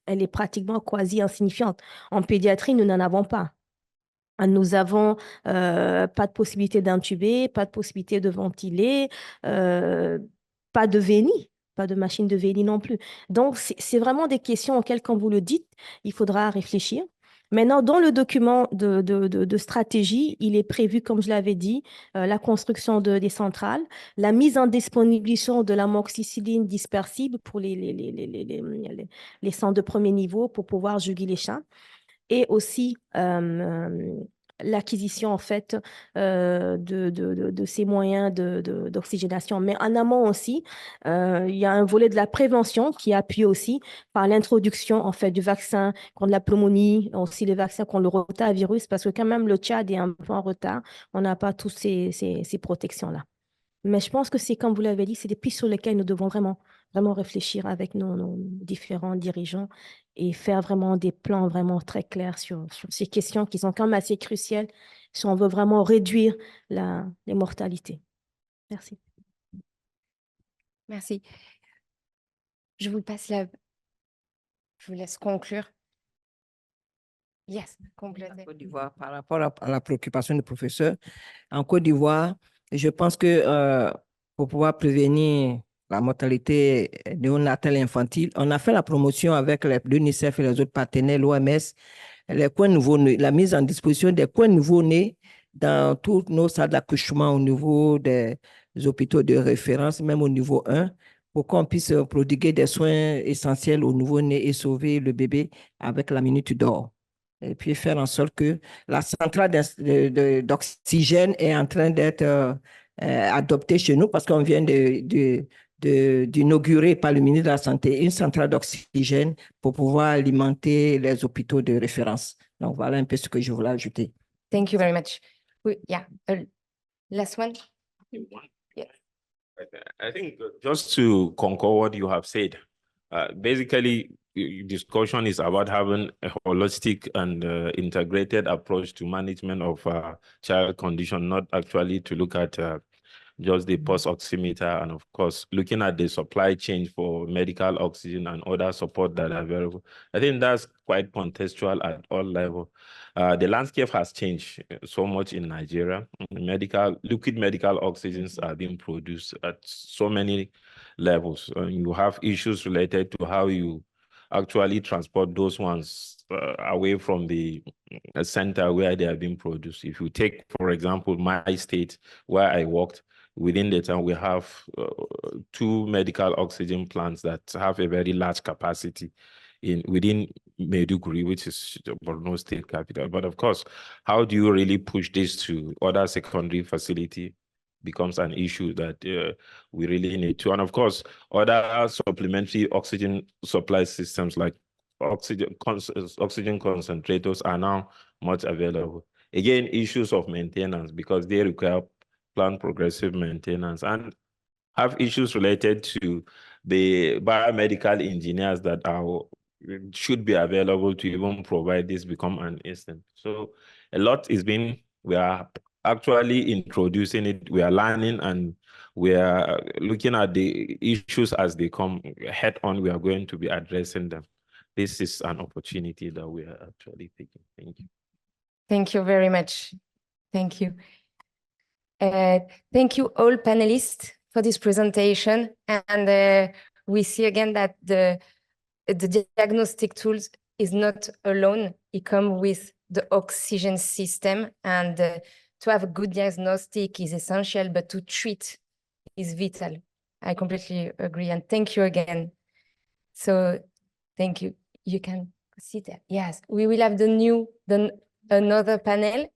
elle est pratiquement quasi insignifiante. En pédiatrie, nous n'en avons pas. Nous avons pas de possibilité d'intuber, pas de possibilité de ventiler, pas de VNI, pas de machine de VNI non plus. Donc, c'est vraiment des questions auxquelles, quand vous le dites, il faudra réfléchir. Maintenant, dans le document de stratégie, il est prévu, comme je l'avais dit, la construction des centrales, la mise en disponibilité de l'amoxicilline dispersible pour les centres de premier niveau pour pouvoir juguler les chats et aussi l'acquisition en fait de ces moyens d'oxygénation. Mais en amont aussi, il y a un volet de la prévention qui est appuyé aussi par l'introduction en fait du vaccin contre la pneumonie, aussi les vaccins contre le rotavirus, parce que quand même le Tchad est un peu en retard. On n'a pas tous ces protections-là. Mais je pense que c'est, comme vous l'avez dit, c'est des pistes sur lesquelles nous devons vraiment réfléchir avec nos différents dirigeants et faire vraiment des plans vraiment très clairs sur ces questions qui sont quand même assez cruciales si on veut vraiment réduire les mortalités. Merci. Merci. Je vous je vous laisse conclure. Yes, complétez. Côte d'Ivoire, par rapport à la préoccupation du professeur, en Côte d'Ivoire, je pense que pour pouvoir prévenir la mortalité néonatale infantile, on a fait la promotion avec l'UNICEF et les autres partenaires, l'OMS, les coins nouveau-nés, la mise en disposition des coins nouveau-nés dans tous nos salles d'accouchement au niveau des hôpitaux de référence, même au niveau 1, pour qu'on puisse prodiguer des soins essentiels au nouveau-né et sauver le bébé avec la minute d'or. Et puis faire en sorte que la centrale d'oxygène est en train d'être adoptée chez nous parce qu'on vient d'inaugurer par le ministre de la Santé une centrale d'oxygène pour pouvoir alimenter les hôpitaux de référence. Donc, voilà un peu ce que je voulais ajouter. Thank you very much. Yeah, last one. Yeah. I think just to concur what you have said, basically, discussion is about having a holistic and integrated approach to management of child condition, not actually to look at just the pulse oximeter, and of course, looking at the supply chain for medical oxygen and other support that are available. I think that's quite contextual at all levels. The landscape has changed so much in Nigeria. Liquid medical oxygens are being produced at so many levels. You have issues related to how you actually transport those ones away from the center where they are being produced. If you take, for example, my state where I worked, within the town, we have 2 medical oxygen plants that have a very large capacity within Maiduguri, which is Borno state capital. But of course, how do you really push this to other secondary facility becomes an issue that we really need to. And of course, other supplementary oxygen supply systems like oxygen concentrators are now much available. Again, issues of maintenance because they require planned progressive maintenance and have issues related to the biomedical engineers that should be available to even provide this become an instant. So a lot is being, we are actually introducing it, we are learning, and we are looking at the issues as they come head on. We are going to be addressing them. This is an opportunity that we are actually taking. Thank you. Thank you very much. Thank you. Thank you all panelists for this presentation. And we see again that the diagnostic tools is not alone. It comes with the oxygen system, and to have a good diagnostic is essential, but to treat is vital. I completely agree, and thank you again. So thank you. You can sit there. Yes, we will have another panel.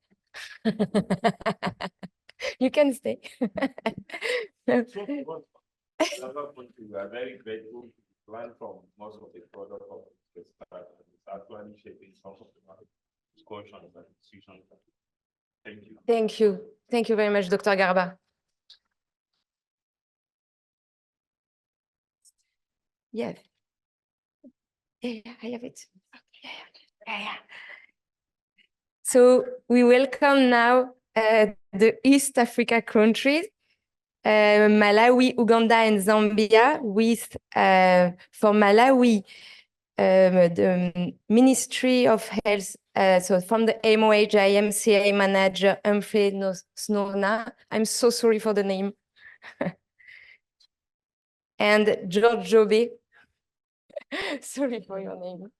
You can stay. We are very grateful to learn from most of the products of the start. It's actually shaping some of the discussions and decisions. Thank you. Thank you. Thank you very much, Dr. Garba. Yeah. Yeah, I have it. Yeah. So we welcome now the East Africa countries, Malawi, Uganda, and Zambia, with for Malawi, the Ministry of Health, so from the MOH, IMCA manager, Humphrey Snorna. I'm so sorry for the name. And George Jobe. Sorry for your name.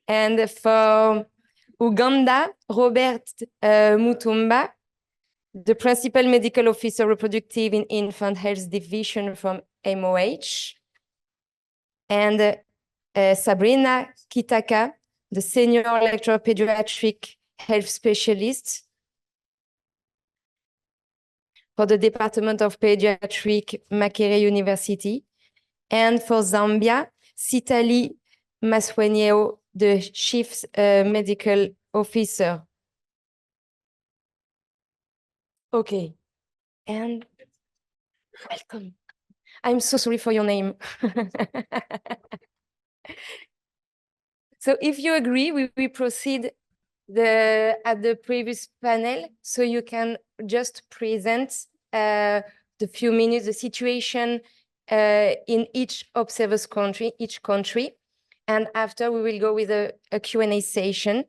And for Uganda, Robert Mutumba, the Principal Medical Officer Reproductive in Infant Health Division from MOH. And Sabrina Kitaka, the Senior Lecturer Pediatric Health Specialist for the Department of Pediatric, Makerere University. And for Zambia, Sitali Maswenyeo, the Chief Medical Officer. Okay, and welcome. I'm so sorry for your name. So if you agree, we proceed at the previous panel, so you can just present the few minutes, the situation in each observer's country, each country. And after we will go with a Q&A session,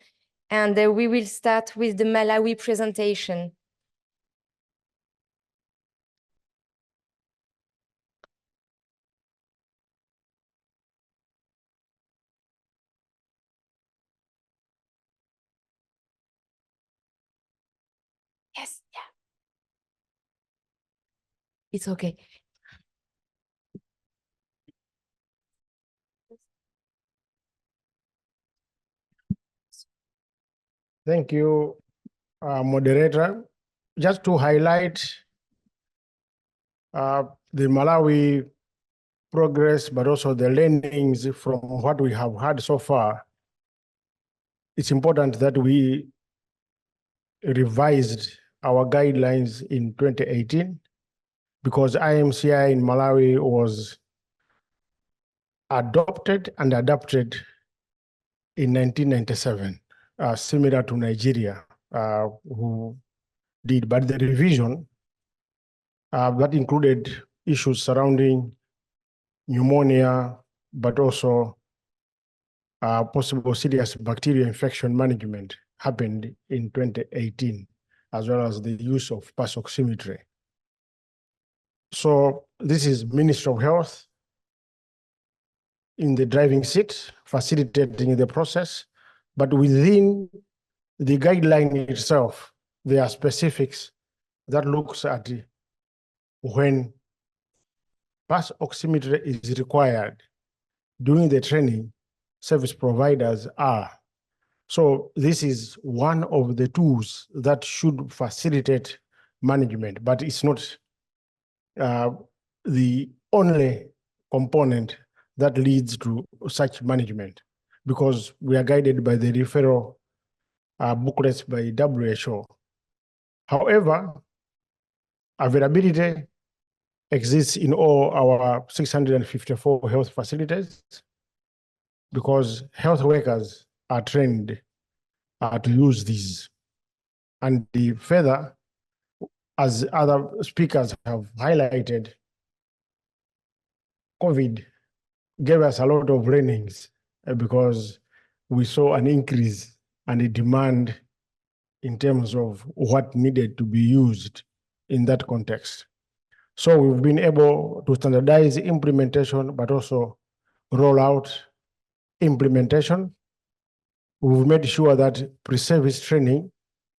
and we will start with the Malawi presentation. Yes, yeah. It's okay. Thank you, moderator. Just to highlight the Malawi progress, but also the learnings from what we have had so far, it's important that we revised our guidelines in 2018 because IMCI in Malawi was adopted and adapted in 1997, similar to Nigeria, who did, but the revision that included issues surrounding pneumonia, but also possible serious bacterial infection management happened in 2018, as well as the use of pulse oximetry. So this is Ministry of Health in the driving seat, facilitating the process, but within the guideline itself, there are specifics that looks at when pulse oximetry is required during the training, service providers are. So this is one of the tools that should facilitate management, but it's not the only component that leads to such management, because we are guided by the referral booklets by WHO. However, availability exists in all our 654 health facilities because health workers are trained to use these. And further, as other speakers have highlighted, COVID gave us a lot of learnings because we saw an increase and the demand in terms of what needed to be used in that context. So we've been able to standardize implementation, but also roll out implementation. We've made sure that pre-service training,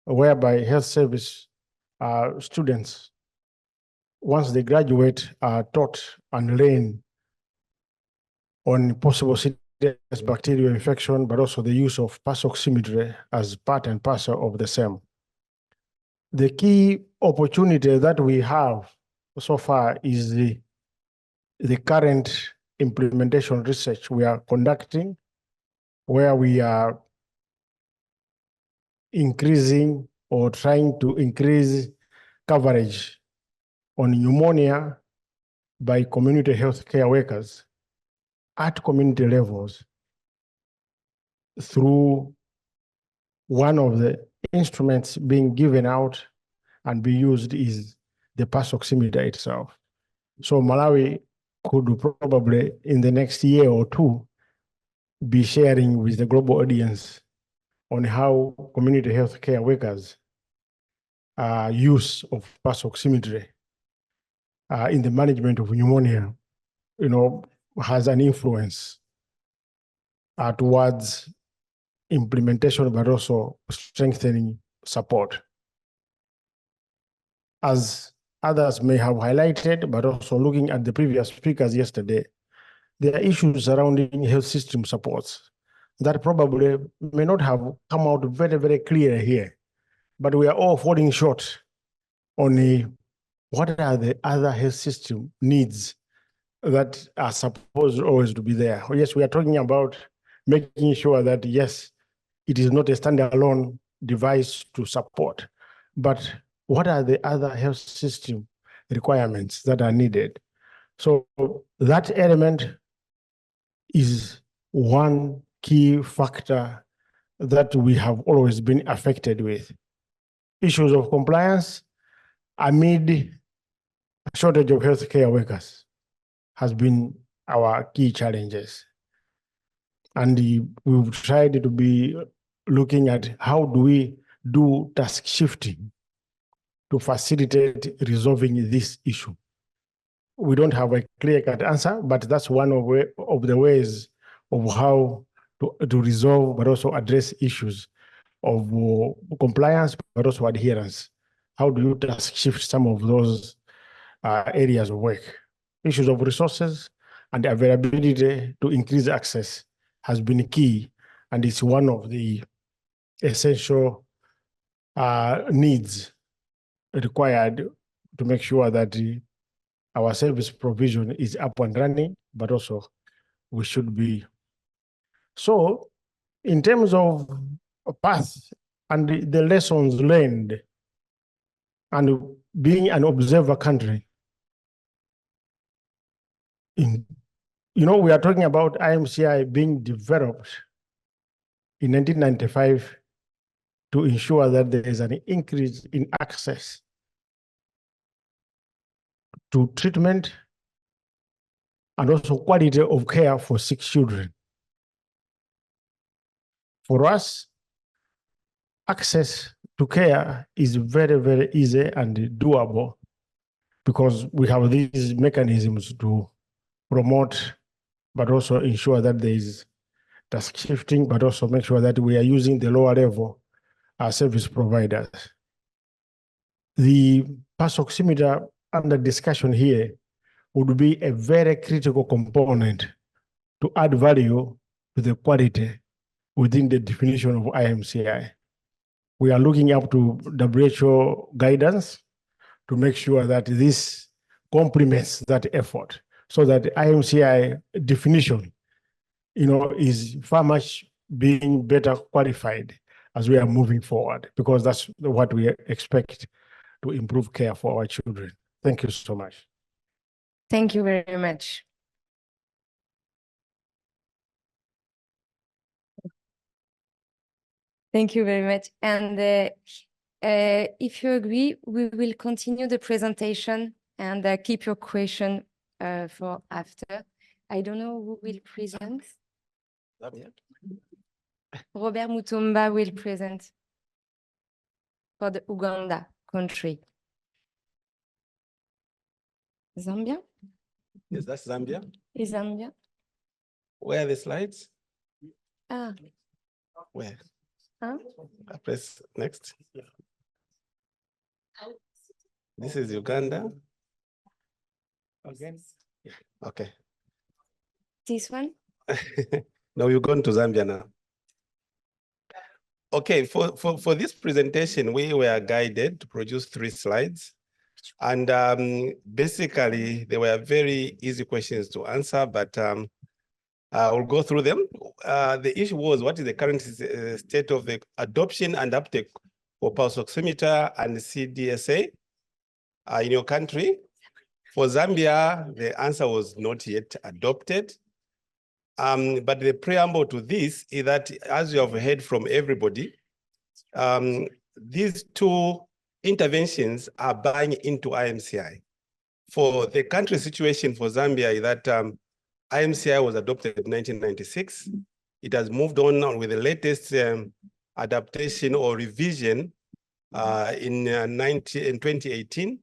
whereby health service students, once they graduate, are taught and learn on possible serious bacterial infection, but also the use of pulse oximetry as part and parcel of the same. The key opportunity that we have so far is the current implementation research we are conducting, where we are increasing or trying to increase coverage on pneumonia by community health care workers at community levels through one of the instruments being given out and be used is the pulse oximeter itself. So Malawi could probably in the next year or two be sharing with the global audience on how community health care workers use of pulse oximetry in the management of pneumonia, has an influence towards implementation, but also strengthening support. As others may have highlighted, but also looking at the previous speakers yesterday, there are issues surrounding health system supports that probably may not have come out very, very clear here, but we are all falling short on what are the other health system needs that are supposed always to be there. Yes, we are talking about making sure that, yes, it is not a standalone device to support, but what are the other health system requirements that are needed? So that element is one key factor that we have always been affected with. Issues of compliance amid a shortage of healthcare workers has been our key challenges. And we've tried to be looking at how do we do task shifting to facilitate resolving this issue. We don't have a clear-cut answer, but that's one of the ways of how to resolve, but also address issues of compliance, but also adherence. How do you task shift some of those areas of work? Issues of resources and availability to increase access has been key, and it's one of the essential needs required to make sure that our service provision is up and running, but also we should be. So in terms of path and the lessons learned and being an observer country, we are talking about IMCI being developed in 1995 to ensure that there is an increase in access to treatment and also quality of care for sick children. For us, access to care is very, very easy and doable because we have these mechanisms to promote, but also ensure that there is task shifting, but also make sure that we are using the lower level service providers. The pulse oximeter under discussion here would be a very critical component to add value to the quality within the definition of IMCI. We are looking up to WHO guidance to make sure that this complements that effort so that the IMCI definition, is far much being better qualified as we are moving forward, because that's what we expect to improve care for our children. Thank you so much. Thank you very much. Thank you very much. And if you agree, we will continue the presentation and keep your question for after. I don't know who will present. Robert Mutumba will present for the Uganda country. Zambia? Yes, that's Zambia. Is Zambia? Where are the slides? Ah. Where? Huh? I press next. This is Uganda. Again? Okay. This one? No, you're going to Zambia now. Okay, for this presentation, we were guided to produce 3 slides. And basically, they were very easy questions to answer, but I'll go through them. The issue was, what is the current state of the adoption and uptake for pulse oximeter and CDSA in your country? For Zambia, the answer was not yet adopted. But the preamble to this is that, as you have heard from everybody, these 2 interventions are buying into IMCI. For the country situation for Zambia is that IMCI was adopted in 1996. It has moved on with the latest adaptation or revision in 2018,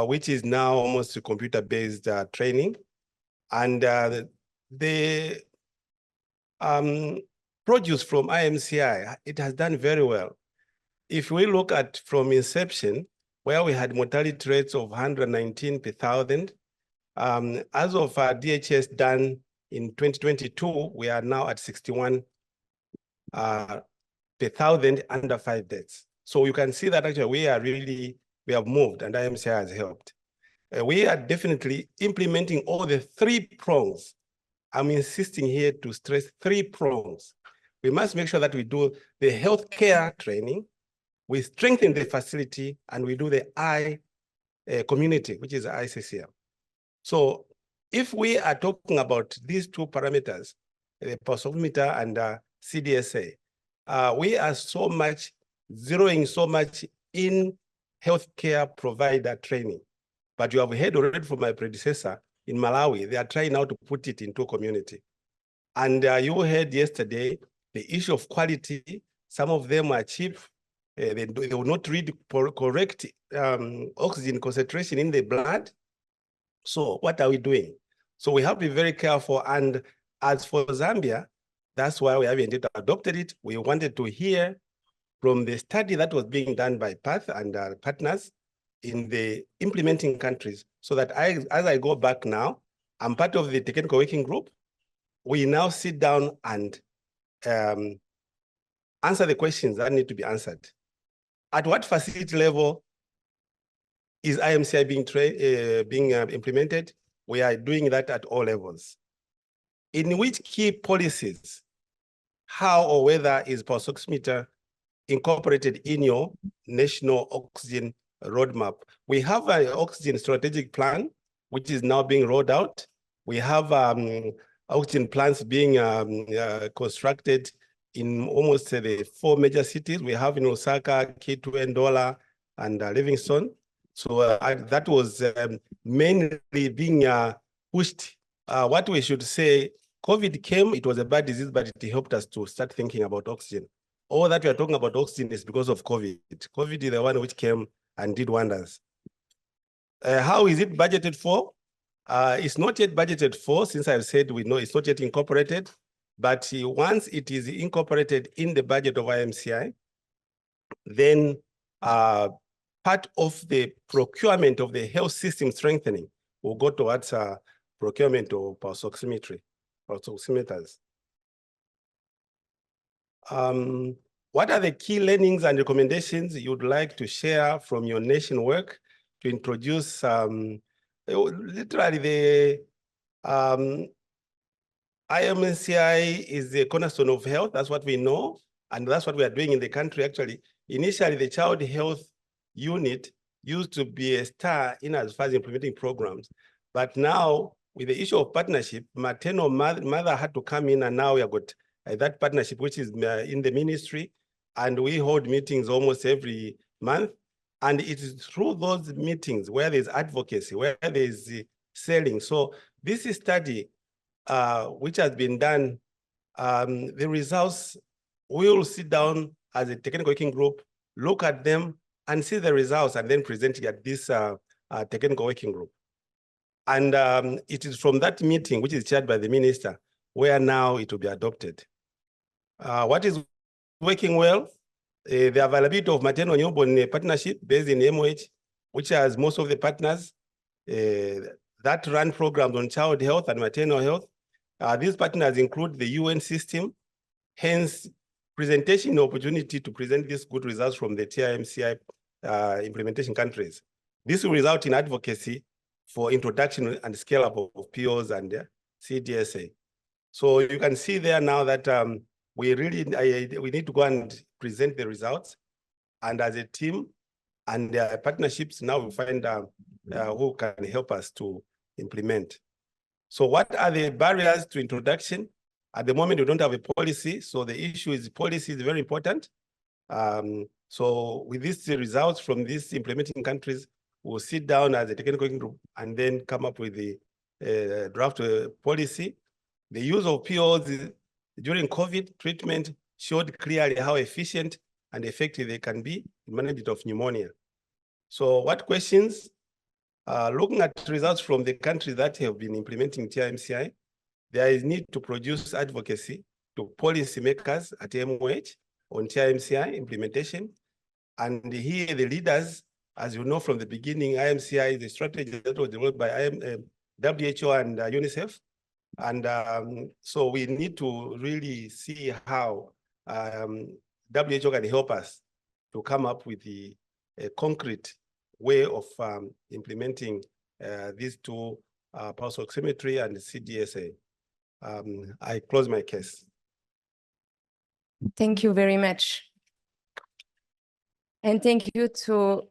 which is now almost computer-based training. And the produce from IMCI, it has done very well. If we look at from inception, where we had mortality rates of 119 per thousand, as of DHS done in 2022, we are now at 61 per thousand under 5 deaths. So you can see that actually we have moved, and IMCI has helped. We are definitely implementing all the 3 prongs. I'm insisting here to stress 3 prongs. We must make sure that we do the healthcare training, we strengthen the facility, and we do the community, which is ICCM. So if we are talking about these 2 parameters, the pulse oximeter and CDSA, we are zeroing so much in healthcare provider training. But you have heard already from my predecessor in Malawi, they are trying now to put it into community. And you heard yesterday the issue of quality. Some of them are cheap. They will not read correct oxygen concentration in the blood. So what are we doing? So we have to be very careful. And as for Zambia, that's why we haven't adopted it. We wanted to hear from the study that was being done by PATH and partners in the implementing countries, so that as I go back now, I'm part of the technical working group. We now sit down and answer the questions that need to be answered. At what facility level is IMCI being implemented? We are doing that at all levels. In which key policies, how or whether is pulse oximeter incorporated in your national oxygen roadmap? We have an oxygen strategic plan, which is now being rolled out. We have oxygen plants being constructed in almost the 4 major cities. We have in Osaka, Kitwe, Ndola, and Livingstone. So that was mainly being pushed. What we should say, COVID came, it was a bad disease, but it helped us to start thinking about oxygen. All that we are talking about oxygen is because of COVID. COVID is the one which came and did wonders. How is it budgeted for? It's not yet budgeted for, since I've said we know it's not yet incorporated, but once it is incorporated in the budget of IMCI, then part of the procurement of the health system strengthening will go towards procurement of pulse oximeters. What are the key learnings and recommendations you'd like to share from your nation work to introduce literally the IMCI is the cornerstone of health. That's what we know. And that's what we are doing in the country. Actually, initially, the child health unit used to be a star in as far as implementing programs. But now, with the issue of partnership, maternal mother had to come in, and now we have got that partnership, which is in the ministry. And we hold meetings almost every month. And it is through those meetings where there's advocacy, where there's selling. So this study, which has been done, the results we will sit down as a technical working group, look at them and see the results and then present it at this technical working group. And it is from that meeting, which is chaired by the minister, where now it will be adopted. What is working well? The availability of maternal newborn partnership based in MOH, which has most of the partners that run programs on child health and maternal health. These partners include the UN system, hence presentation opportunity to present these good results from the TIMCI implementation countries. This will result in advocacy for introduction and scale up of POs and CDSA. So you can see there now that we need to go and present the results, and as a team and partnerships, now we find who can help us to implement. So what are the barriers to introduction? At the moment, we don't have a policy, so the issue is policy is very important. So with these results from these implementing countries, we'll sit down as a technical group and then come up with the draft policy. The use of POs during COVID treatment showed clearly how efficient and effective they can be in management of pneumonia. So what questions? Looking at results from the countries that have been implementing TIMCI, there is need to produce advocacy to policymakers at MOH on TIMCI implementation. And here the leaders, as you know from the beginning, IMCI is a strategy that was developed by WHO and UNICEF. And so we need to really see how WHO can help us to come up with the concrete way of implementing these two, pulse oximetry and CDSA. I close my case. Thank you very much. And thank you to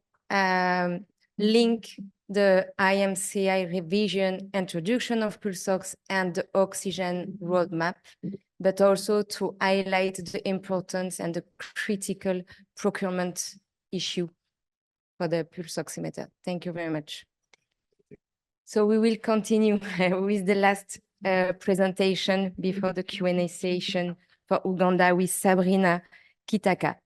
link the IMCI revision, introduction of pulse ox and the oxygen roadmap, but also to highlight the importance and the critical procurement issue for the pulse oximeter. Thank you very much. So we will continue with the last presentation before the Q&A session for Uganda with Sabrina Kitaka.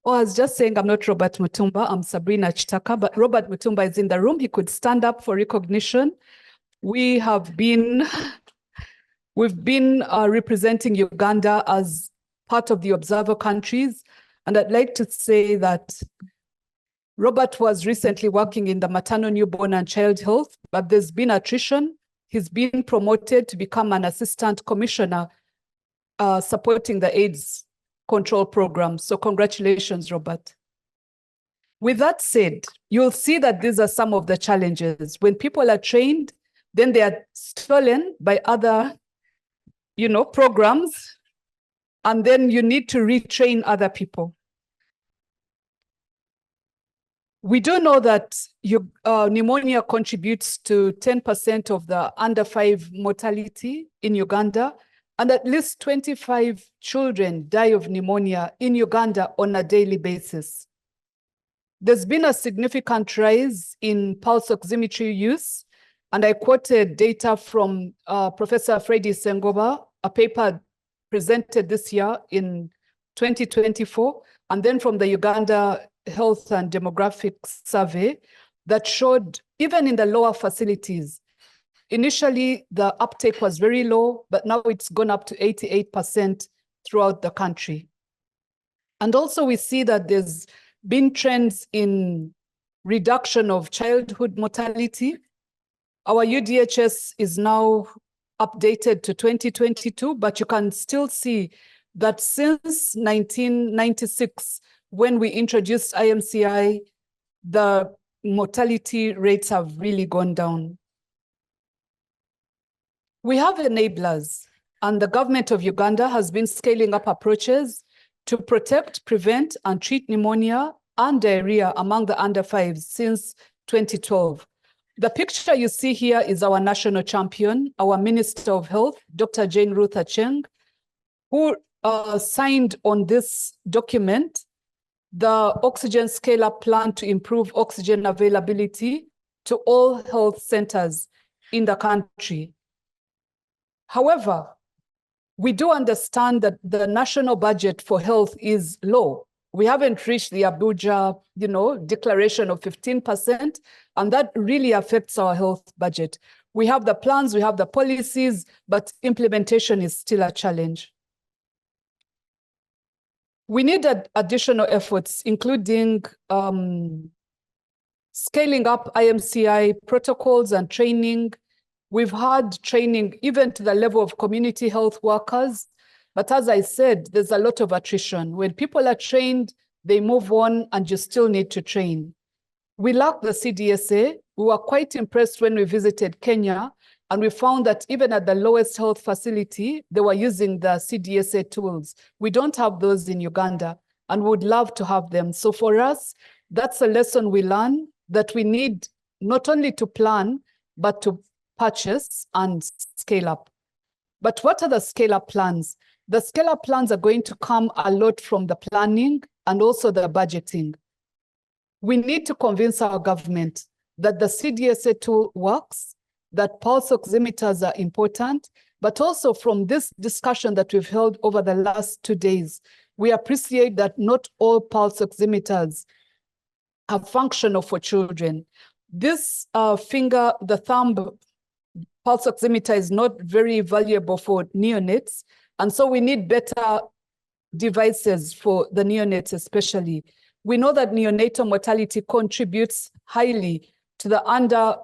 Oh, I was just saying I'm not Robert Mutumba, I'm Sabrina Chitaka, but Robert Mutumba is in the room. He could stand up for recognition. We've been representing Uganda as part of the observer countries. And I'd like to say that Robert was recently working in the maternal, newborn and child health, but there's been attrition. He's been promoted to become an assistant commissioner supporting the AIDS control program. So congratulations, Robert. With that said, you'll see that these are some of the challenges. When people are trained, then they are stolen by other, programs, and then you need to retrain other people. We do know that pneumonia contributes to 10% of the under 5 mortality in Uganda, and at least 25 children die of pneumonia in Uganda on a daily basis. There's been a significant rise in pulse oximetry use, and I quoted data from Professor Freddy Sengoba, a paper presented this year in 2024, and then from the Uganda Health and Demographics Survey that showed even in the lower facilities, initially the uptake was very low, but now it's gone up to 88% throughout the country. And also we see that there's been trends in reduction of childhood mortality. Our UDHS is now updated to 2022, but you can still see that since 1996, when we introduced IMCI, the mortality rates have really gone down. We have enablers, and the government of Uganda has been scaling up approaches to protect, prevent, and treat pneumonia and diarrhea among the under 5s since 2012. The picture you see here is our national champion, our Minister of Health, Dr. Jane Ruth Acheng, who signed on this document, the oxygen scale-up plan to improve oxygen availability to all health centers in the country. However, we do understand that the national budget for health is low. We haven't reached the Abuja, declaration of 15%, and that really affects our health budget. We have the plans, we have the policies, but implementation is still a challenge. We need additional efforts, including scaling up IMCI protocols and training. We've had training even to the level of community health workers. But as I said, there's a lot of attrition. When people are trained, they move on and you still need to train. We lack the CDSA. We were quite impressed when we visited Kenya, and we found that even at the lowest health facility, they were using the CDSA tools. We don't have those in Uganda, and would love to have them. So for us, that's a lesson we learn, that we need not only to plan, but to purchase and scale up. But what are the scale-up plans? The scale-up plans are going to come a lot from the planning and also the budgeting. We need to convince our government that the CDSA tool works, that pulse oximeters are important, but also from this discussion that we've held over the last 2 days, we appreciate that not all pulse oximeters are functional for children. This the thumb pulse oximeter is not very valuable for neonates, and so we need better devices for the neonates especially. We know that neonatal mortality contributes highly to the under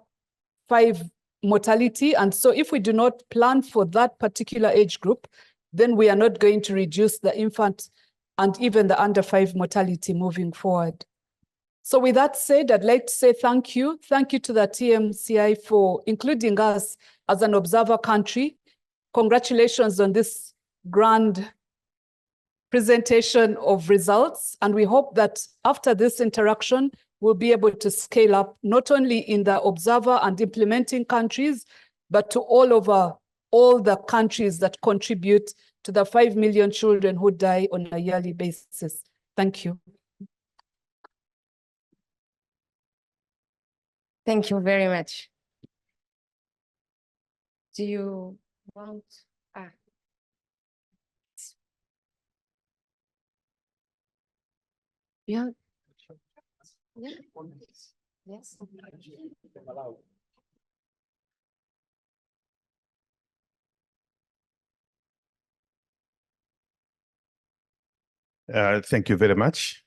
5 mortality, and so if we do not plan for that particular age group, then we are not going to reduce the infant and even the under 5 mortality moving forward. So with that said, I'd like to say thank you. Thank you to the TIMCI for including us as an observer country. Congratulations on this grand presentation of results. And we hope that after this interaction, we'll be able to scale up not only in the observer and implementing countries, but to all over all the countries that contribute to the 5 million children who die on a yearly basis. Thank you. Thank you very much. Do you want? Yeah. Yeah. Yes. Thank you very much.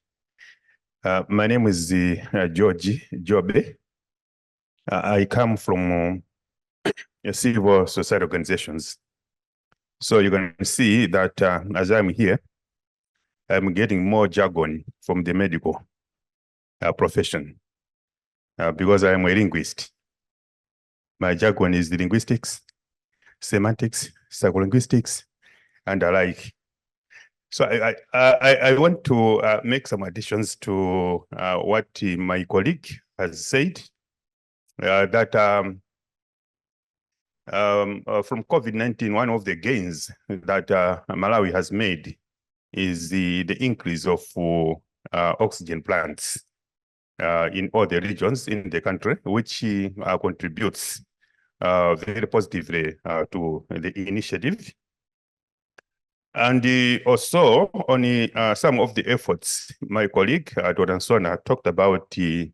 My name is George Jobe. I come from civil society organizations. So you can see that as I'm here, I'm getting more jargon from the medical profession because I'm a linguist. My jargon is the linguistics, semantics, psycholinguistics, and the like. So I want to make some additions to what my colleague has said, that from COVID-19, one of the gains that Malawi has made is the increase of oxygen plants in all the regions in the country, which contributes very positively to the initiative. And also on some of the efforts, my colleague Doransona talked about the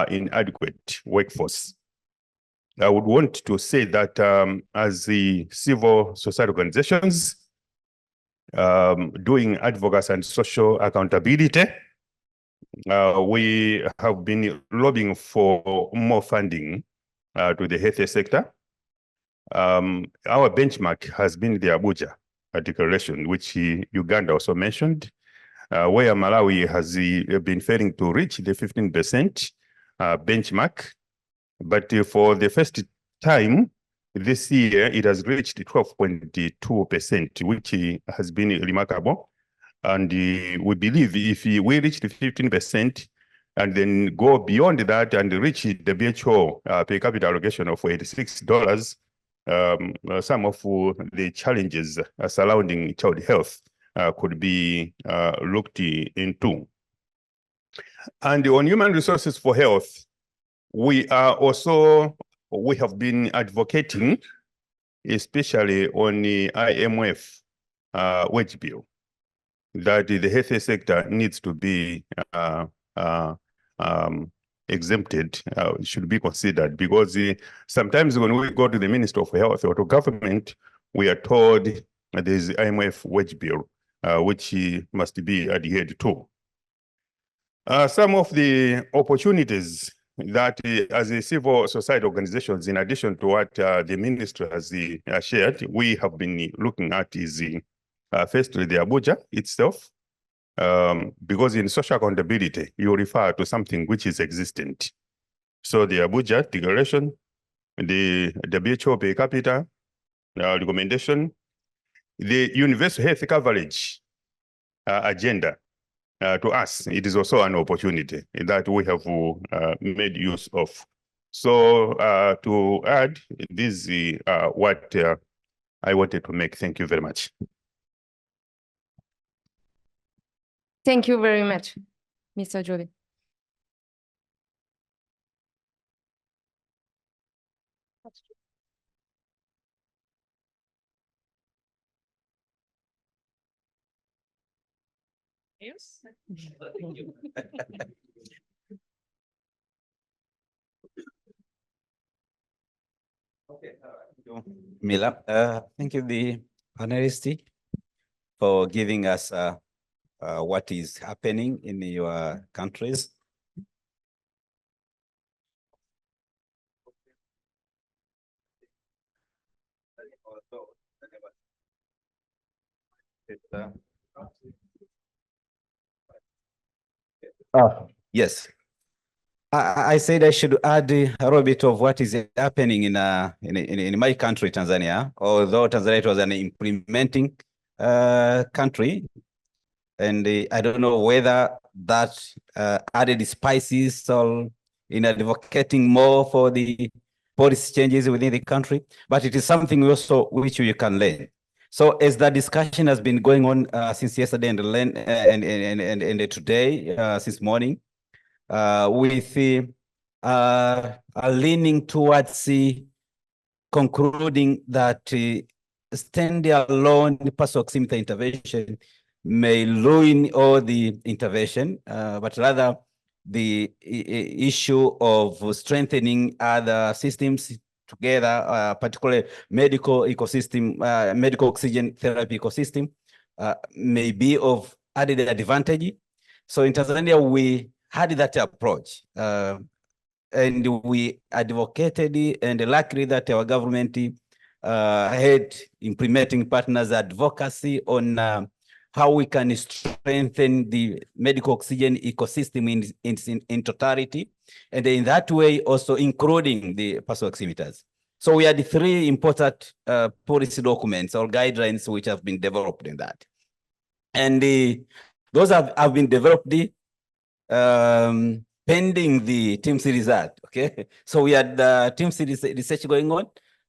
inadequate workforce. I would want to say that as the civil society organizations doing advocacy and social accountability, we have been lobbying for more funding to the health sector. Our benchmark has been the Abuja declaration, which Uganda also mentioned, where Malawi has been failing to reach the 15% benchmark. But for the first time this year, it has reached 12.2%, which has been remarkable. And we believe if we reach the 15%, and then go beyond that and reach the WHO per capita allocation of $86, some of the challenges surrounding child health could be looked into. And on human resources for health, we have been advocating, especially on the IMF wage bill, that the health sector needs to be exempted, should be considered, because sometimes when we go to the Minister of Health or to government, we are told there's IMF wage bill, which must be adhered to. Some of the opportunities that as a civil society organizations, in addition to what the minister has shared, we have been looking at is firstly the Abuja itself, because in social accountability, you refer to something which is existent. So the Abuja Declaration, the WHO per capita recommendation, the universal health coverage agenda, to us, it is also an opportunity that we have made use of. So to add, this is what I wanted to make. Thank you very much. Thank you very much, Mr. Jobe. Yes. Okay, Mila, thank you, the panelists, for giving us what is happening in your countries. Yes. I said I should add a little bit of what is happening in my country, Tanzania. Although Tanzania was an implementing country, and I don't know whether that added spices or in advocating more for the policy changes within the country, but it is something also which you can learn. So as the discussion has been going on since yesterday and today, since morning, with leaning towards concluding that standalone proximity intervention may ruin all the intervention, but rather the issue of strengthening other systems together, particularly medical ecosystem, medical oxygen therapy ecosystem, may be of added advantage. So in Tanzania, we had that approach, and we advocated, and luckily that our government had implementing partners advocacy on how we can strengthen the medical oxygen ecosystem in totality, and in that way also including the personal oximeters. So we had three important policy documents or guidelines which have been developed in that. And those have been developed pending the TIMCI result, okay? So we had TIMCI research going on,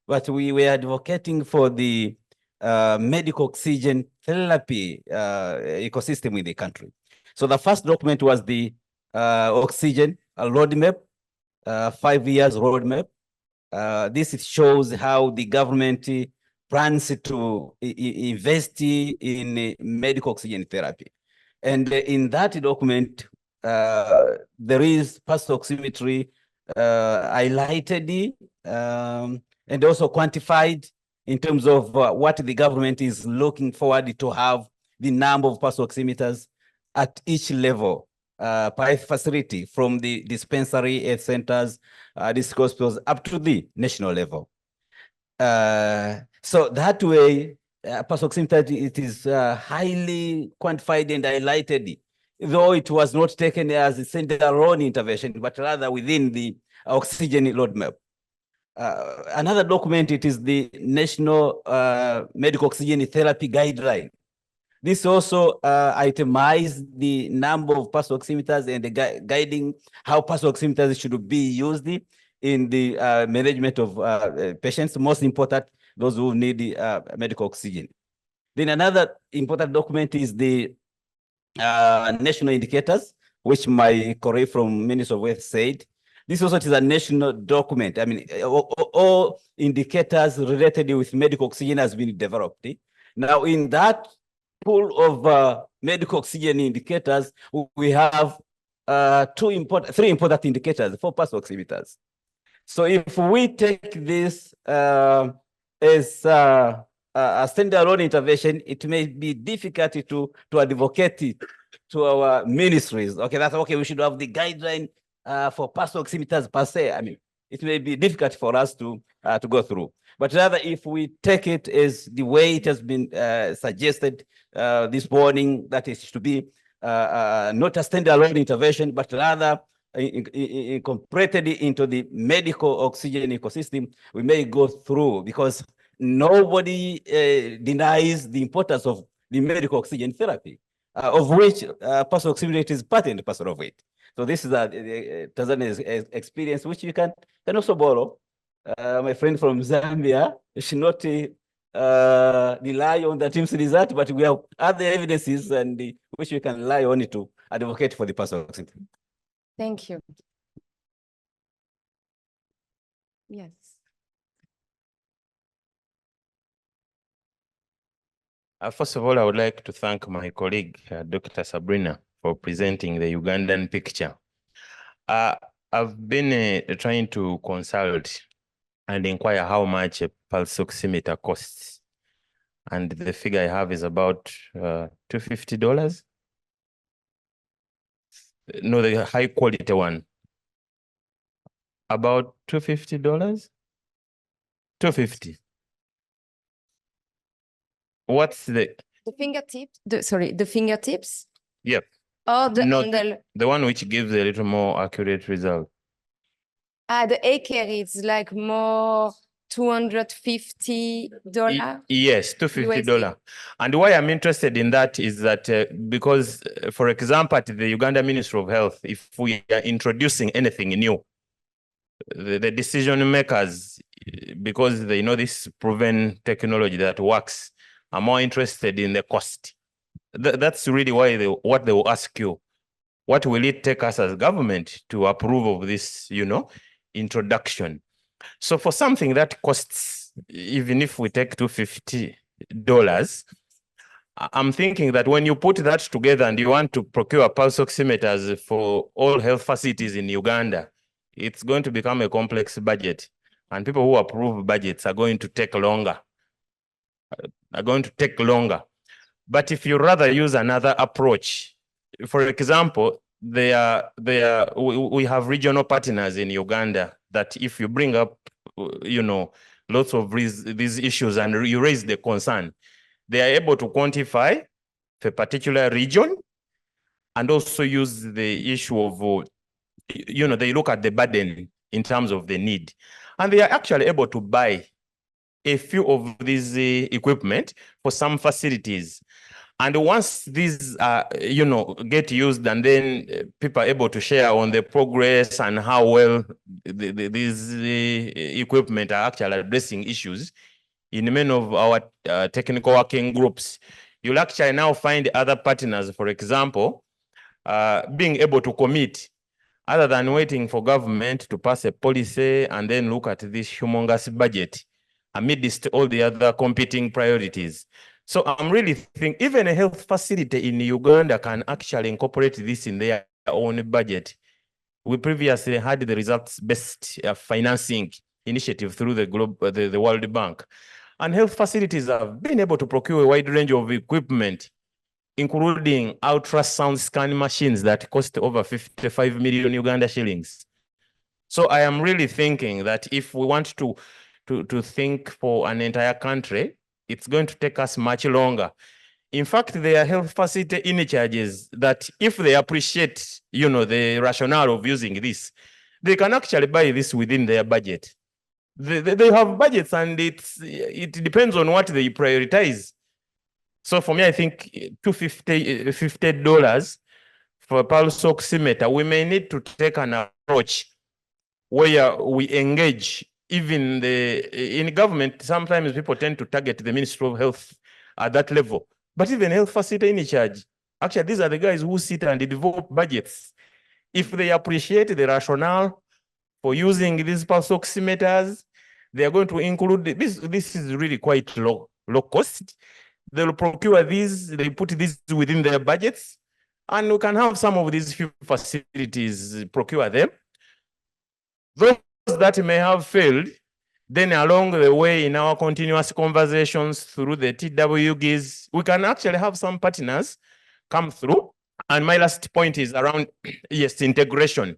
but we were advocating for the medical oxygen therapy ecosystem in the country. So the first document was the oxygen roadmap, 5 years roadmap. This shows how the government plans to invest in medical oxygen therapy. And in that document, there is pulse oximetry highlighted and also quantified in terms of what the government is looking forward to have the number of pulse oximeters at each level per facility, from the dispensary health centers, district hospitals, up to the national level. So that way, pulse oximeter, it is highly quantified and highlighted, though it was not taken as a standalone intervention, but rather within the oxygen roadmap. Another document, it is the National Medical Oxygen Therapy Guideline, This also itemized the number of pulse oximeters and the guiding how pulse oximeters should be used in the management of patients, most important, those who need medical oxygen. Then another important document is the national indicators, which my colleague from Ministry of Health said. This also is a national document. I mean, all indicators related with medical oxygen has been developed. Now, in that pool of medical oxygen indicators, we have three important indicators for pulse oximeters. So if we take this as a standalone intervention, it may be difficult to advocate it to our ministries. Okay, that's okay. We should have the guideline for pulse oximeters per se. I mean, it may be difficult for us to go through. But rather, if we take it as the way it has been suggested this morning, that is to be not a standalone intervention, but rather incorporated into the medical oxygen ecosystem, we may go through, because nobody denies the importance of the medical oxygen therapy, of which pulse oximetry is part and parcel of it. So this is Tanzania's experience, which you can also borrow. My friend from Zambia should not rely on the TIMCI result, but we have other evidences and which we can rely on it to advocate for the pulse oximetry. Thank you. Yes. First of all, I would like to thank my colleague, Dr. Sabrina, for presenting the Ugandan picture. I've been trying to consult and inquire how much a pulse oximeter costs. And the figure I have is about $250. No, the high quality one. About $250? $250. What's the fingertips? The fingertips? Yep. Or the Not handle? the one which gives a little more accurate result. The acre is like more $250. Yes, $250. And why I'm interested in that is that because, for example, at the Uganda Ministry of Health, if we are introducing anything new, the decision makers, because they know this proven technology that works, are more interested in the cost. That's really why what they will ask you. What will it take us as government to approve of this, introduction? So for something that costs, even if we take $250, I'm thinking that when you put that together and you want to procure pulse oximeters for all health facilities in Uganda, it's going to become a complex budget. And people who approve budgets are going to take longer. But if you rather use another approach, for example, we have regional partners in Uganda that if you bring up, lots of these issues and you raise the concern, they are able to quantify a particular region and also use the issue of, they look at the burden in terms of the need. And they are actually able to buy a few of these equipment for some facilities. And once these, get used, and then people are able to share on the progress and how well these equipment are actually addressing issues in many of our technical working groups, you'll actually now find other partners, for example, being able to commit, other than waiting for government to pass a policy and then look at this humongous budget amidst all the other competing priorities. So I'm really thinking even a health facility in Uganda can actually incorporate this in their own budget. We previously had the results-based financing initiative through the World Bank. And health facilities have been able to procure a wide range of equipment, including ultrasound scan machines that cost over 55 million Uganda shillings. So I am really thinking that if we want to think for an entire country, it's going to take us much longer. In fact, there are health facility in charges that if they appreciate, the rationale of using this, they can actually buy this within their budget. They have budgets, and it depends on what they prioritize. So for me, I think $50 for a pulse oximeter, we may need to take an approach where we engage even in government. Sometimes people tend to target the Ministry of Health at that level, but even health facility in charge. Actually, these are the guys who sit and develop budgets. If they appreciate the rationale for using these pulse oximeters, they are going to include this. This is really quite low cost. They'll procure these, they put this within their budgets, and we can have some of these few facilities procure them. Those that may have failed, then along the way in our continuous conversations through the TWGs, we can actually have some partners come through. And my last point is around, yes, integration.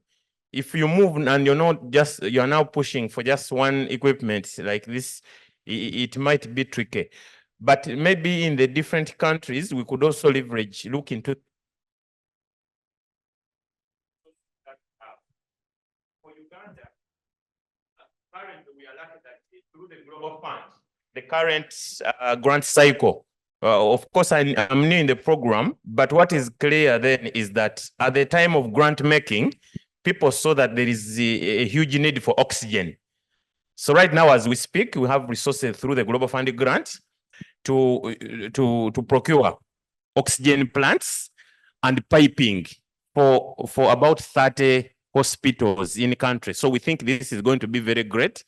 If you move and you're now pushing for just one equipment like this, it might be tricky. But maybe in the different countries, we could also look into. For Uganda, currently we are lucky that through the Global Fund, the current grant cycle, of course, I'm new in the program, but what is clear then is that at the time of grant making, people saw that there is a huge need for oxygen. So right now, as we speak, we have resources through the Global Fund grant to procure oxygen plants and piping for about 30 hospitals in the country. So we think this is going to be very great,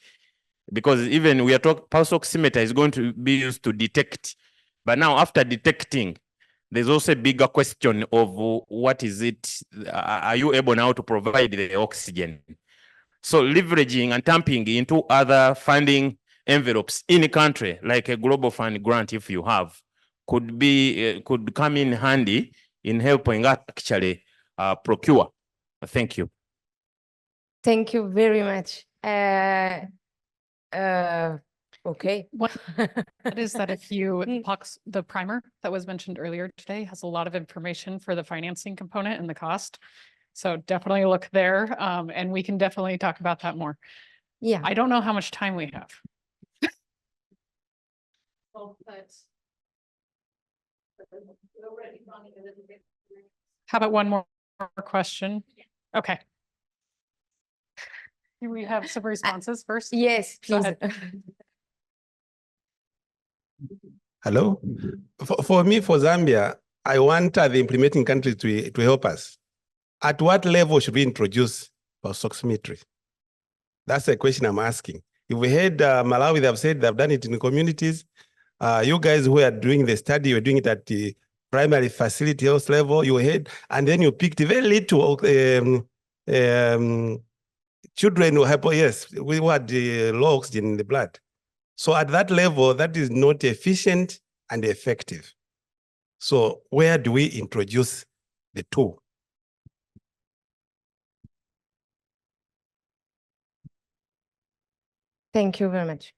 because even we are talking pulse oximeter is going to be used to detect. But now after detecting, there's also a bigger question of what is it? Are you able now to provide the oxygen? So leveraging and tapping into other funding envelopes in a country, like a Global Fund grant, if you have, could come in handy in helping actually procure. Thank you. Thank you very much. Okay. What is that if you the primer that was mentioned earlier today has a lot of information for the financing component and the cost. So definitely look there, and we can definitely talk about that more. Yeah. I don't know how much time we have. How about one more question? Okay. Do we have some responses first? Yes, Go please. ahead. Hello? For me, for Zambia, I want the implementing countries to help us. At what level should we introduce pulse oximetry? That's the question I'm asking. If we had Malawi, they have said they've done it in the communities. You guys who are doing the study, you're doing it at the primary facility health level, you had, and then you picked very little children who have, yes, we had low oxygen in the blood. So at that level, that is not efficient and effective. So where do we introduce the tool? Thank you very much.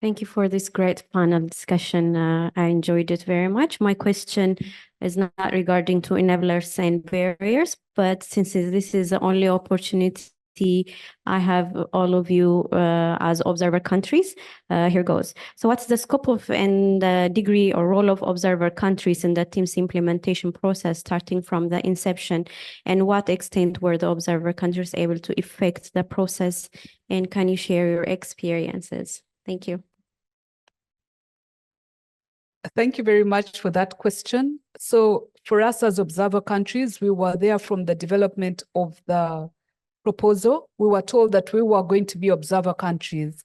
Thank you for this great panel discussion. I enjoyed it very much. My question is not regarding to enablers and barriers, but since this is the only opportunity I have all of you as observer countries, here goes. So what's the scope of and the degree or role of observer countries in the TIMCI implementation process starting from the inception? And what extent were the observer countries able to affect the process? And can you share your experiences? Thank you. Thank you very much for that question. So for us as observer countries, we were there from the development of the proposal. We were told that we were going to be observer countries.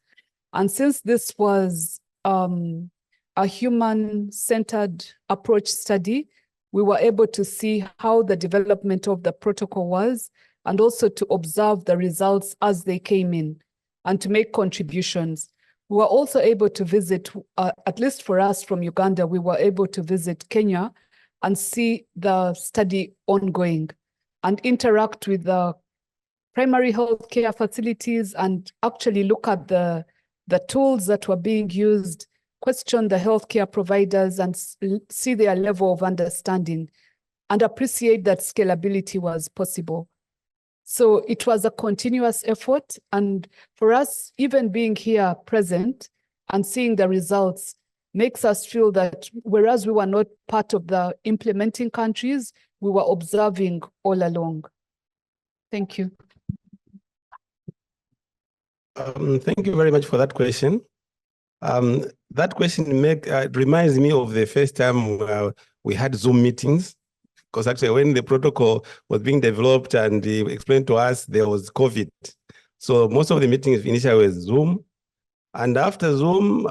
And since this was a human-centered approach study, we were able to see how the development of the protocol was, and also to observe the results as they came in and to make contributions. We were also able to visit, at least for us from Uganda, we were able to visit Kenya and see the study ongoing and interact with the primary health care facilities and actually look at the tools that were being used, question the healthcare providers and see their level of understanding and appreciate that scalability was possible. So it was a continuous effort. And for us, even being here present and seeing the results makes us feel that whereas we were not part of the implementing countries, we were observing all along. Thank you. Thank you very much for that question. That question reminds me of the first time we had Zoom meetings, because actually when the protocol was being developed and explained to us, there was COVID. So most of the meetings initially were Zoom. And after Zoom,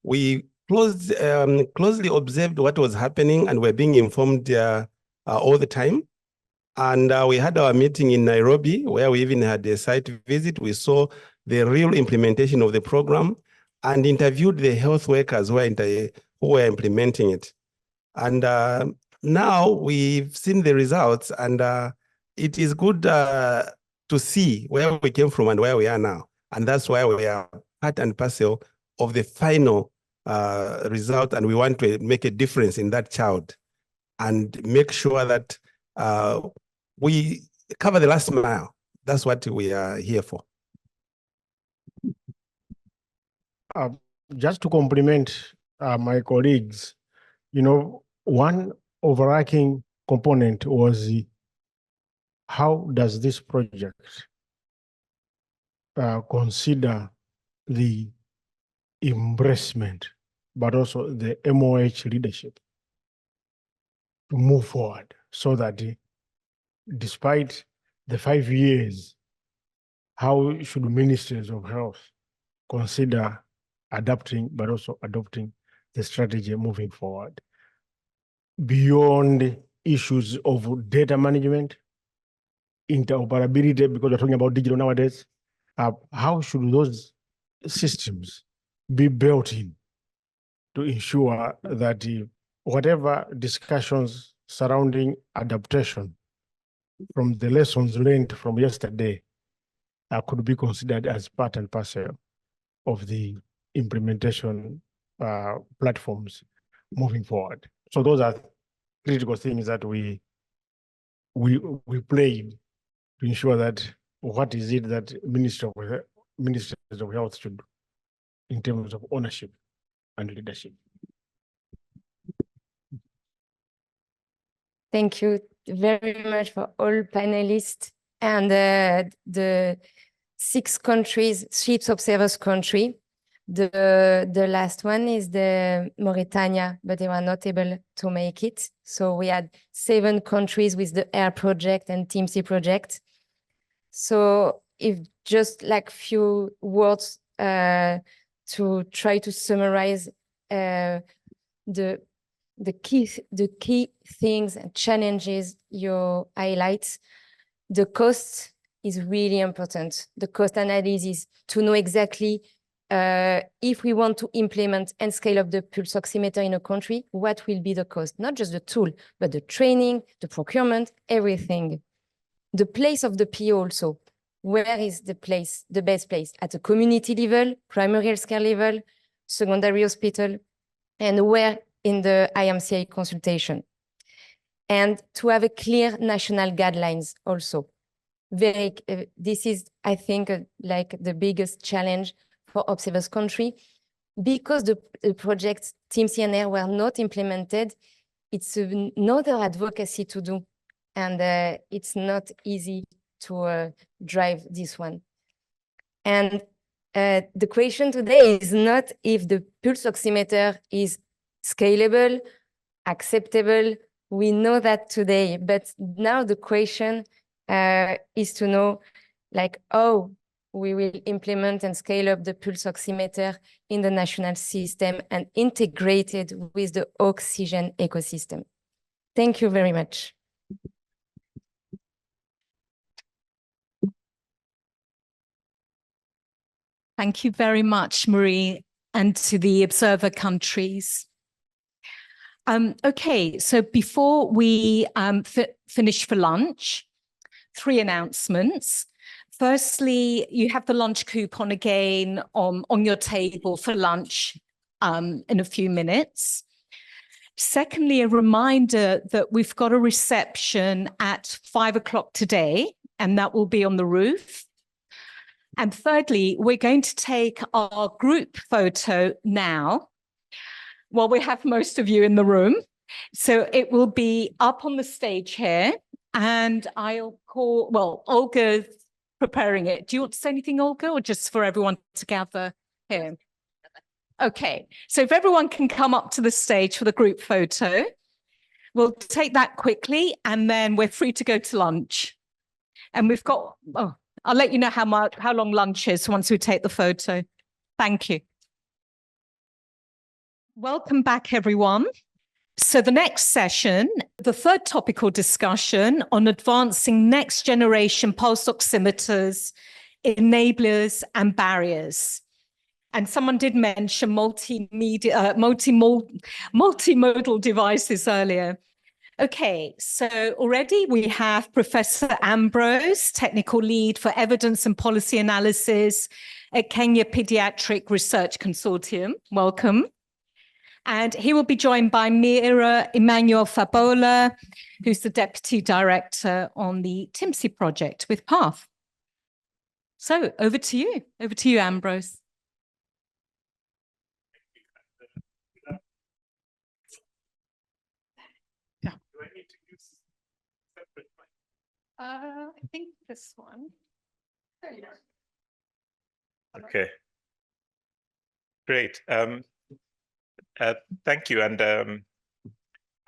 we closely observed what was happening and were being informed all the time. And we had our meeting in Nairobi, where we even had a site visit. We saw the real implementation of the program and interviewed the health workers who were implementing it. And now we've seen the results, and it is good to see where we came from and where we are now. And that's why we are part and parcel of the final result, and we want to make a difference in that child and make sure that we cover the last mile. That's what we are here for. Just to complement my colleagues, one overarching component was how does this project consider the embracement, but also the MOH leadership to move forward, so that despite the 5 years, how should ministries of health consider adapting, but also adopting the strategy moving forward? Beyond issues of data management, interoperability, because we're talking about digital nowadays, how should those systems be built in to ensure that whatever discussions surrounding adaptation from the lessons learned from yesterday could be considered as part and parcel of the implementation platforms moving forward. So those are critical things that we played to ensure that what is it that ministries of health should do in terms of ownership and leadership. Thank you very much for all panelists and the 6 countries, 6 observers country. The last one is the Mauritania, but they were not able to make it. So we had 7 countries with the AIR project and TIMCI project. So if just like few words to try to summarize the key things and challenges you highlight. The cost is really important. The cost analysis to know exactly if we want to implement and scale up the pulse oximeter in a country, what will be the cost? Not just the tool, but the training, the procurement, everything. The place of the PO also. Where is the place, the best place? At a community level, primary healthcare level, secondary hospital, and where in the IMCI consultation. And to have a clear national guidelines also. This is, I think, like the biggest challenge for observers country, because the projects TIMCI and AIR were not implemented. It's another advocacy to do, and it's not easy to drive this one. And the question today is not if the pulse oximeter is scalable, acceptable. We know that today, but now the question is to know, like, how we will implement and scale up the pulse oximeter in the national system and integrate it with the oxygen ecosystem. Thank you very much. Thank you very much, Marie, and to the observer countries. Okay, so before we finish for lunch, 3 announcements. Firstly, you have the lunch coupon again on your table for lunch in a few minutes. Secondly, a reminder that we've got a reception at 5 o'clock today, and that will be on the roof. And thirdly, we're going to take our group photo now. Well, we have most of you in the room. So it will be up on the stage here. And I'll call, well, Olga's preparing it. Do you want to say anything, Olga, or just for everyone to gather here? Okay, so if everyone can come up to the stage for the group photo, we'll take that quickly and then we're free to go to lunch. And we've got, oh, I'll let you know how long lunch is once we take the photo. Thank you. Welcome back, everyone. So the next session, the third topical discussion on advancing next generation pulse oximeters, enablers and barriers. And someone did mention multimodal devices earlier. Okay, so already we have Professor Ambrose, Technical Lead for Evidence and Policy Analysis at Kenya Pediatric Research Consortium. Welcome. And he will be joined by Mira Emmanuel Fabola, who's the Deputy Director on the TIMCI project with PATH. So over to you, Ambrose. Yeah. Do I need to use separate mic? I think this one. There you go. Okay. Great. Thank you. And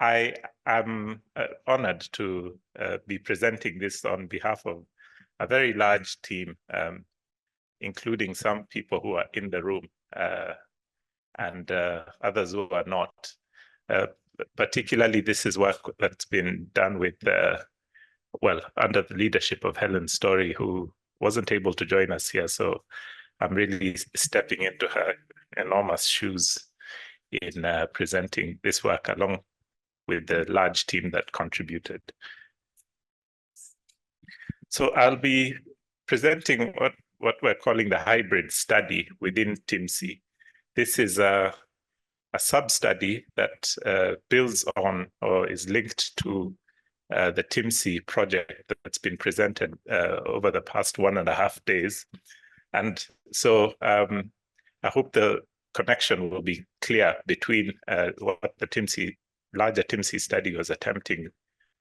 I am honored to be presenting this on behalf of a very large team, including some people who are in the room and others who are not. Particularly, this is work that's been done with, well, under the leadership of Helen Story, who wasn't able to join us here. So I'm really stepping into her enormous shoes in presenting this work along with the large team that contributed. So I'll be presenting what we're calling the hybrid study within TIMCI. This is a sub-study that builds on or is linked to the TIMCI project that's been presented over the past 1.5 days. And so I hope the connection will be clear between what the larger TIMCI study was attempting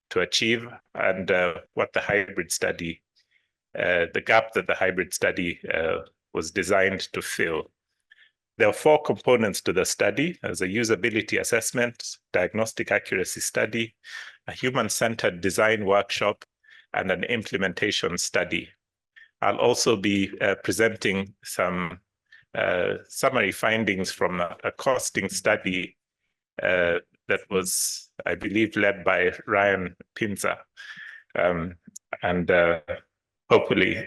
to achieve and what the hybrid study, the gap that the hybrid study was designed to fill. There are 4 components to the study: as a usability assessment, diagnostic accuracy study, a human-centered design workshop, and an implementation study. I'll also be presenting some summary findings from a costing study that was, I believe, led by Ryan Pinza, and hopefully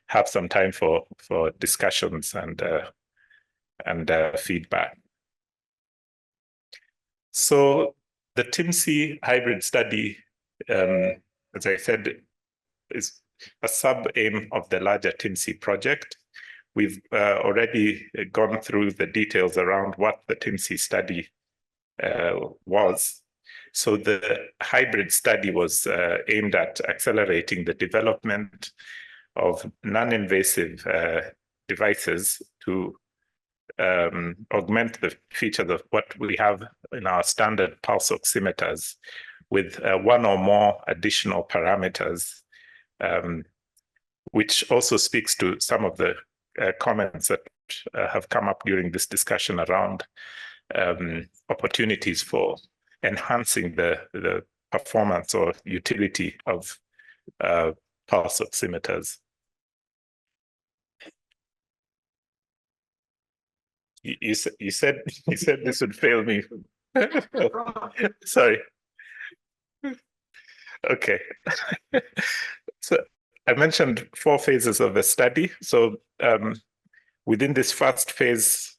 have some time for discussions and feedback. So the TIMCI hybrid study, as I said, is a sub-aim of the larger TIMCI project. We've already gone through the details around what the TIMCI study was. So the hybrid study was aimed at accelerating the development of non-invasive devices to augment the features of what we have in our standard pulse oximeters with 1 or more additional parameters, which also speaks to some of the comments that have come up during this discussion around opportunities for enhancing the performance or utility of pulse oximeters. You said this would fail me. Sorry. Okay. So I mentioned 4 phases of the study. So within this first phase,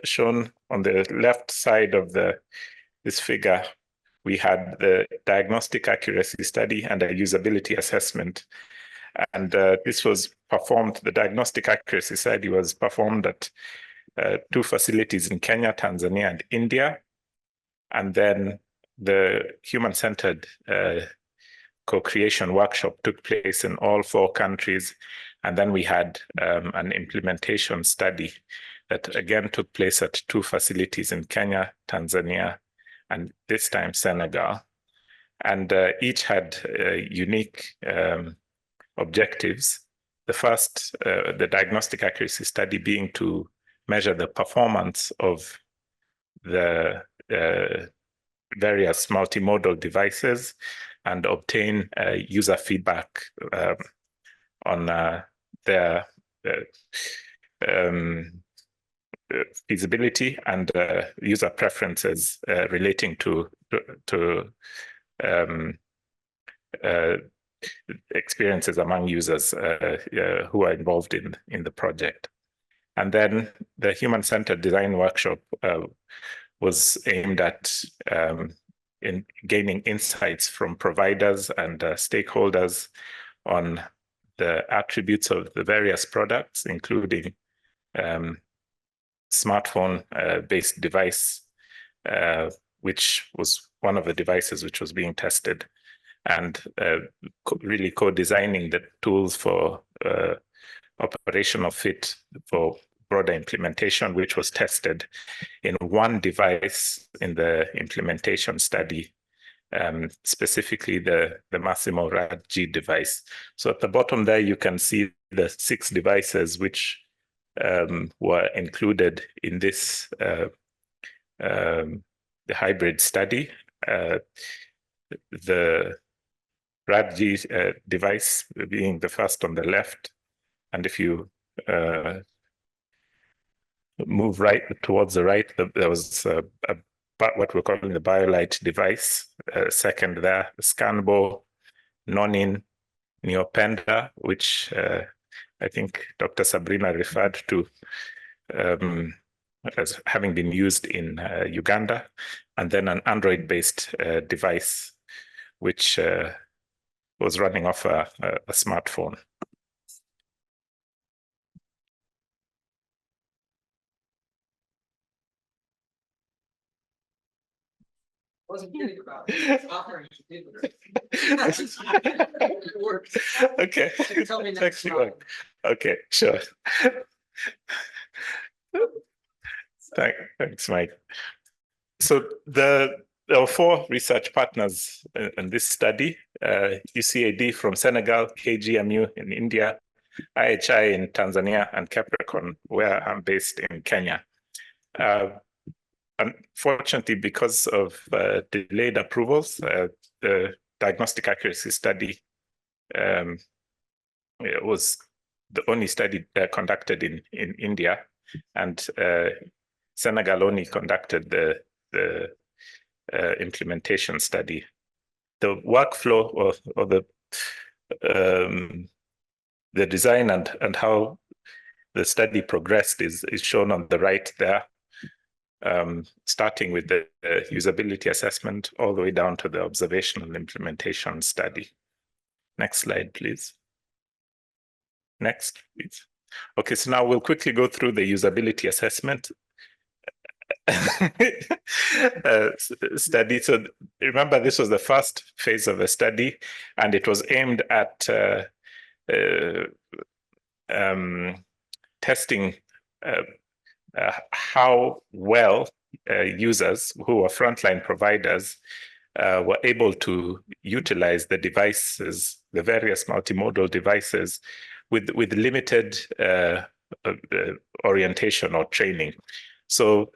shown on the left side of this figure, we had the diagnostic accuracy study and a usability assessment. And this was performed, the diagnostic accuracy study was performed at 2 facilities in Kenya, Tanzania, and India. And then the human-centered co-creation workshop took place in all 4 countries. And then we had an implementation study that again took place at 2 facilities in Kenya, Tanzania, and this time Senegal. And each had unique objectives. The first, the diagnostic accuracy study, being to measure the performance of the various multimodal devices and obtain user feedback on their feasibility and user preferences relating to experiences among users who are involved in the project. And then the human-centered design workshop was aimed at in gaining insights from providers and stakeholders on the attributes of the various products, including smartphone-based device, which was one of the devices which was being tested, and really co-designing the tools for operational fit for broader implementation, which was tested in one device in the implementation study, specifically the Massimo RAD-G device. So at the bottom there, you can see the 6 devices which were included in this the hybrid study. The RAD-G device being the first on the left, and if you move right towards the right, there was what we're calling the BioLite device. Second there, the Scanbo, Nonin, Neopenda, which I think Dr. Sabrina referred to as having been used in Uganda, and then an Android-based device, which was running off a smartphone. Wasn't kidding about it. Okay. Tell me next one. Okay, sure. Thanks, Mike. So there were 4 research partners in this study: UCAD from Senegal, KGMU in India, IHI in Tanzania, and Capricorn, where I'm based in Kenya. Unfortunately, because of delayed approvals, the diagnostic accuracy study was the only study conducted in India, and Senegal only conducted the implementation study. The workflow or the design and how the study progressed is shown on the right there. Starting with the usability assessment all the way down to the observational implementation study. Next slide, please. Next, please. Okay, so now we'll quickly go through the usability assessment study. So remember, this was the first phase of the study, and it was aimed at testing how well users who are frontline providers were able to utilize the devices, the various multimodal devices, with limited orientation or training. So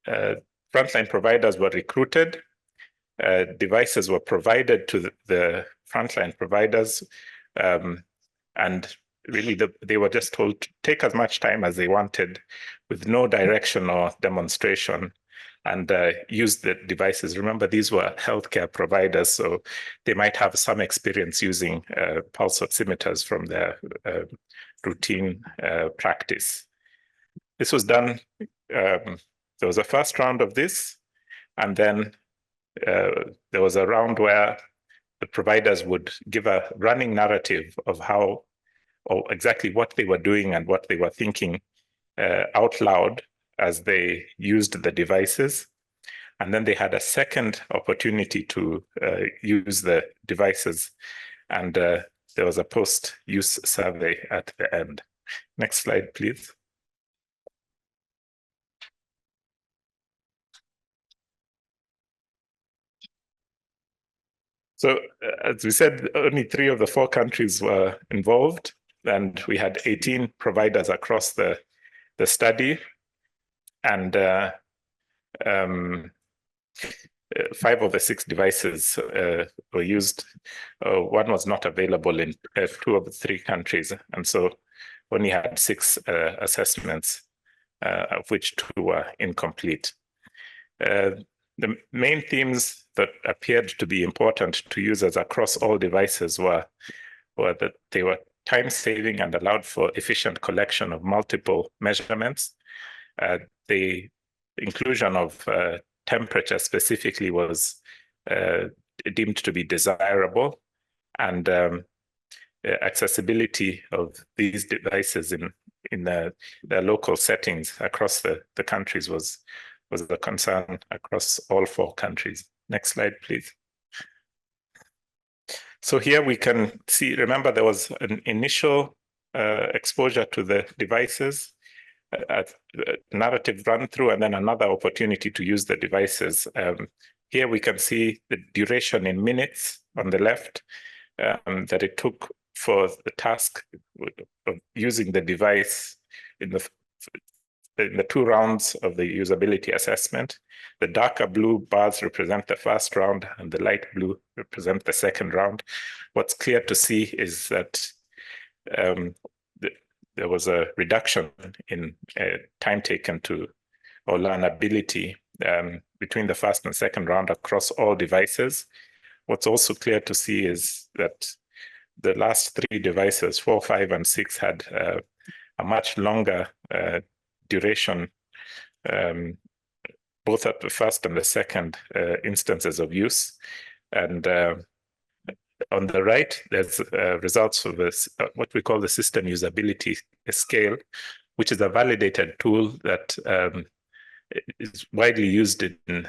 frontline providers were recruited, devices were provided to the frontline providers, and really they were just told to take as much time as they wanted with no direction or demonstration, and use the devices. Remember, these were healthcare providers, so they might have some experience using pulse oximeters from their routine practice. This was done, there was a first round of this, and then there was a round where the providers would give a running narrative of how, or exactly what they were doing and what they were thinking out loud as they used the devices. And then they had a second opportunity to use the devices and there was a post-use survey at the end. Next slide, please. So as we said, only 3 of the 4 countries were involved, and we had 18 providers across the study, and 5 of the 6 devices were used. 1 was not available in 2 of the 3 countries, and so only had 6 assessments, of which 2 were incomplete. The main themes that appeared to be important to users across all devices were that they were time-saving and allowed for efficient collection of multiple measurements. The inclusion of temperature specifically was deemed to be desirable, and accessibility of these devices in their local settings across the countries was a concern across all 4 countries. Next slide, please. So here we can see, remember there was an initial exposure to the devices, a narrative run through, and then another opportunity to use the devices. Here we can see the duration in minutes on the left that it took for the task of using the device in the 2 rounds of the usability assessment. The darker blue bars represent the first round and the light blue represent the second round. What's clear to see is that there was a reduction in time taken to or learnability between the first and second round across all devices. What's also clear to see is that the last 3 devices, 4, 5, and 6, had a much longer duration, both at the first and the second instances of use. And on the right, there's results of this, what we call the system usability scale, which is a validated tool that is widely used in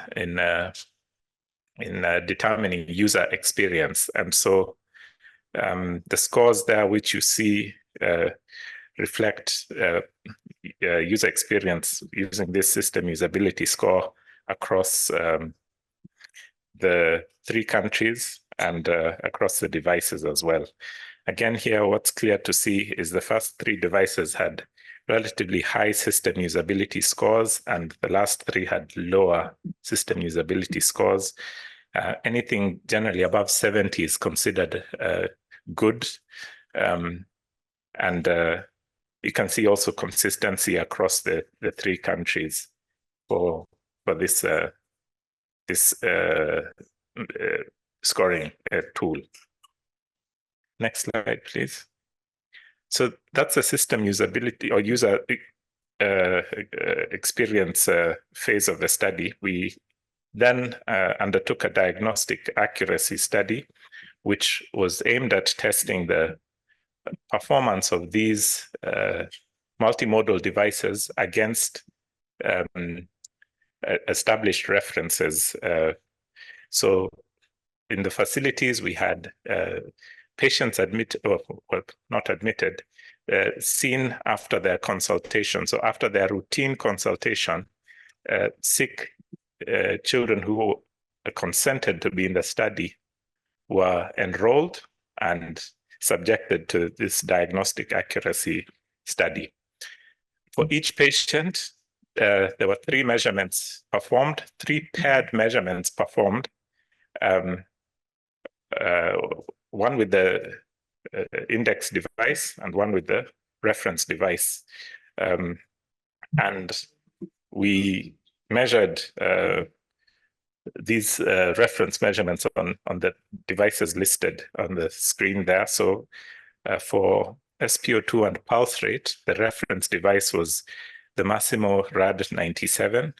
determining user experience. And so the scores there, which you see, reflect user experience using this system usability score across the 3 countries and across the devices as well. Again, here, what's clear to see is the first 3 devices had relatively high system usability scores, and the last 3 had lower system usability scores. Anything generally above 70 is considered good. And you can see also consistency across the 3 countries for this scoring tool. Next slide, please. So that's a system usability or user experience phase of the study. We then undertook a diagnostic accuracy study, which was aimed at testing the performance of these multimodal devices against established references. So in the facilities, we had patients not admitted, seen after their consultation. So after their routine consultation, sick children who consented to be in the study were enrolled and subjected to this diagnostic accuracy study. For each patient, there were 3 measurements performed, 3 paired measurements performed, one with the index device and one with the reference device. And we measured these reference measurements on the devices listed on the screen there. So for SpO2 and pulse rate, the reference device was the Massimo RAD 97,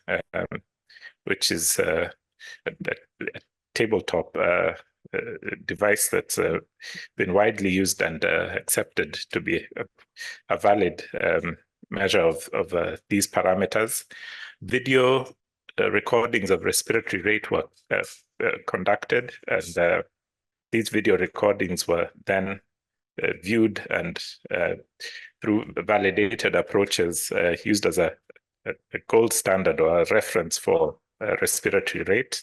which is a tabletop device that's been widely used and accepted to be a valid measure of these parameters. Video recordings of respiratory rate were conducted, and these video recordings were then viewed and through validated approaches used as a gold standard or a reference for respiratory rate.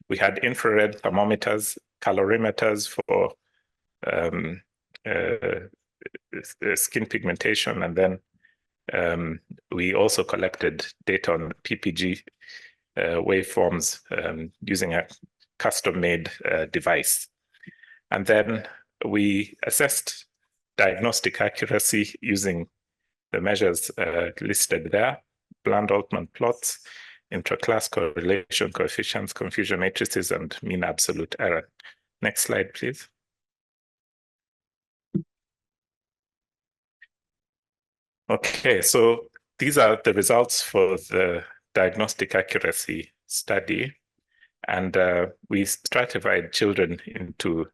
We had infrared thermometers, calorimeters for skin pigmentation, and then we also collected data on PPG waveforms using a custom-made device. And then we assessed diagnostic accuracy using the measures listed there: Bland-Altman plots, intra-class correlation coefficients, confusion matrices, and mean absolute error. Next slide, please. Okay, so these are the results for the diagnostic accuracy study. And we stratified children into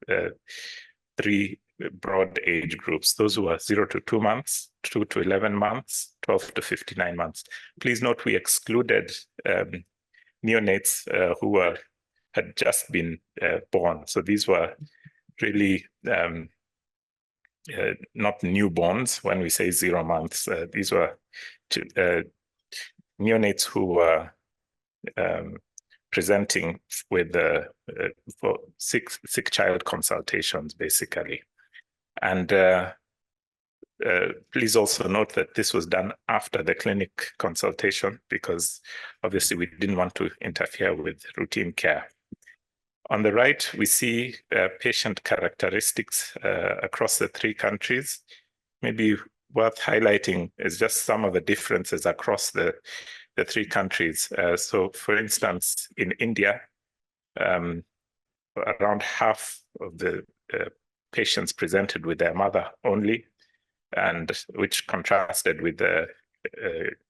3 broad age groups: those who are 0 to 2 months, 2 to 11 months, 12 to 59 months. Please note we excluded neonates who had just been born. So these were really not newborns when we say 0 months. These were neonates who were presenting with for sick child consultations, basically. And please also note that this was done after the clinic consultation, because obviously we didn't want to interfere with routine care. On the right, we see patient characteristics across the 3 countries. Maybe worth highlighting is just some of the differences across the 3 countries. So for instance, in India, around half of the patients presented with their mother only, and which contrasted with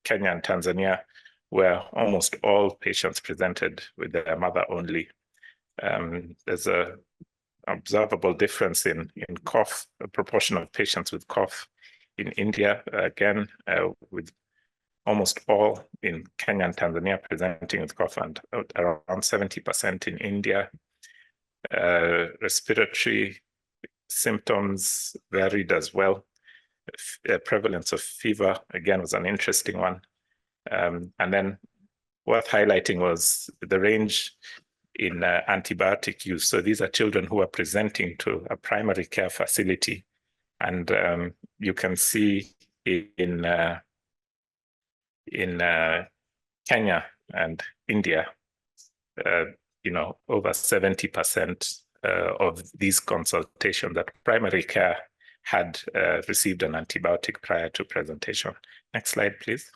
Kenya and Tanzania, where almost all patients presented with their mother only. There's an observable difference in cough, a proportion of patients with cough in India, again, with almost all in Kenya and Tanzania presenting with cough, and around 70% in India. Respiratory symptoms varied as well. Prevalence of fever, again, was an interesting one. And then worth highlighting was the range in antibiotic use. So these are children who are presenting to a primary care facility. And you can see in Kenya and India, over 70% of these consultations that primary care had received an antibiotic prior to presentation. Next slide, please.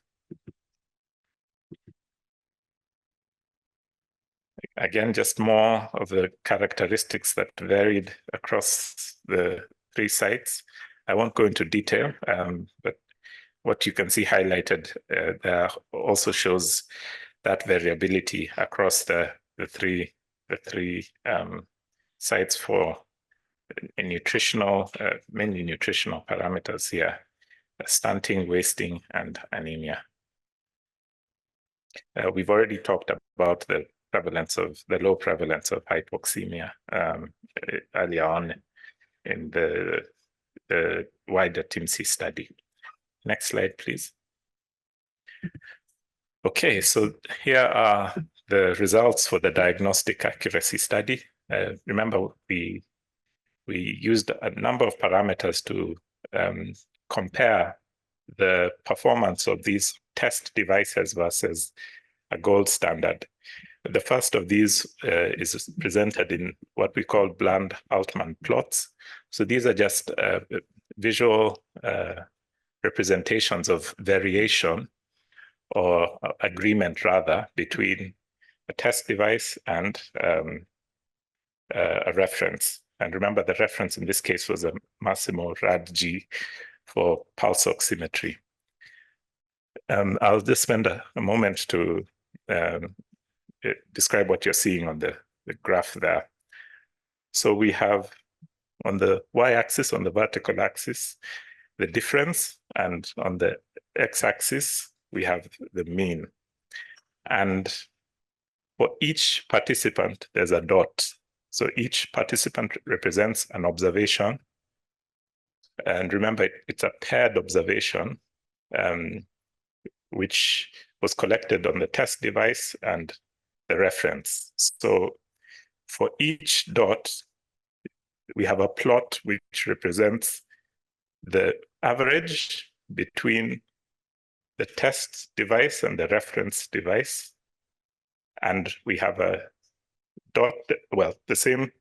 Again, just more of the characteristics that varied across the 3 sites. I won't go into detail, but what you can see highlighted there also shows that variability across the three sites for nutritional, mainly nutritional parameters here: stunting, wasting, and anemia. We've already talked about the low prevalence of hypoxemia earlier on in the wider TIMCI study. Next slide, please. Okay, so here are the results for the diagnostic accuracy study. Remember, we used a number of parameters to compare the performance of these test devices versus a gold standard. The first of these is presented in what we call Bland-Altman plots. So these are just visual representations of variation, or agreement rather, between a test device and a reference. And remember, the reference in this case was a Massimo Rad-G for pulse oximetry. I'll just spend a moment to describe what you're seeing on the graph there. So we have on the y-axis, on the vertical axis, the difference, and on the x-axis, we have the mean. And for each participant, there's a dot. So each participant represents an observation. And remember, it's a paired observation, which was collected on the test device and the reference. So for each dot, we have a plot which represents the average between the test device and the reference device. And we have a dot, well, the same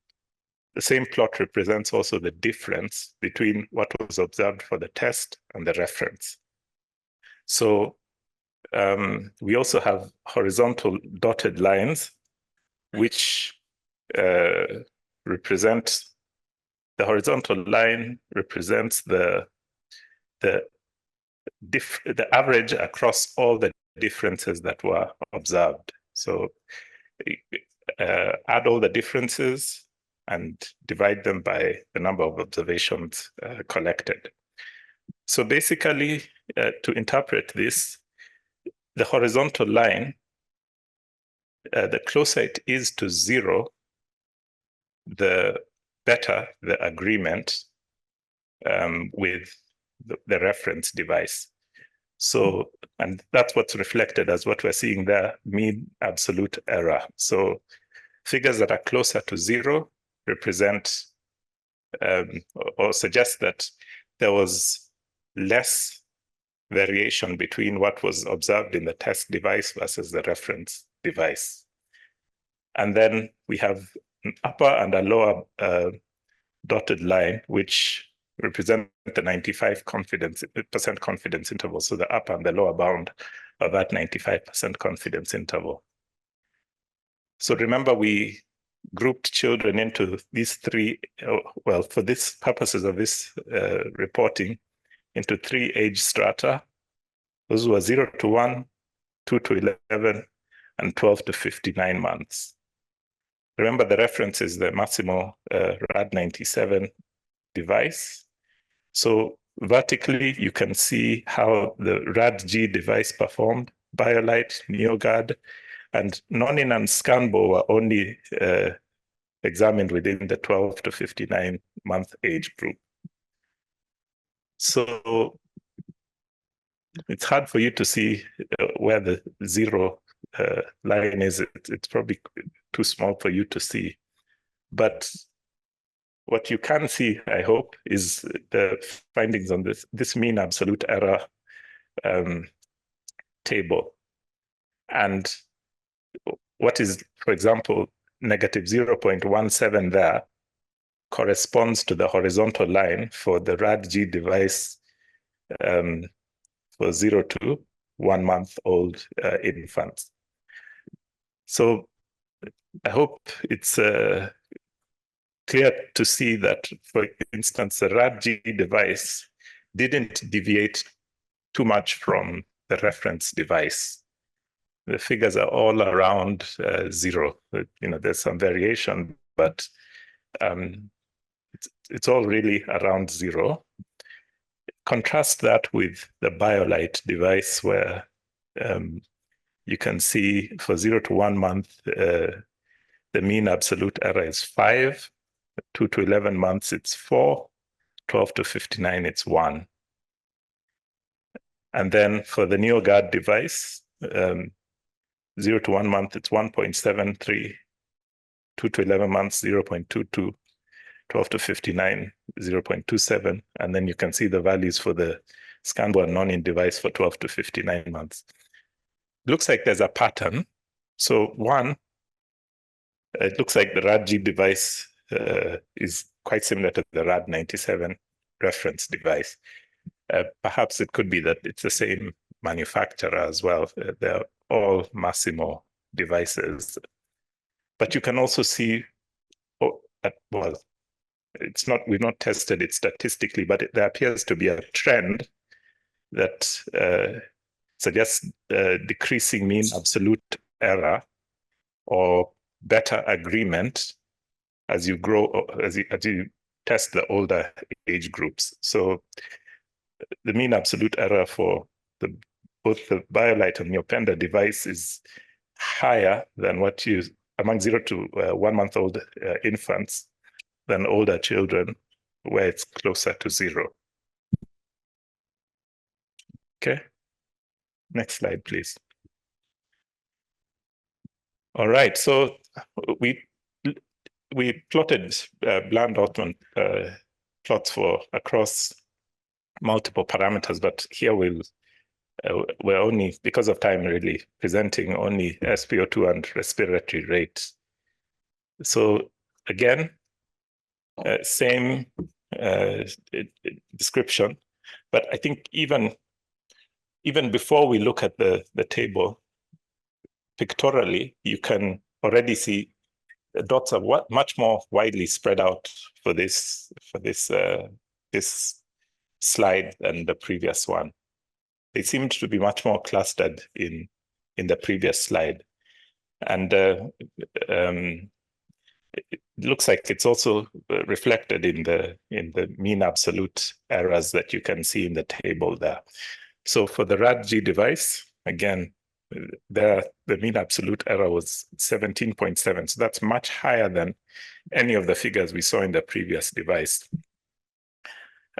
plot represents also the difference between what was observed for the test and the reference. So we also have horizontal dotted lines, which represent, the horizontal line represents the average across all the differences that were observed. So add all the differences and divide them by the number of observations collected. So basically, to interpret this, the horizontal line, the closer it is to 0, the better the agreement with the reference device. So, and that's what's reflected as what we're seeing there, mean absolute error. So figures that are closer to 0 represent or suggest that there was less variation between what was observed in the test device versus the reference device. And then we have an upper and a lower dotted line, which represent the 95% confidence interval. So the upper and the lower bound of that 95% confidence interval. So remember, we grouped children into these three, well, for this purposes of this reporting, into 3 age strata. Those were 0 to 1, 2 to 11, and 12 to 59 months. Remember, the reference is the Massimo RAD97 device. So vertically, you can see how the RAD-G device performed. BioLite, NeoGuard, and Nonin and Scanbo were only examined within the 12 to 59 month age group. So it's hard for you to see where the 0 line is. It's probably too small for you to see. But what you can see, I hope, is the findings on this mean absolute error table. And what is, for example, negative 0.17 there corresponds to the horizontal line for the RAD-G device for 0 to 1 month old infants. So I hope it's clear to see that, for instance, the RAD-G device didn't deviate too much from the reference device. The figures are all around 0. There's some variation, but it's all really around 0. Contrast that with the BioLite device, where you can see for 0 to 1 month, the mean absolute error is 5. 2 to 11 months, it's 4. 12 to 59, it's 1. And then for the NeoGuard device, 0 to 1 month, it's 1.73. 2 to 11 months, 0.22. 12 to 59, 0.27. And then you can see the values for the Scanbo and Nonin device for 12 to 59 months. Looks like there's a pattern. So one, it looks like the RAD-G device is quite similar to the RAD97 reference device. Perhaps it could be that it's the same manufacturer as well. They're all Massimo devices. But you can also see, well, it's not, we've not tested it statistically, but there appears to be a trend that suggests decreasing mean absolute error or better agreement as you grow, as you test the older age groups. So the mean absolute error for both the BioLite and Neopenda device is higher than what you, among 0 to 1 month old infants, than older children, where it's closer to 0. Okay. Next slide, please. All right, so we plotted bland Ortman plots for across multiple parameters, but here we're only, because of time, really presenting only SpO2 and respiratory rate. So again, same description, but I think even before we look at the table, pictorially, you can already see the dots are much more widely spread out for this slide than the previous one. They seemed to be much more clustered in the previous slide, and it looks like it's also reflected in the mean absolute errors that you can see in the table there. So for the RADG device, again, the mean absolute error was 17.7. So that's much higher than any of the figures we saw in the previous device.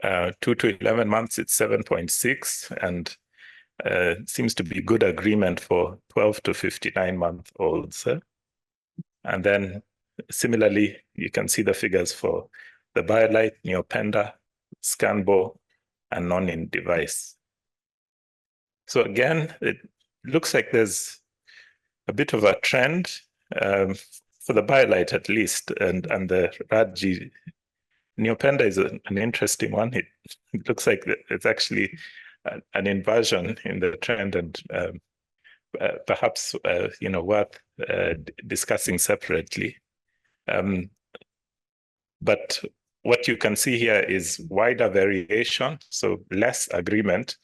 2 to 11 months, it's 7.6, and seems to be good agreement for 12 to 59-month-olds. And then similarly, you can see the figures for the BioLite, Neopenda, Scanbo, and non-in device. So again, it looks like there's a bit of a trend for the BioLite at least, and the RADG. Neopenda is an interesting one. It looks like it's actually an inversion in the trend, and perhaps worth discussing separately. But what you can see here is wider variation, so less agreement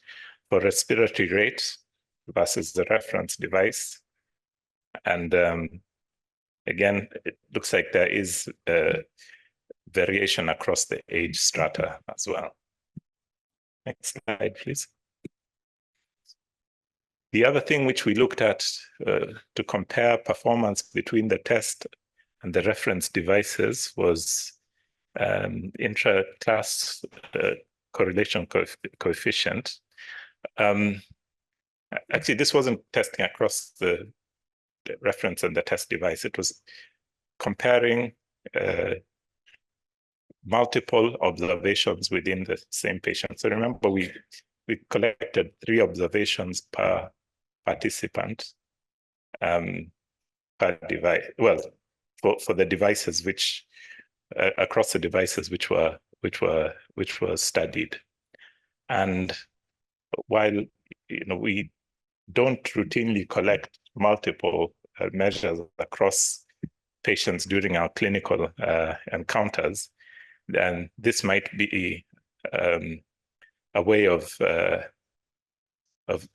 for respiratory rate versus the reference device. And again, it looks like there is variation across the age strata as well. Next slide, please. The other thing which we looked at to compare performance between the test and the reference devices was intra-class correlation coefficient. Actually, this wasn't testing across the reference and the test device. It was comparing multiple observations within the same patient. So remember, we collected 3 observations per participant per device. Well, for the devices which across the devices which were studied. And while we don't routinely collect multiple measures across patients during our clinical encounters, then this might be a way of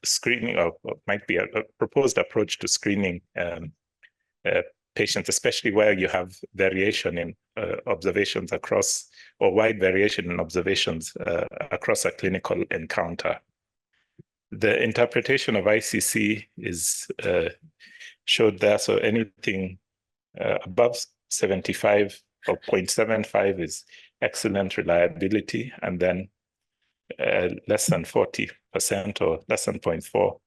screening, or might be a proposed approach to screening patients, especially where you have variation in observations across, or wide variation in observations across a clinical encounter. The interpretation of ICC is showed there. So anything above 75 or 0.75 is excellent reliability, and then less than 40% or less than 0.4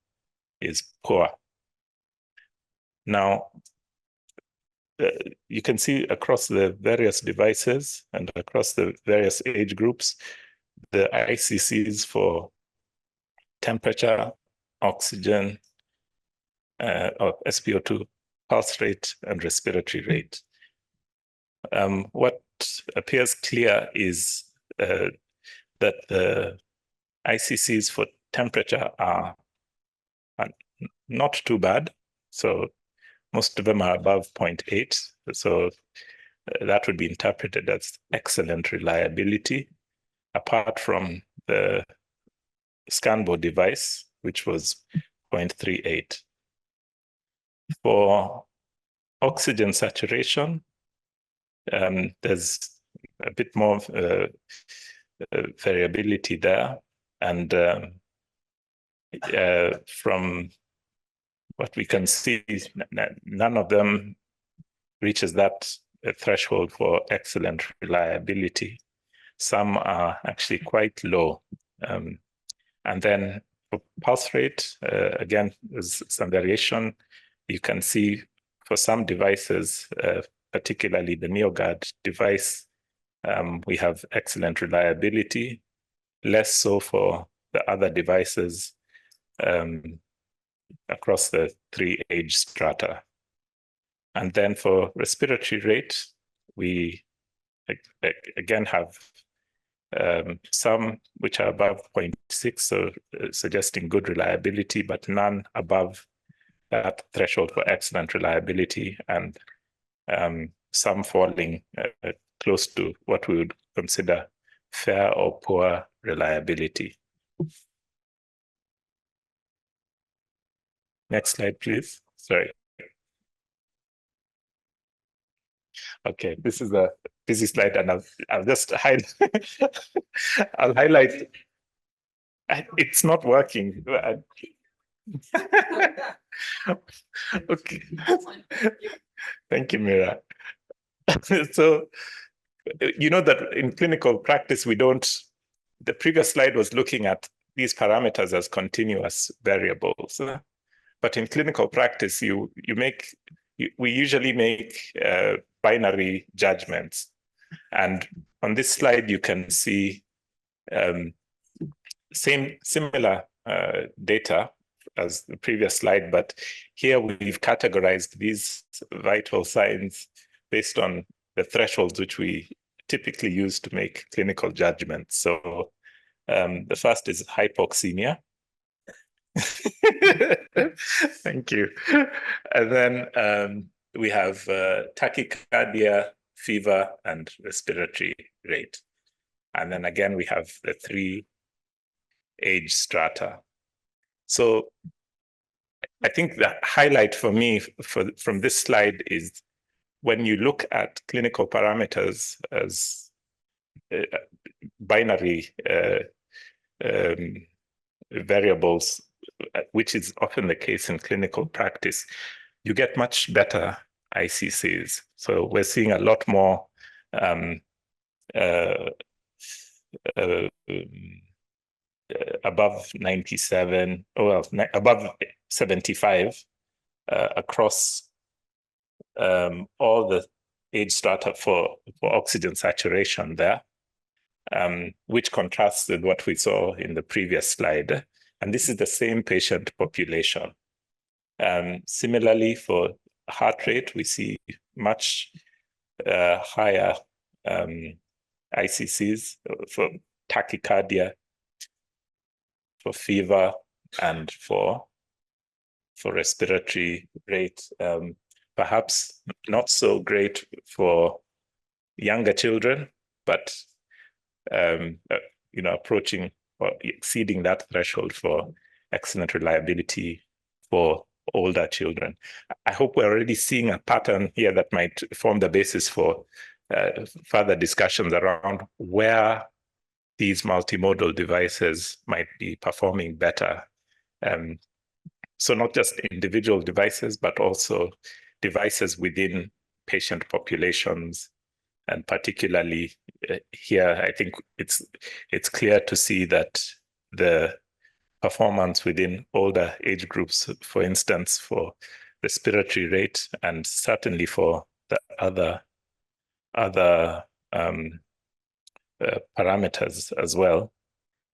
is poor. Now, you can see across the various devices and across the various age groups, the ICCs for temperature, oxygen, or SpO2, pulse rate, and respiratory rate. What appears clear is that the ICCs for temperature are not too bad. So most of them are above 0.8. So that would be interpreted as excellent reliability, apart from the Scanbo device, which was 0.38. For oxygen saturation, there's a bit more variability there. And from what we can see, none of them reaches that threshold for excellent reliability. Some are actually quite low. And then For pulse rate, again, there's some variation. You can see for some devices, particularly the NeoGuard device, we have excellent reliability, less so for the other devices across the 3 age strata. And then for respiratory rate, we again have some which are above 0.6, so suggesting good reliability, but none above that threshold for excellent reliability, and some falling close to what we would consider fair or poor reliability. Next slide, please. Sorry. Okay, this is a busy slide, and I'll just I'll highlight. It's not working. Okay. Thank you, Mira. So, you know that in clinical practice, the previous slide was looking at these parameters as continuous variables. But in clinical practice, we usually make binary judgments. And on this slide, you can see similar data as the previous slide, but here we've categorized these vital signs based on the thresholds which we typically use to make clinical judgments. So the first is hypoxemia. Thank you. And then we have tachycardia, fever, and respiratory rate. And then again, we have the 3 age strata. So I think the highlight for me from this slide is when you look at clinical parameters as binary variables, which is often the case in clinical practice, you get much better ICCs. So we're seeing a lot more above 97, above 75 across all the age strata for oxygen saturation there, which contrasts with what we saw in the previous slide. And this is the same patient population. Similarly, for heart rate, we see much higher ICCs for tachycardia, for fever, and for respiratory rate. Perhaps not so great for younger children, but approaching or exceeding that threshold for excellent reliability for older children. I hope we're already seeing a pattern here that might form the basis for further discussions around where these multimodal devices might be performing better. So not just individual devices, but also devices within patient populations. And particularly here, I think it's clear to see that the performance within older age groups, for instance, for respiratory rate, and certainly for the other parameters as well,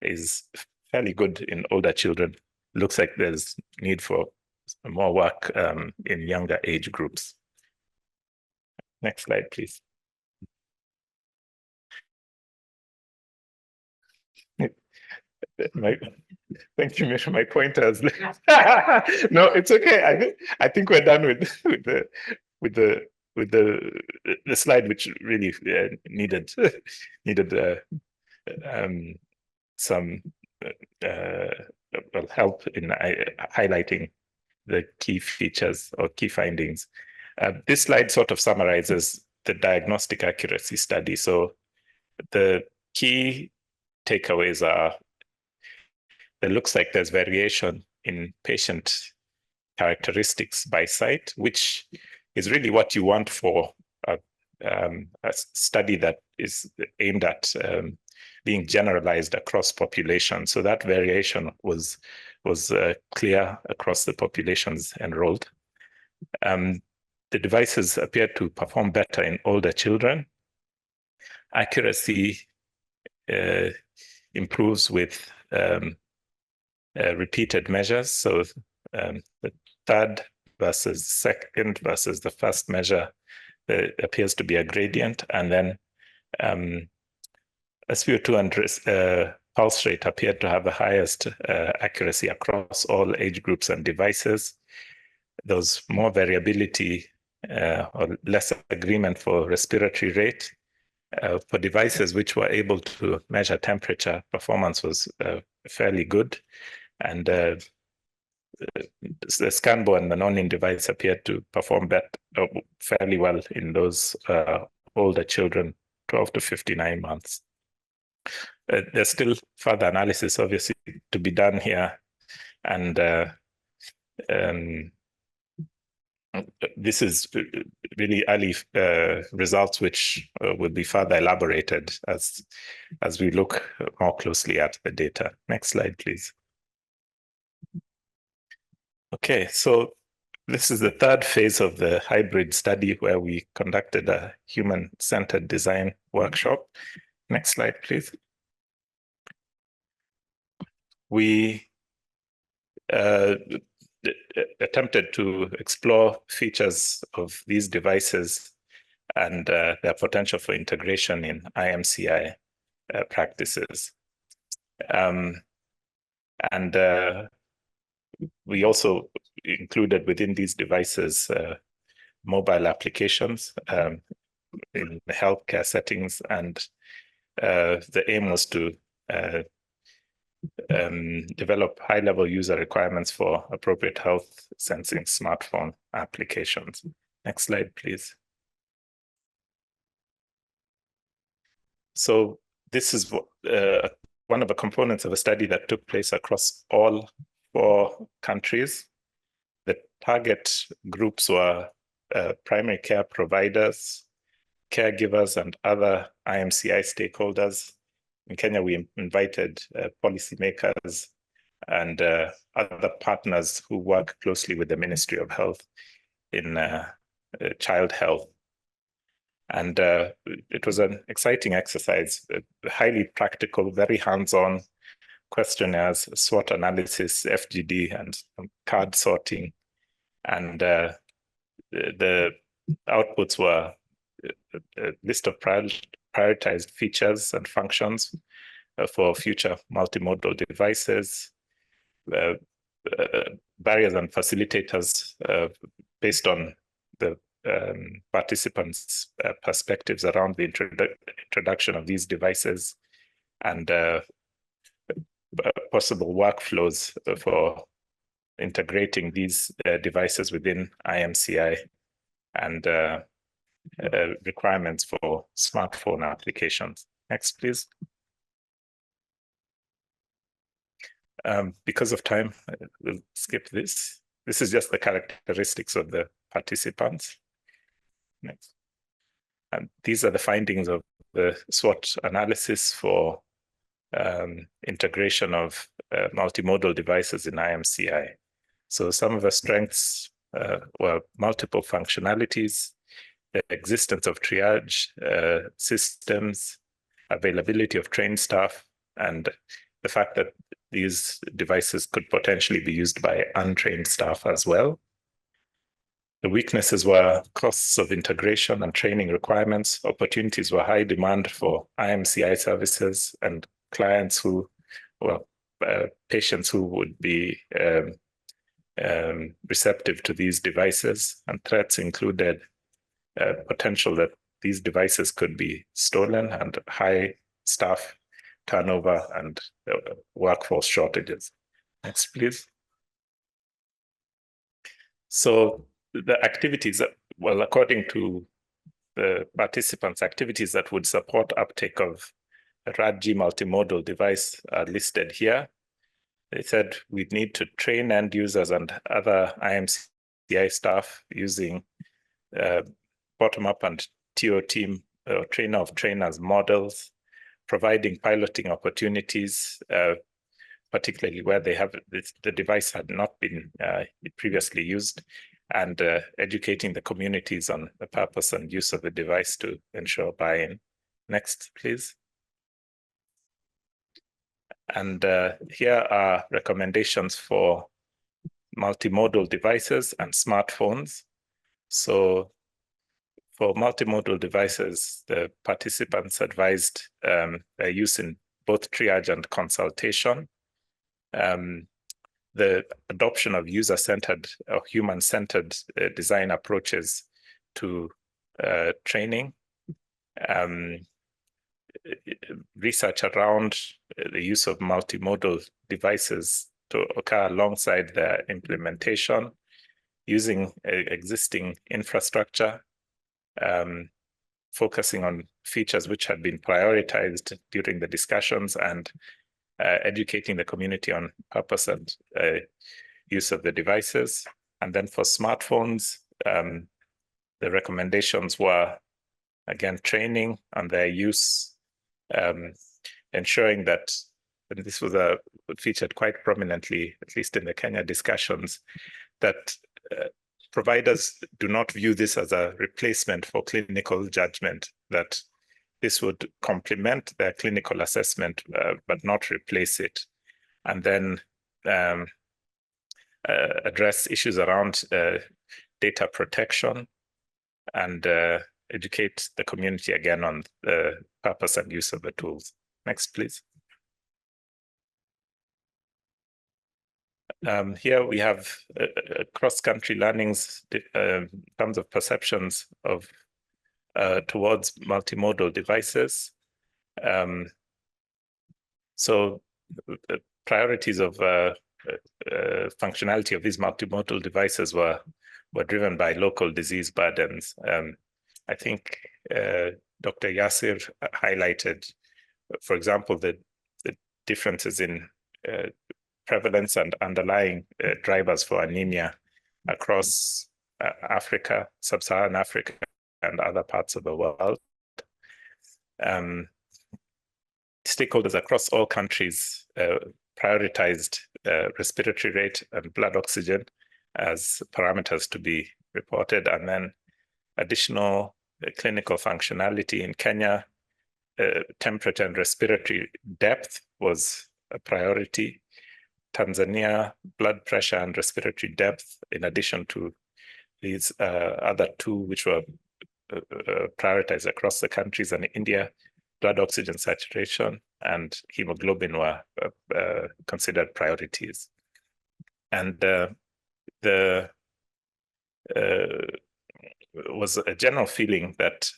is fairly good in older children. Looks like there's need for more work in younger age groups. Next slide, please. Thank you, Misha. My pointers. No, it's okay. I think we're done with the slide, which really needed some help in highlighting the key features or key findings. This slide sort of summarizes the diagnostic accuracy study. So the key takeaways are, it looks like there's variation in patient characteristics by site, which is really what you want for a study that is aimed at being generalized across populations. So that variation was clear across the populations enrolled. The devices appeared to perform better in older children. Accuracy improves with repeated measures. So the third versus second versus the first measure, there appears to be a gradient. And then SpO2 and pulse rate appeared to have the highest accuracy across all age groups and devices. There was more variability or less agreement for respiratory rate. For devices which were able to measure temperature, performance was fairly good. And the ScanBo and the Nonin device appeared to perform fairly well in those older children, 12 to 59 months. There's still further analysis, obviously, to be done here. And this is really early results, which will be further elaborated as we look more closely at the data. Next slide, please. Okay, so this is the third phase of the hybrid study where we conducted a human-centered design workshop. Next slide, please. We attempted to explore features of these devices and their potential for integration in IMCI practices. We also included within these devices mobile applications in healthcare settings, and the aim was to develop high-level user requirements for appropriate health sensing smartphone applications. Next slide, please. So this is one of the components of a study that took place across all 4 countries. The target groups were primary care providers, caregivers, and other IMCI stakeholders. In Kenya, we invited policymakers and other partners who work closely with the Ministry of Health in child health. And it was an exciting exercise, highly practical, very hands-on questionnaires, SWOT analysis, FGD, and card sorting. And the outputs were a list of prioritized features and functions for future multimodal devices, barriers and facilitators based on the participants' perspectives around the introduction of these devices, and possible workflows for integrating these devices within IMCI, and requirements for smartphone applications. Next, please. Because of time, we'll skip this. This is just the characteristics of the participants. Next. And these are the findings of the SWOT analysis for integration of multimodal devices in IMCI. So some of the strengths were multiple functionalities, the existence of triage systems, availability of trained staff, and the fact that these devices could potentially be used by untrained staff as well. The weaknesses were costs of integration and training requirements. Opportunities were high demand for IMCI services and clients who, well, patients who would be receptive to these devices. And threats included potential that these devices could be stolen and high staff turnover and workforce shortages. Next, please. So the activities that, well, according to the participants, activities that would support uptake of a RADG multimodal device are listed here. They said we'd need to train end users and other IMCI staff using bottom-up and TO team trainer of trainers models, providing piloting opportunities, particularly where they have the device had not been previously used, and educating the communities on the purpose and use of the device to ensure buy-in. Next, please. And here are recommendations for multimodal devices and smartphones. So for multimodal devices, the participants advised their use in both triage and consultation. The adoption of user-centered or human-centered design approaches to training, research around the use of multimodal devices to occur alongside their implementation, using existing infrastructure, focusing on features which had been prioritized during the discussions, and educating the community on purpose and use of the devices. And then for smartphones, the recommendations were, again, training on their use, ensuring that, and this was featured quite prominently, at least in the Kenya discussions, that providers do not view this as a replacement for clinical judgment, that this would complement their clinical assessment, but not replace it. And then address issues around data protection and educate the community again on the purpose and use of the tools. Next, please. Here we have cross-country learnings in terms of perceptions of towards multimodal devices. So the priorities of functionality of these multimodal devices were driven by local disease burdens. I think Dr. Yasir highlighted, for example, the differences in prevalence and underlying drivers for anemia across Africa, sub-Saharan Africa, and other parts of the world. Stakeholders across all countries prioritized respiratory rate and blood oxygen as parameters to be reported, and then additional clinical functionality. In Kenya, temperature and respiratory depth was a priority. Tanzania, blood pressure and respiratory depth, in addition to these other two, which were prioritized across the countries. And in India, blood oxygen saturation and hemoglobin were considered priorities. And there was a general feeling that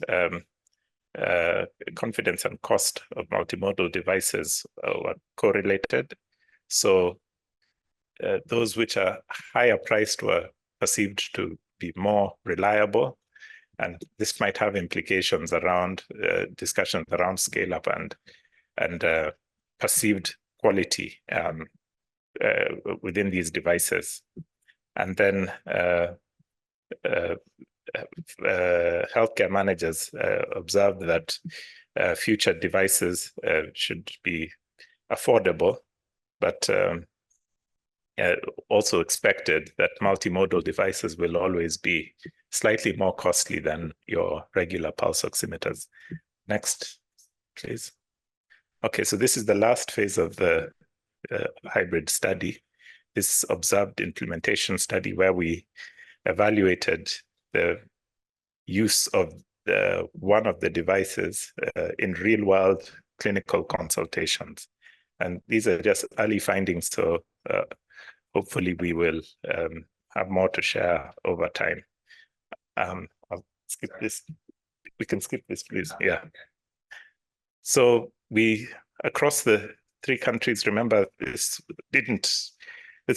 confidence and cost of multimodal devices were correlated. So those which are higher priced were perceived to be more reliable. And this might have implications around discussions around scale up and perceived quality within these devices. And then healthcare managers observed that future devices should be affordable, but also expected that multimodal devices will always be slightly more costly than your regular pulse oximeters. Next, please. Okay, so this is the last phase of the hybrid study, this observed implementation study, where we evaluated the use of one of the devices in real-world clinical consultations. And these are just early findings, so hopefully we will have more to share over time. I'll skip this. We can skip this, please. Yeah. So we, across the 3 countries, remember this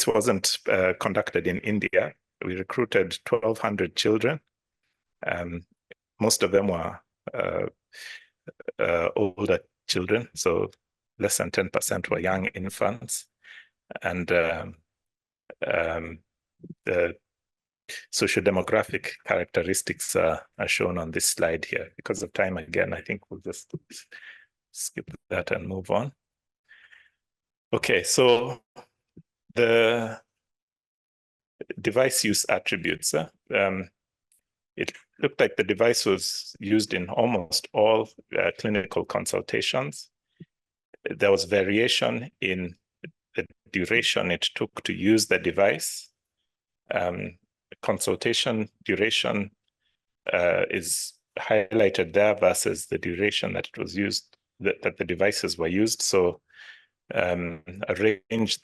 wasn't conducted in India. We recruited 1,200 children. Most of them were older children, so less than 10% were young infants. And the socio-demographic characteristics are shown on this slide here. Because of time, again, I think we'll just skip that and move on. Okay, so the device use attributes. It looked like the device was used in almost all clinical consultations. There was variation in the duration it took to use the device. Consultation duration is highlighted there versus the duration that it was used, that the devices were used. So a range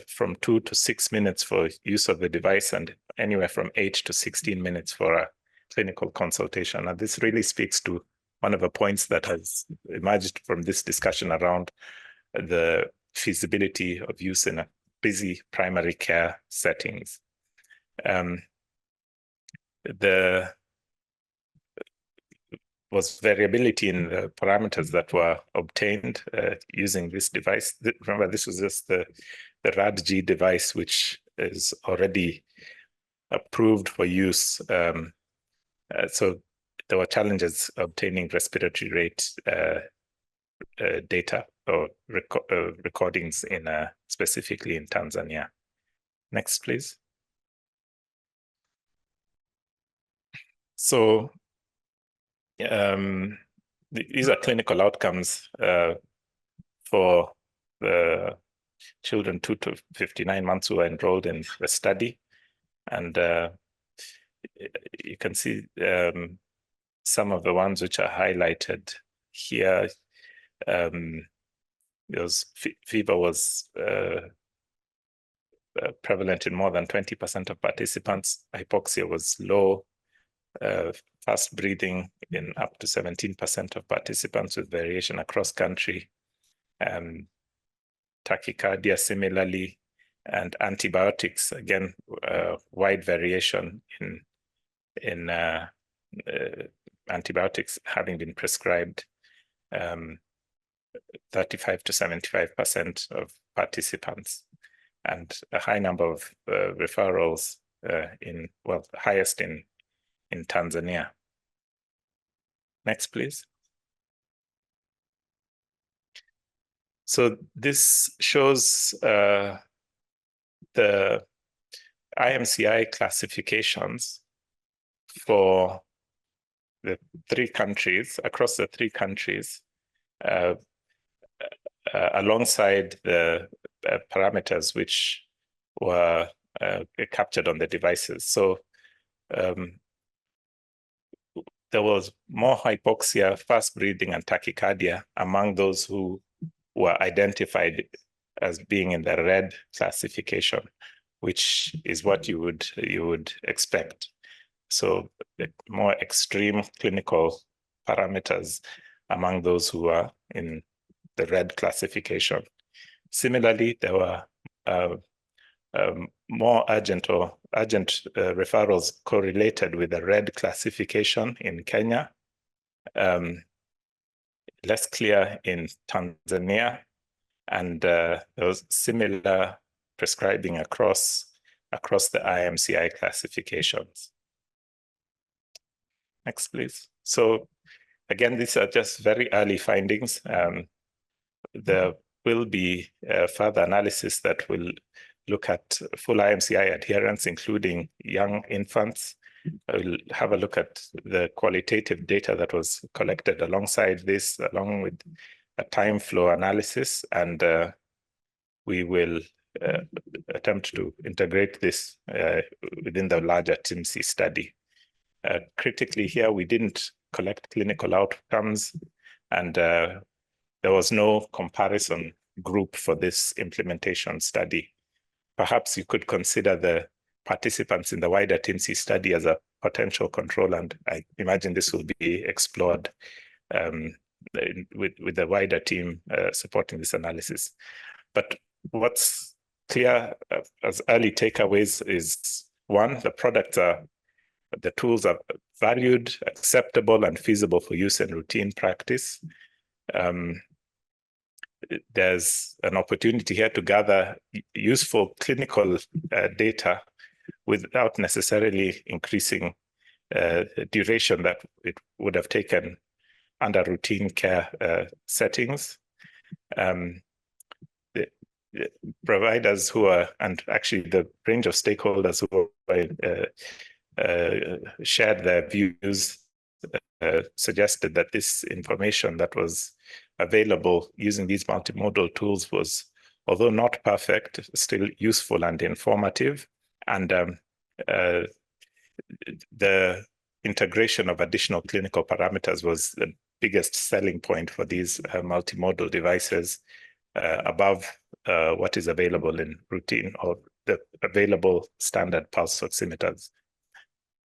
from 2 to 6 minutes for use of the device and anywhere from 8 to 16 minutes for a clinical consultation. And this really speaks to one of the points that has emerged from this discussion around the feasibility of use in a busy primary care settings. There was variability in the parameters that were obtained using this device. Remember, this was just the RADG device, which is already approved for use. So there were challenges obtaining respiratory rate data or recordings in specifically in Tanzania. Next, please. So these are clinical outcomes for the children 2 to 59 months who are enrolled in the study. And you can see some of the ones which are highlighted here. Fever was prevalent in more than 20% of participants. Hypoxia was low. Fast breathing in up to 17% of participants with variation across country. Tachycardia similarly, and antibiotics, again, wide variation in antibiotics having been prescribed. 35 to 75% of participants, and a high number of referrals highest in Tanzania. Next, please. So this shows the IMCI classifications for the 3 countries, across the 3 countries, alongside the parameters which were captured on the devices. So there was more hypoxia, fast breathing, and tachycardia among those who were identified as being in the red classification, which is what you would expect. So more extreme clinical parameters among those who are in the red classification. Similarly, there were more urgent referrals correlated with the red classification in Kenya, less clear in Tanzania, and there was similar prescribing across the IMCI classifications. Next, please. So again, these are just very early findings. There will be further analysis that will look at full IMCI adherence, including young infants. We'll have a look at the qualitative data that was collected alongside this, along with a time flow analysis, and we will attempt to integrate this within the larger TIMCI study. Critically here, we didn't collect clinical outcomes, and there was no comparison group for this implementation study. Perhaps you could consider the participants in the wider TIMCI study as a potential control, and I imagine this will be explored with the wider team supporting this analysis. But what's clear as early takeaways is, one, the tools are valued, acceptable, and feasible for use in routine practice. There's an opportunity here to gather useful clinical data without necessarily increasing the duration that it would have taken under routine care settings. The providers who are, and actually the range of stakeholders who shared their views suggested that this information that was available using these multimodal tools was, although not perfect, still useful and informative. And the integration of additional clinical parameters was the biggest selling point for these multimodal devices above what is available in routine or the available standard pulse oximeters.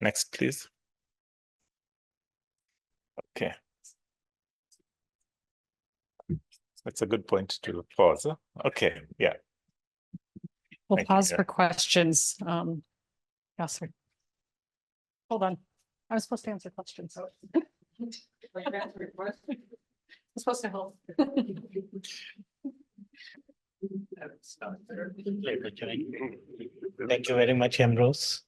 Next, please. Okay. That's a good point to pause. Huh? Okay, yeah. We'll Thank pause you. for questions. Yeah, sir. Hold on. I was supposed to answer questions. I'm supposed to help. Thank you very much, Ambrose.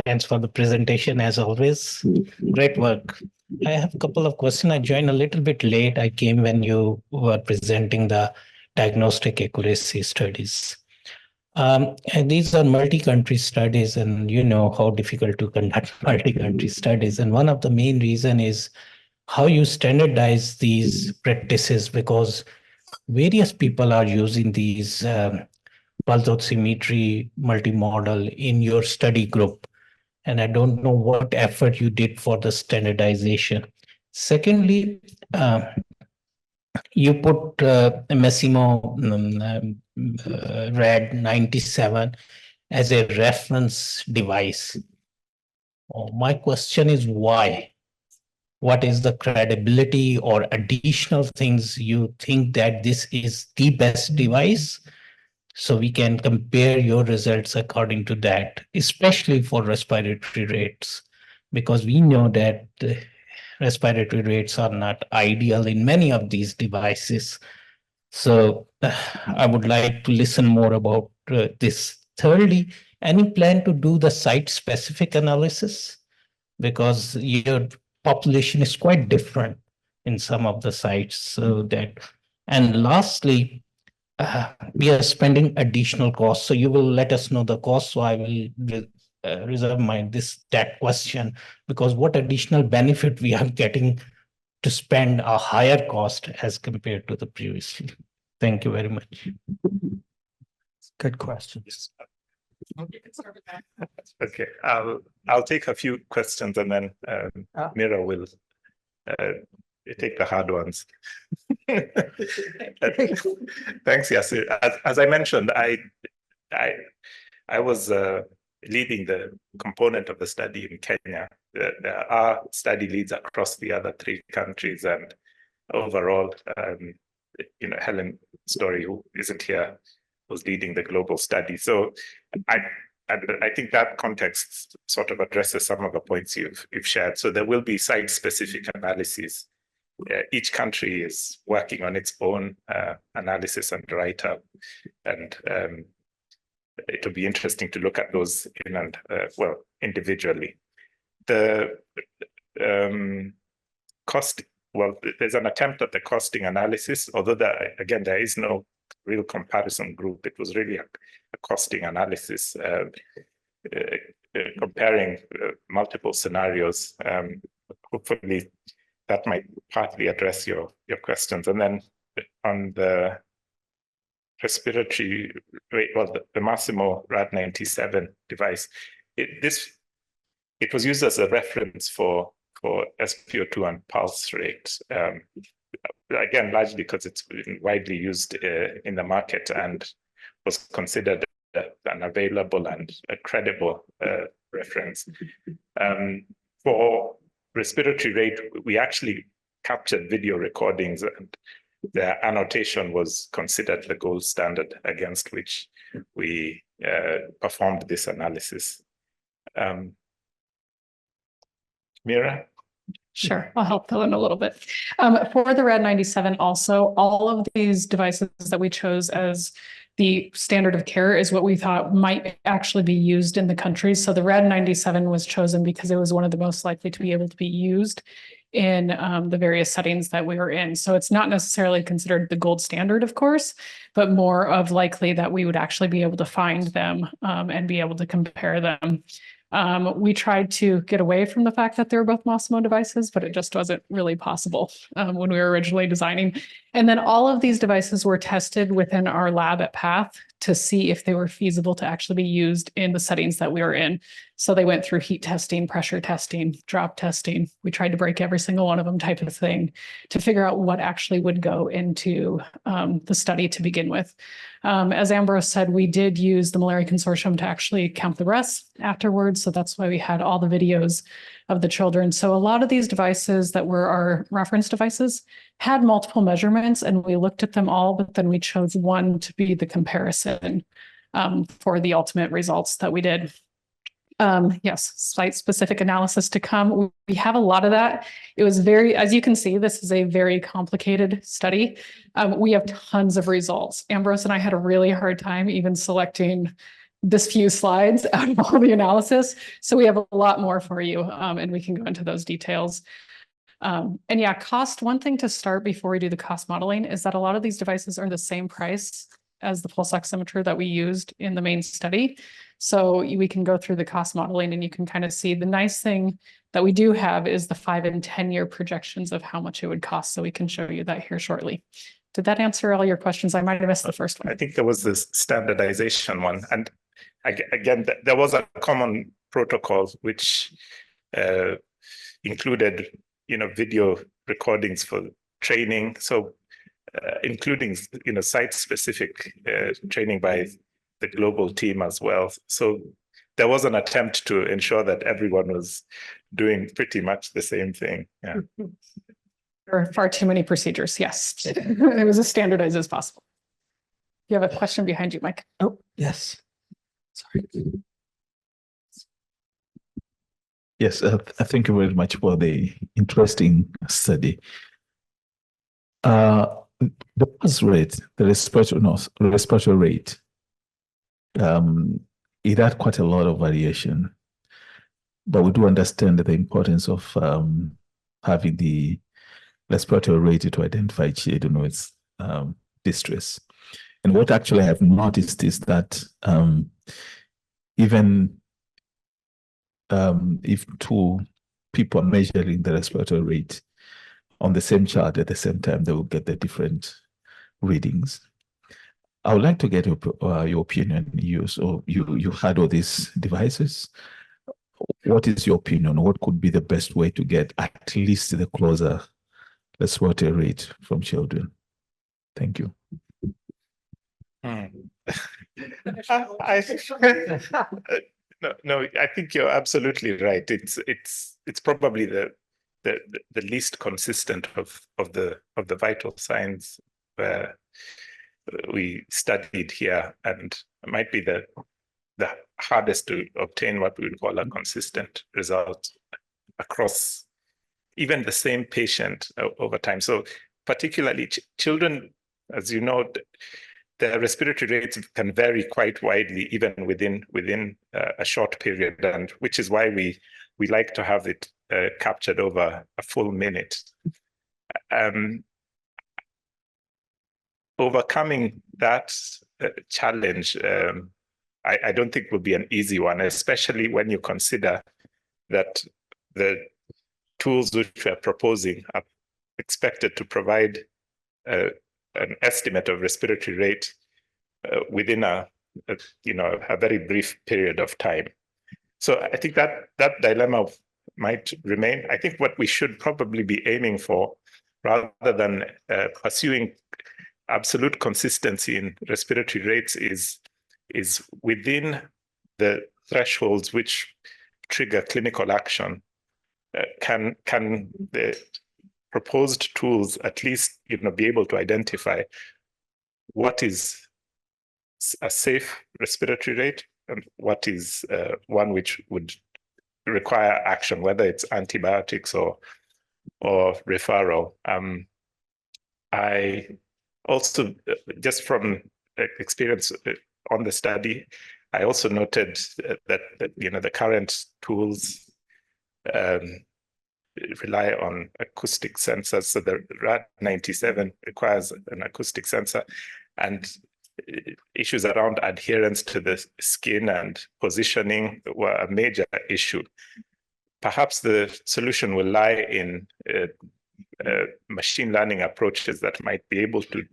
Thanks for the presentation as always. Great work. I have a couple of questions. I joined a little bit late. I came when you were presenting the diagnostic accuracy studies. And these are multi-country studies, and you know how difficult to conduct multi-country studies. And one of the main reason is how you standardize these practices, because various people are using these pulse oximetry multimodal in your study group. And I don't know what effort you did for the standardization. Secondly, you put Massimo RAD 97 as a reference device. My question is why? What is the credibility or additional things you think that this is the best device? So we can compare your results according to that, especially for respiratory rates, because we know that the respiratory rates are not ideal in many of these devices. So I would like to listen more about this. Thirdly, any plan to do the site-specific analysis? Because your population is quite different in some of the sites. So that, and lastly, we are spending additional costs. So you will let us know the cost. So I will reserve that question, because what additional benefit we are getting to spend a higher cost as compared to the previously. Thank you very much. Good questions. Okay, I'll take a few questions and then Mira will take the hard ones. Thanks, Yasir. As I mentioned, I was leading the component of the study in Kenya. There are study leads across the other 3 countries, and overall, Helen Story, who isn't here, was leading the global study. So I think that context sort of addresses some of the points you've shared. So there will be site-specific analyses. Each country is working on its own analysis and write-up, and it'll be interesting to look at those in and individually. The cost, there's an attempt at the costing analysis, although again there is no real comparison group. It was really a costing analysis comparing multiple scenarios. Hopefully that might partly address your questions. And then on the respiratory rate, the Massimo RAD 97 device, it was used as a reference for SpO2 and pulse rate. Again, largely because it's widely used in the market and was considered an available and a credible reference. For respiratory rate, we actually captured video recordings, and the annotation was considered the gold standard against which we performed this analysis. Mira? Sure, I'll help fill in a little bit. For the RAD 97 also, all of these devices that we chose as the standard of care is what we thought might actually be used in the countries. So the RAD 97 was chosen because it was one of the most likely to be able to be used in the various settings that we were in. So it's not necessarily considered the gold standard, of course, but more of likely that we would actually be able to find them and be able to compare them. We tried to get away from the fact that they were both Massimo devices, but it just wasn't really possible when we were originally designing. And then all of these devices were tested within our lab at PATH to see if they were feasible to actually be used in the settings that we were in. So they went through heat testing, pressure testing, drop testing. We tried to break every single one of them type of thing to figure out what actually would go into the study to begin with. As Ambrose said, we did use the Malaria Consortium to actually count the breaths afterwards. So that's why we had all the videos of the children. So a lot of these devices that were our reference devices had multiple measurements, and we looked at them all, but then we chose one to be the comparison for the ultimate results that we did. Yes, site-specific analysis to come. We have a lot of that. It was very, as you can see, this is a very complicated study. We have tons of results. Ambrose and I had a really hard time even selecting this few slides out of all the analysis. So we have a lot more for you, and we can go into those details. And yeah, cost, one thing to start before we do the cost modeling is that a lot of these devices are the same price as the pulse oximeter that we used in the main study. So we can go through the cost modeling and you can kind of see the nice thing that we do have is the 5 and 10-year projections of how much it would cost. So we can show you that here shortly. Did that answer all your questions? I might have missed the first one. I think there was this standardization one. And again, there was a common protocol which included, video recordings for training. So including, site-specific training by the global team as well. So there was an attempt to ensure that everyone was doing pretty much the same thing. Yeah. There are far too many procedures. Yes, it was as standardized as possible. You have a question behind you, Mike. Oh, yes. Sorry. Yes, thank you very much for the interesting study. The pulse rate, the respiratory rate, it had quite a lot of variation, but we do understand the importance of having the respiratory rate to identify children with distress. And what actually I've noticed is that even if two people are measuring the respiratory rate on the same chart at the same time, they will get the different readings. I would like to get your opinion. You had all these devices. What is your opinion? What could be the best way to get at least the closer respiratory rate from children? Thank you. No, I think you're absolutely right. It's probably the least consistent of the vital signs where we studied here, and it might be the hardest to obtain what we would call a consistent result across even the same patient over time. So particularly children, as you know, the respiratory rates can vary quite widely, even within a short period, and which is why we like to have it captured over a full minute. Overcoming that challenge, I don't think will be an easy one, especially when you consider that the tools which we're proposing are expected to provide an estimate of respiratory rate within a very brief period of time. So I think that dilemma might remain. I think what we should probably be aiming for, rather than pursuing absolute consistency in respiratory rates, is within the thresholds which trigger clinical action. Can the proposed tools at least be able to identify what is a safe respiratory rate and what is one which would require action, whether it's antibiotics or referral. I also, just from experience on the study, I also noted that the current tools rely on acoustic sensors. So the RAD97 requires an acoustic sensor, and issues around adherence to the skin and positioning were a major issue. Perhaps the solution will lie in machine learning approaches that might be able to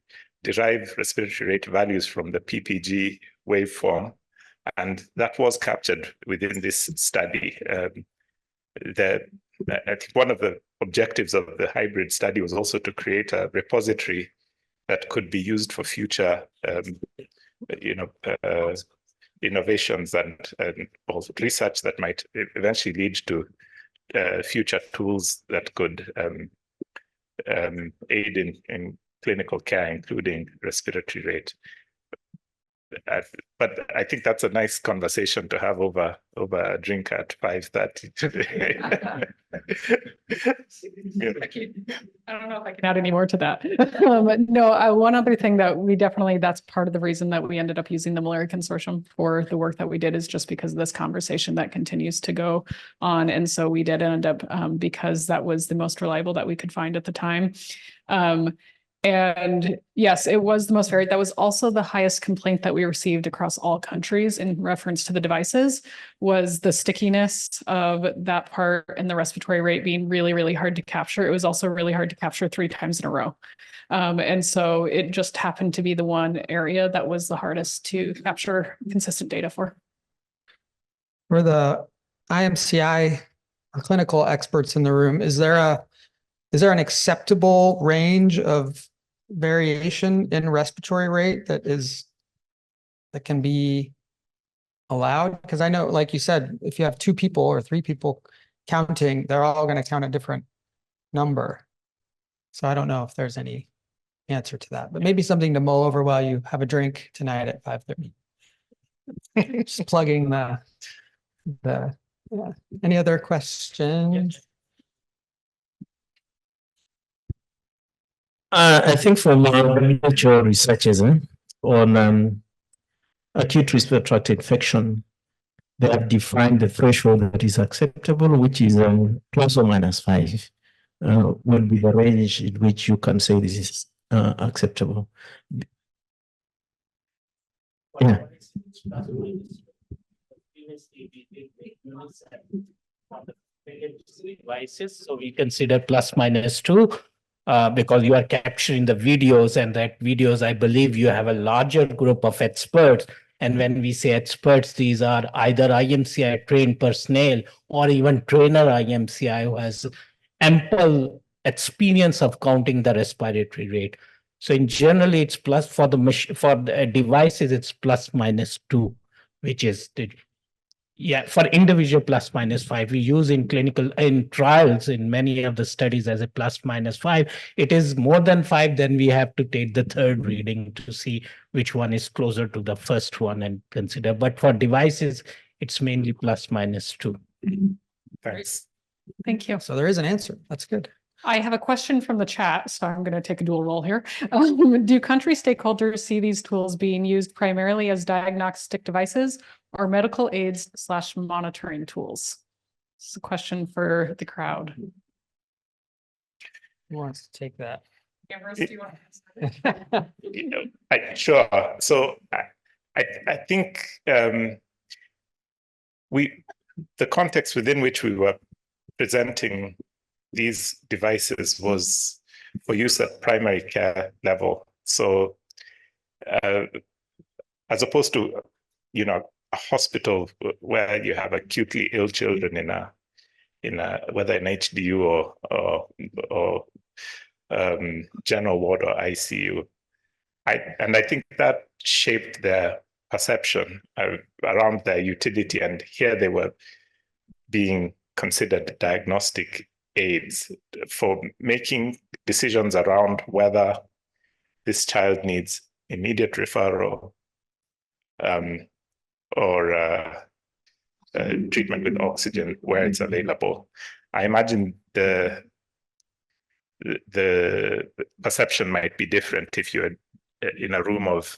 derive respiratory rate values from the PPG waveform. And that was captured within this study. I think one of the objectives of the hybrid study was also to create a repository that could be used for future, innovations and also research that might eventually lead to future tools that could aid in clinical care, including respiratory rate. But I think that's a nice conversation to have over a drink at 5:30 today. I don't know if I can add any more to that. No, one other thing that that's part of the reason that we ended up using the Malaria Consortium for the work that we did is just because of this conversation that continues to go on. And so we did end up, because that was the most reliable that we could find at the time. And yes, it was the most varied. That was also the highest complaint that we received across all countries in reference to the devices, was the stickiness of that part and the respiratory rate being really, really hard to capture. It was also really hard to capture 3 times in a row. And so it just happened to be the one area that was the hardest to capture consistent data for. For the IMCI clinical experts in the room, is there an acceptable range of variation in respiratory rate that can be allowed? Because I know, like you said, if you have 2 people or 3 people counting, they're all going to count a different number. So I don't know if there's any answer to that, but maybe something to mull over while you have a drink tonight at 5:30. Just plugging yeah. Any other questions? I think from WHO researches on acute respiratory tract infection, they have defined the threshold that is acceptable, which is plus or minus 5, will be the range in which you can say this is acceptable. Yeah. Devices, so we consider plus minus 2. Because you are capturing the videos, and that videos, I believe you have a larger group of experts. And when we say experts, these are either IMCI trained personnel or even trainer IMCI who has ample experience of counting the respiratory rate. So in general, it's plus for the devices, it's plus minus 2, which is for individual plus minus 5. We use in trials in many of the studies as a plus minus 5. It is more than 5, then we have to take the third reading to see which one is closer to the first one and consider. But for devices, it's mainly plus minus 2. Thanks. Thank you. So there is an answer. That's good. I have a question from the chat, so I'm going to take a dual role here. Do country stakeholders see these tools being used primarily as diagnostic devices or medical aids / monitoring tools? This is a question for the crowd. Who wants to take that? Sure. So I think the context within which we were presenting these devices was for use at primary care level. So as opposed to, a hospital where you have acutely ill children in a whether in HDU or general ward or ICU. I think that shaped their perception around their utility. And here they were being considered diagnostic aids for making decisions around whether this child needs immediate referral or treatment with oxygen where it's available. I imagine the perception might be different if you're in a room of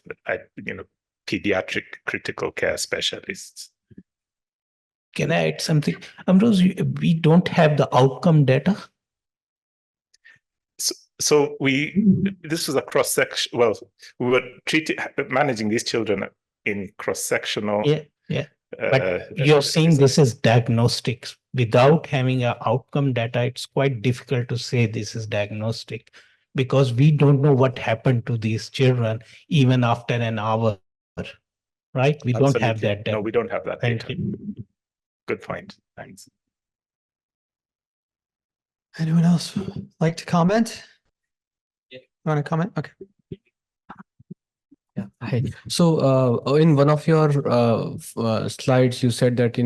pediatric critical care specialists. Can I add something? Ambrose, we don't have the outcome data. So this was a cross-section, well, we were managing these children in cross-sectional. Yeah. But you're saying this is diagnostics. Without having an outcome data, it's quite difficult to say this is diagnostic because we don't know what happened to these children even after an hour, right? We don't have that data. No, we don't have that Thank data. you. Good point. Thanks. Anyone else like to comment? You want to comment? Okay. Yeah. Hi. So in one of your slides, you said that,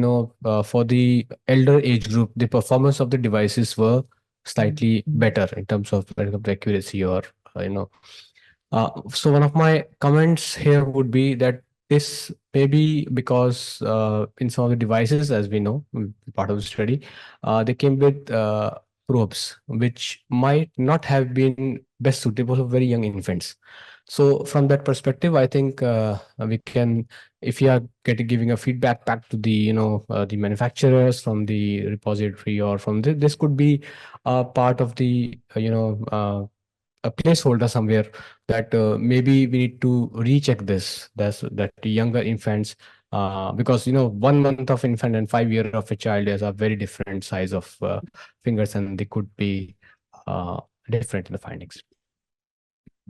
for the elder age group, the performance of the devices were slightly better in terms of accuracy or, so one of my comments here would be that this may be because in some of the devices, as we know, part of the study, they came with probes, which might not have been best suitable for very young infants. So from that perspective, I think we can, if you are giving a feedback back to the, the manufacturers from the repository or from this could be part of the, a placeholder somewhere that maybe we need to recheck this, that the younger infants, because 1 month of infant and 5 years of a child is a very different size of fingers, and they could be different in the findings.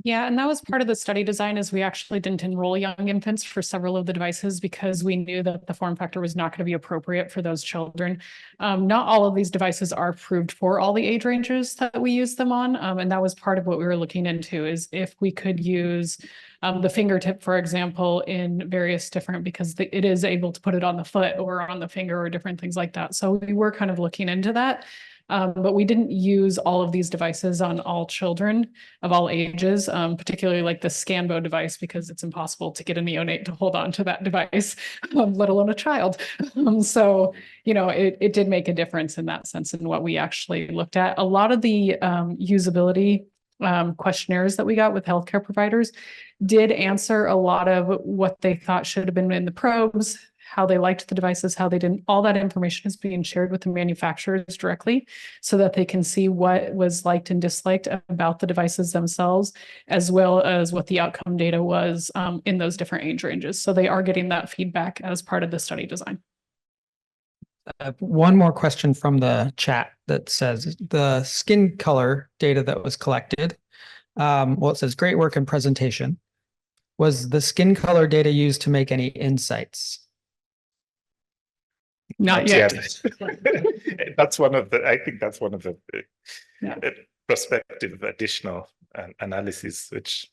Yeah, and that was part of the study design is we actually didn't enroll young infants for several of the devices because we knew that the form factor was not going to be appropriate for those children. Not all of these devices are approved for all the age ranges that we use them on. And that was part of what we were looking into is if we could use the fingertip, for example, in various different, because it is able to put it on the foot or on the finger or different things like that. So we were kind of looking into that. But we didn't use all of these devices on all children of all ages, particularly like the Scanbo device, because it's impossible to get a neonate to hold on to that device, let alone a child. So, it did make a difference in that sense in what we actually looked at. A lot of the usability questionnaires that we got with healthcare providers did answer a lot of what they thought should have been in the probes, how they liked the devices, how they didn't. All that information is being shared with the manufacturers directly so that they can see what was liked and disliked about the devices themselves, as well as what the outcome data was in those different age ranges. So they are getting that feedback as part of the study design. One more question from the chat that says the skin color data that was collected, it says great work and presentation. Was the skin color data used to make any insights? Not yet. That's one of the, I think that's one of the prospective additional analysis, which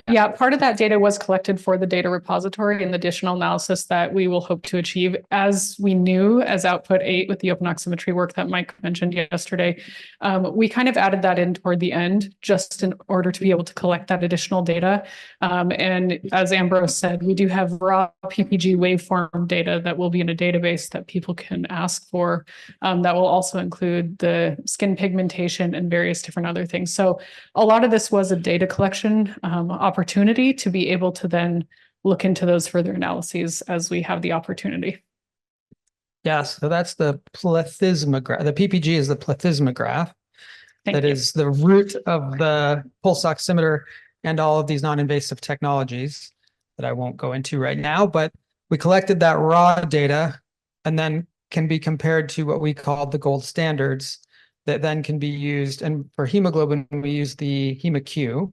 yeah, part of that data was collected for the data repository and the additional analysis that we will hope to achieve. As we knew as output 8 with the open oximetry work that Mike mentioned yesterday, we kind of added that in toward the end just in order to be able to collect that additional data. And as Ambrose said, we do have raw PPG waveform data that will be in a database that people can ask for that will also include the skin pigmentation and various different other things. So a lot of this was a data collection opportunity to be able to then look into those further analyses as we have the opportunity. Yeah, so that's the plethysmograph. The PPG is the plethysmograph. That is the root of the pulse oximeter and all of these non-invasive technologies that I won't go into right now, but we collected that raw data and then can be compared to what we call the gold standards that then can be used. And for hemoglobin, we use the HemaQ.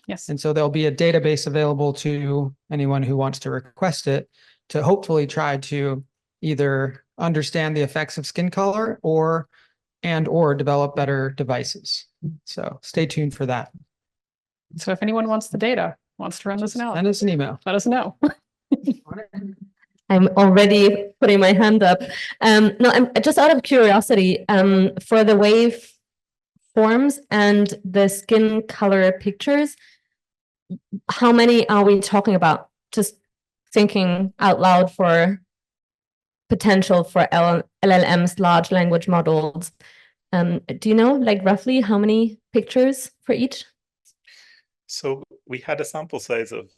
Yes. And so there'll be a database available to anyone who wants to request it to hopefully try to either understand the effects of skin color or develop better devices. So stay tuned for that. So if anyone wants the data, wants to run this analysis, send us an email. Let us know. I'm already putting my hand up. No, I'm just out of curiosity, for the wave forms and the skin color pictures, how many are we talking about? Just thinking out loud for potential for LLMs, large language models. Do you know, like roughly how many pictures for each? So we had a sample size of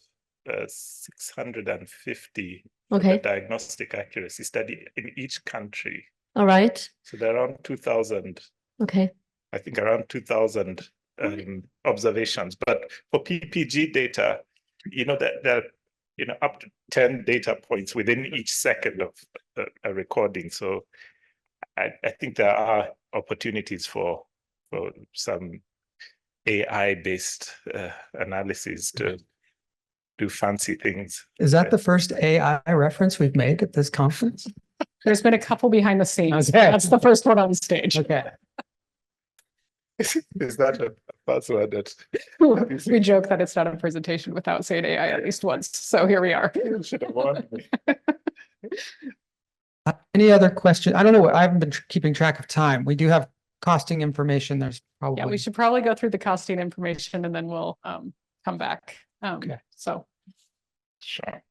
650 Okay. The diagnostic accuracy study in each country. All right. So there are around 2,000. Okay. I think around 2,000 observations. But for PPG data, that up to 10 data points within each second of a recording. So I think there are opportunities for some AI-based analysis to do fancy things. Is that the first AI reference we've made at this conference? There's been a couple behind the scenes. Okay. That's the first one on stage. Okay. Is that a password that We joke that it's not a presentation without saying AI at least once. So here we are. should have warned me? Any other questions? I don't know. I haven't been keeping track of time. We do have costing information. There's probably. Yeah, we should probably go through the costing information and then we'll come back. Okay. So. Sure.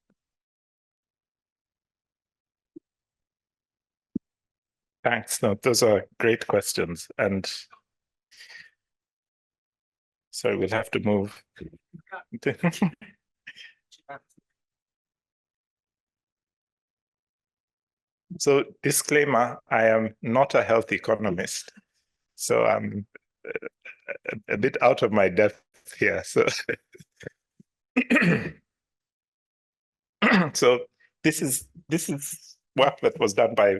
Thanks. No, those are great questions. And so we'll have to move. So disclaimer, I am not a health economist. So I'm a bit out of my depth here. So, so this is work that was done by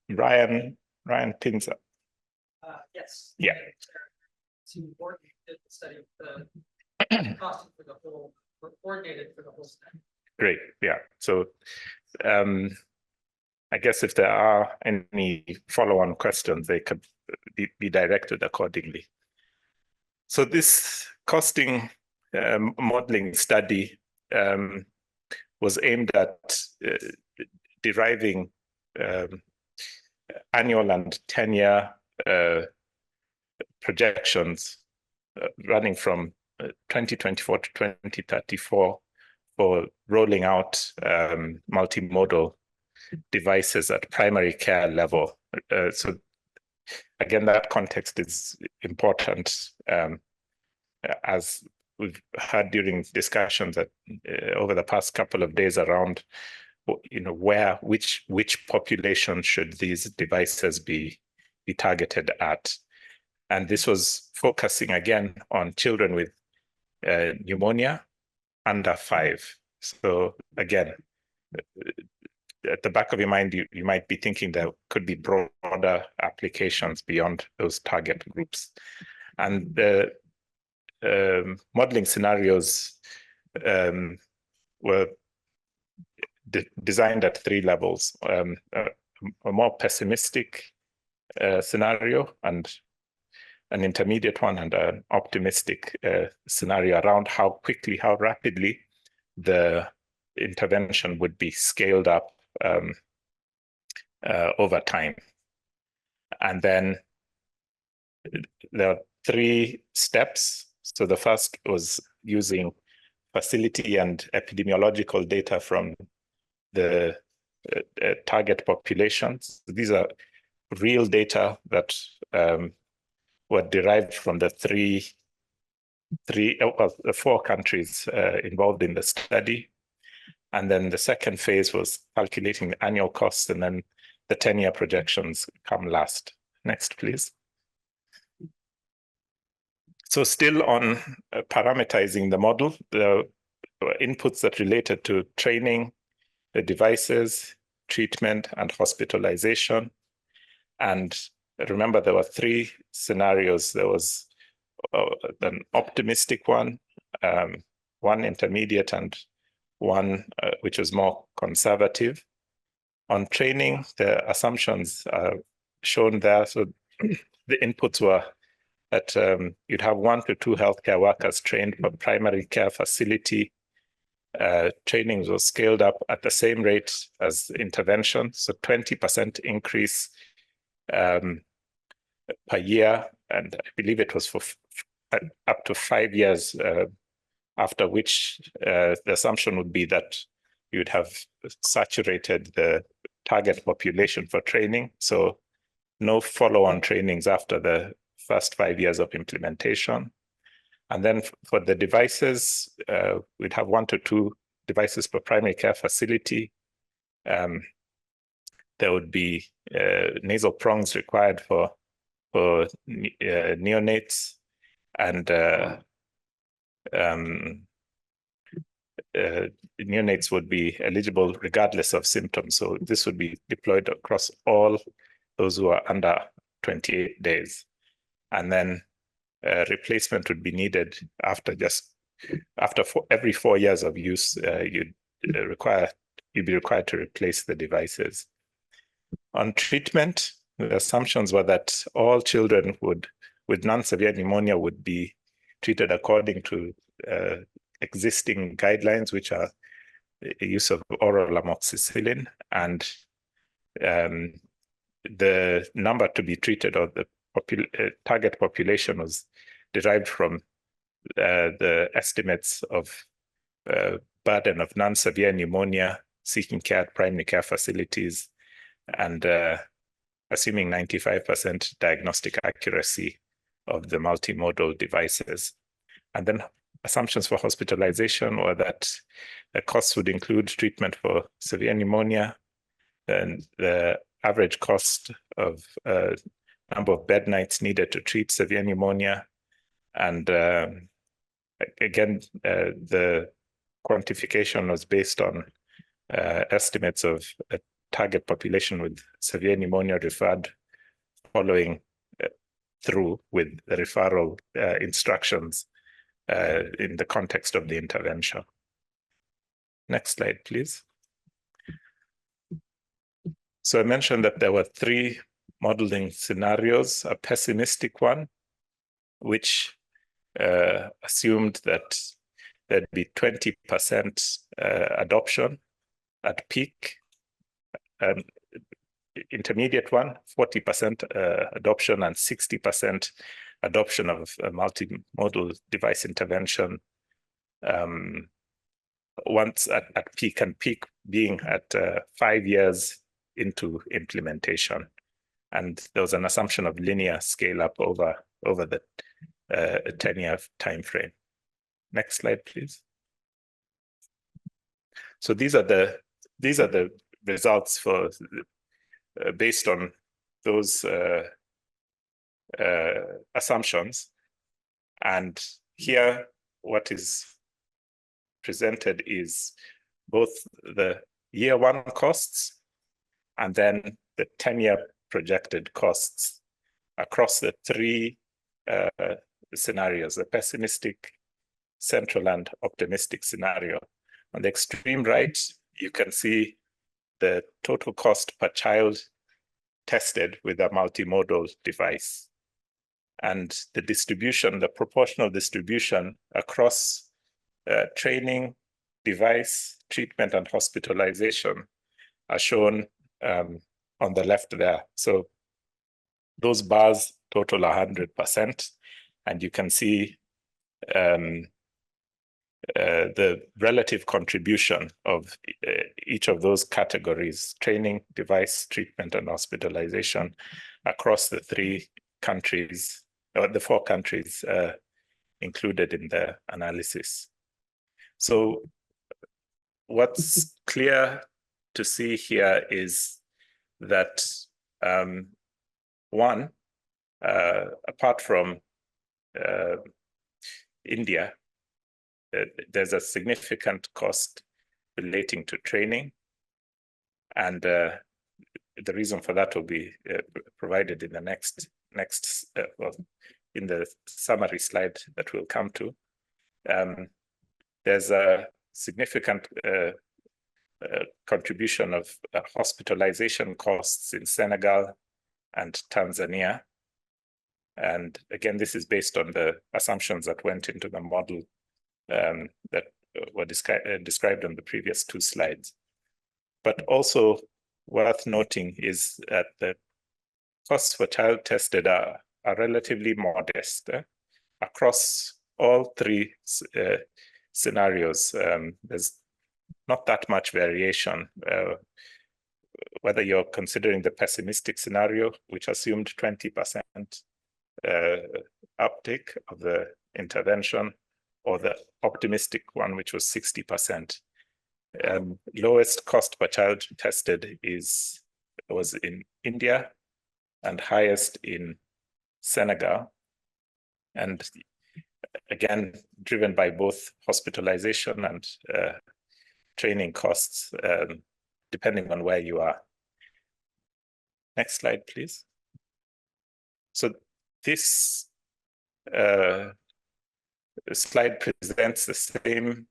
Ryan Pinzer. Yes. Yeah. So you did the study of the costing for the whole, coordinated for the whole study. Great. Yeah. So I guess if there are any follow-on questions, they could be directed accordingly. So this costing modeling study was aimed at deriving annual and 10-year projections running from 2024 to 2034 for rolling out multimodal devices at primary care level. So again, that context is important, as we've had during discussions that over the past couple of days around, which population should these devices be targeted at. And this was focusing again on children with pneumonia under 5. So again, at the back of your mind, you might be thinking there could be broader applications beyond those target groups. And the modeling scenarios were designed at 3 levels, a more pessimistic scenario, and an intermediate one, and an optimistic scenario around how rapidly the intervention would be scaled up over time. And then there are 3 steps. So the first was using facility and epidemiological data from the target populations. These are real data that were derived from the 4 countries involved in the study. And then the second phase was calculating the annual costs, and then the 10-year projections come last. Next, please. So still on parameterizing the model, the inputs that related to training, the devices, treatment, and hospitalization. And remember, there were 3 scenarios. There was an optimistic one, one intermediate, and one which was more conservative. On training, the assumptions are shown there. So the inputs were that you'd have 1 to 2 healthcare workers trained for primary care facility. Trainings was scaled up at the same rate as intervention, so 20% increase per year, and I believe it was for up to 5 years, after which the assumption would be that you'd have saturated the target population for training, so no follow-on trainings after the first 5 years of implementation. And then for the devices, we'd have 1 to 2 devices per primary care facility, there would be nasal prongs required for neonates, and neonates would be eligible regardless of symptoms. So this would be deployed across all those who are under 28 days. And then replacement would be needed after every 4 years of use. You'd be required to replace the devices. On treatment, the assumptions were that all children with non-severe pneumonia would be treated according to existing guidelines, which are the use of oral amoxicillin, and the number to be treated, or the target population, was derived from the estimates of burden of non-severe pneumonia seeking care at primary care facilities, and assuming 95% diagnostic accuracy of the multimodal devices. And then assumptions for hospitalization were that the costs would include treatment for severe pneumonia, and the average cost of number of bed nights needed to treat severe pneumonia. And again, the quantification was based on estimates of a target population with severe pneumonia referred following through with the referral instructions in the context of the intervention. Next slide, please. So I mentioned that there were 3 modeling scenarios: a pessimistic one, which assumed that there'd be 20% adoption at peak, intermediate one, 40% adoption, and 60% adoption of a multimodal device intervention once at peak, and peak being at 5 years into implementation. And there was an assumption of linear scale up over the 10-year time frame. Next slide, please. So these are the results for based on those assumptions. And here, what is presented is both the year 1 costs and then the 10-year projected costs across the 3 scenarios: the pessimistic, central, and optimistic scenario. On the extreme right, you can see the total cost per child tested with a multimodal device. And the distribution, the proportional distribution across training, device, treatment, and hospitalization are shown on the left there. So those bars total 100%, and you can see the relative contribution of each of those categories: training, device, treatment, and hospitalization, across the 3 countries, or the 4 countries included in the analysis. So what's clear to see here is that one, apart from India, there's a significant cost relating to training, and the reason for that will be provided in the next in the summary slide that we'll come to. There's a significant contribution of hospitalization costs in Senegal and Tanzania. And again, this is based on the assumptions that went into the model that were described on the previous 2 slides. But also worth noting is that the costs for child tested are relatively modest across all 3 scenarios. There's not that much variation, whether you're considering the pessimistic scenario, which assumed 20% uptake of the intervention, or the optimistic one, which was 60%. lowest cost per child tested was in India and highest in Senegal. And again, driven by both hospitalization and training costs, depending on where you are. Next slide, please. So this slide presents the same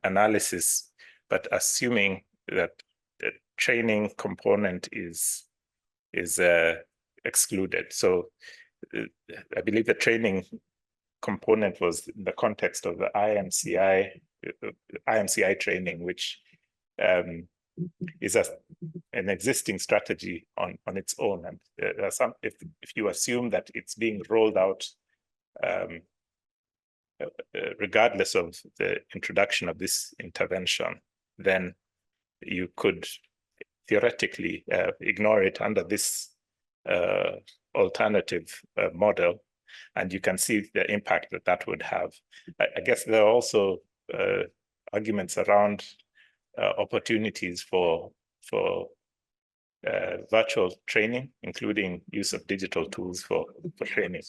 analysis, but assuming that the training component is excluded. So I believe the training component was in the context of the IMCI training, which is an existing strategy on its own. And if you assume that it's being rolled out regardless of the introduction of this intervention, then you could theoretically ignore it under this alternative model, and you can see the impact that that would have. I guess there are also arguments around opportunities for virtual training, including use of digital tools for training.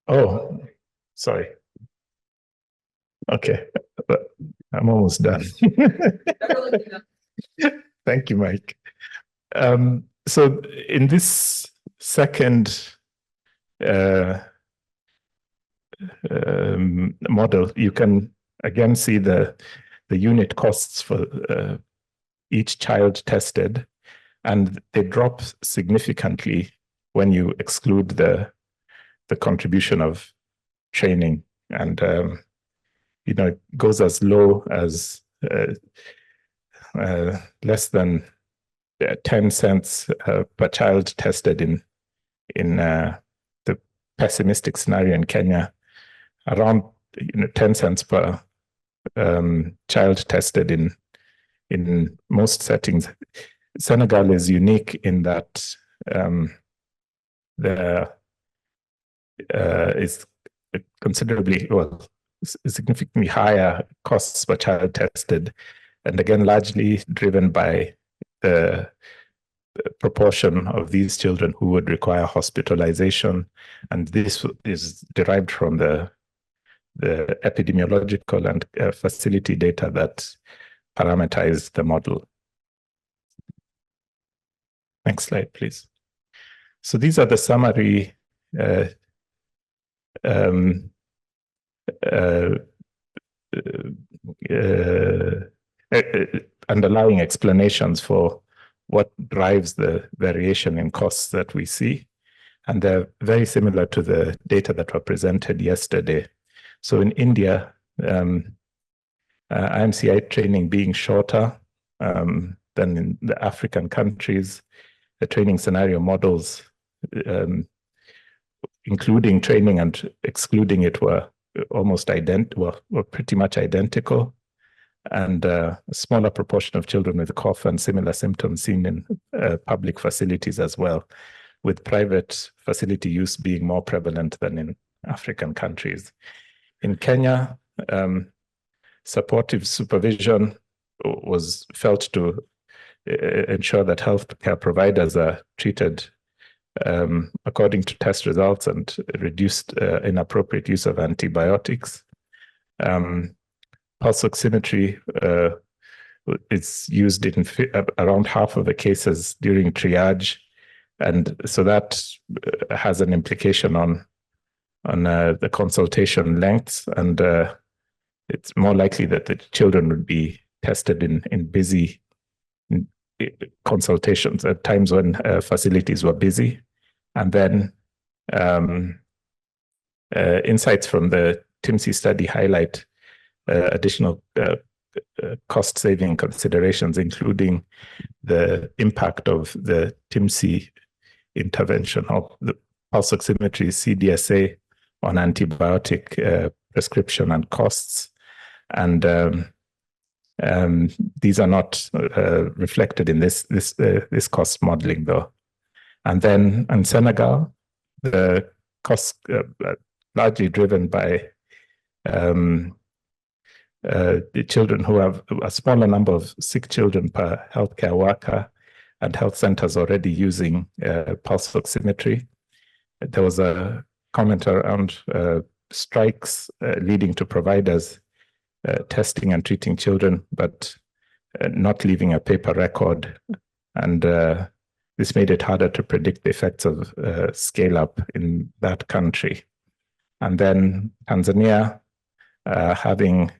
Oh, sorry. Okay, I'm almost done. Thank you, Mike. So in this second model, you can again see the unit costs for each child tested, and they drop significantly when you exclude the contribution of training, and it goes as low as less than 10 cents per child tested in the pessimistic scenario in Kenya, around 10 cents per child tested in most settings. Senegal is unique in that there is considerably, significantly higher costs per child tested, and again, largely driven by the proportion of these children who would require hospitalization, and this is derived from the epidemiological and facility data that parameterize the model. Next slide, please. So these are the summary underlying explanations for what drives the variation in costs that we see. And they're very similar to the data that were presented yesterday. So in India, IMCI training being shorter than in the African countries, the training scenario models, including training and excluding it, were almost identical, were pretty much identical. And a smaller proportion of children with cough and similar symptoms seen in public facilities as well, with private facility use being more prevalent than in African countries. In Kenya, supportive supervision was felt to ensure that healthcare providers are treated according to test results and reduced inappropriate use of antibiotics. Pulse oximetry is used in around half of the cases during triage, and so that has an implication on the consultation lengths, and it's more likely that the children would be tested in busy consultations at times when facilities were busy. And then insights from the TIMCI study highlight additional cost-saving considerations, including the impact of the TIMCI intervention of the pulse oximetry CDSA on antibiotic prescription and costs. And these are not reflected in this cost modeling, though. And then in Senegal, the costs largely driven by the children who have a smaller number of sick children per healthcare worker, and health centers already using pulse oximetry. There was a comment around strikes leading to providers testing and treating children, but not leaving a paper record. And this made it harder to predict the effects of scale up in that country. And then Tanzania having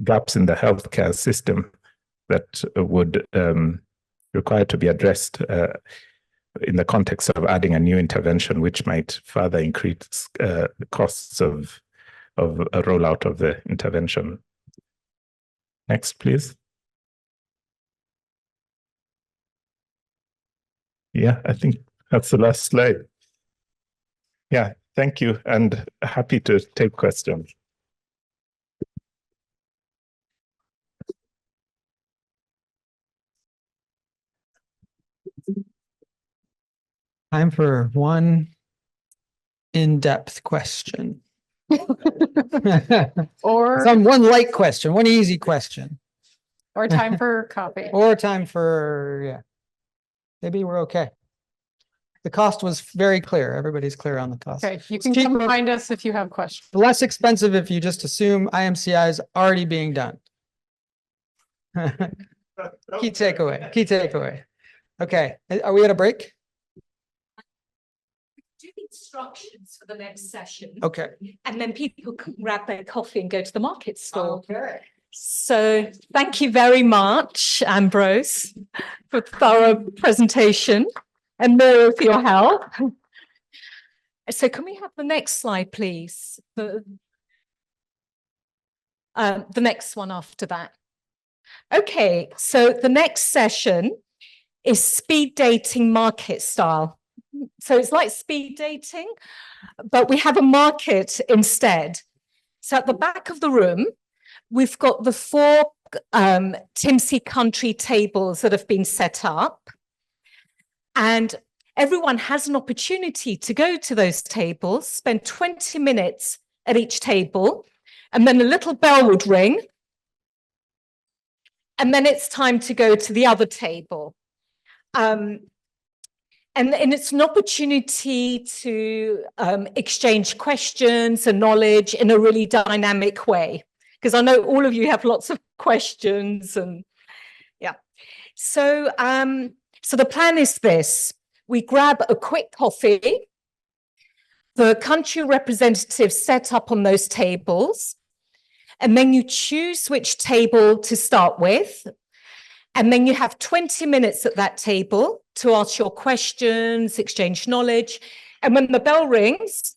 gaps in the healthcare system that would require to be addressed in the context of adding a new intervention, which might further increase the costs of a rollout of the intervention. Next, please. Yeah, I think that's the last slide. Yeah, thank you, and happy to take questions. Time for one in-depth question. Or one light question, one easy question. or time for coffee. Or time for, yeah. Maybe we're okay. The cost was very clear. Everybody's clear on the cost. Okay, you can come find us if you have questions. Less expensive if you just assume IMCI is already being done. Key takeaway, key takeaway. Okay, are we at a break? Do instructions for the next session. Okay. And then people can grab their coffee and go to the market store. Okay. So thank you very much, Ambrose, for thorough presentation, and Mira for your help. So can we have the next slide, please? The next one after that. Okay, so the next session is speed dating market style. So it's like speed dating, but we have a market instead. So at the back of the room, we've got the 4 TIMCI country tables that have been set up. And everyone has an opportunity to go to those tables, spend 20 minutes at each table, and then a little bell would ring. And then it's time to go to the other table. And it's an opportunity to exchange questions and knowledge in a really dynamic way, because I know all of you have lots of questions and yeah. So, so the plan is this: we grab a quick coffee, the country representatives set up on those tables, and then you choose which table to start with. And then you have 20 minutes at that table to ask your questions, exchange knowledge. And when the bell rings,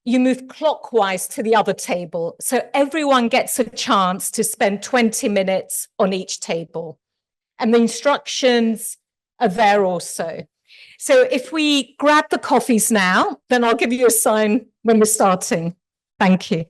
you move clockwise to the other table. So everyone gets a chance to spend 20 minutes on each table. And the instructions are there also. So if we grab the coffees now, then I'll give you a sign when we're starting. Thank you.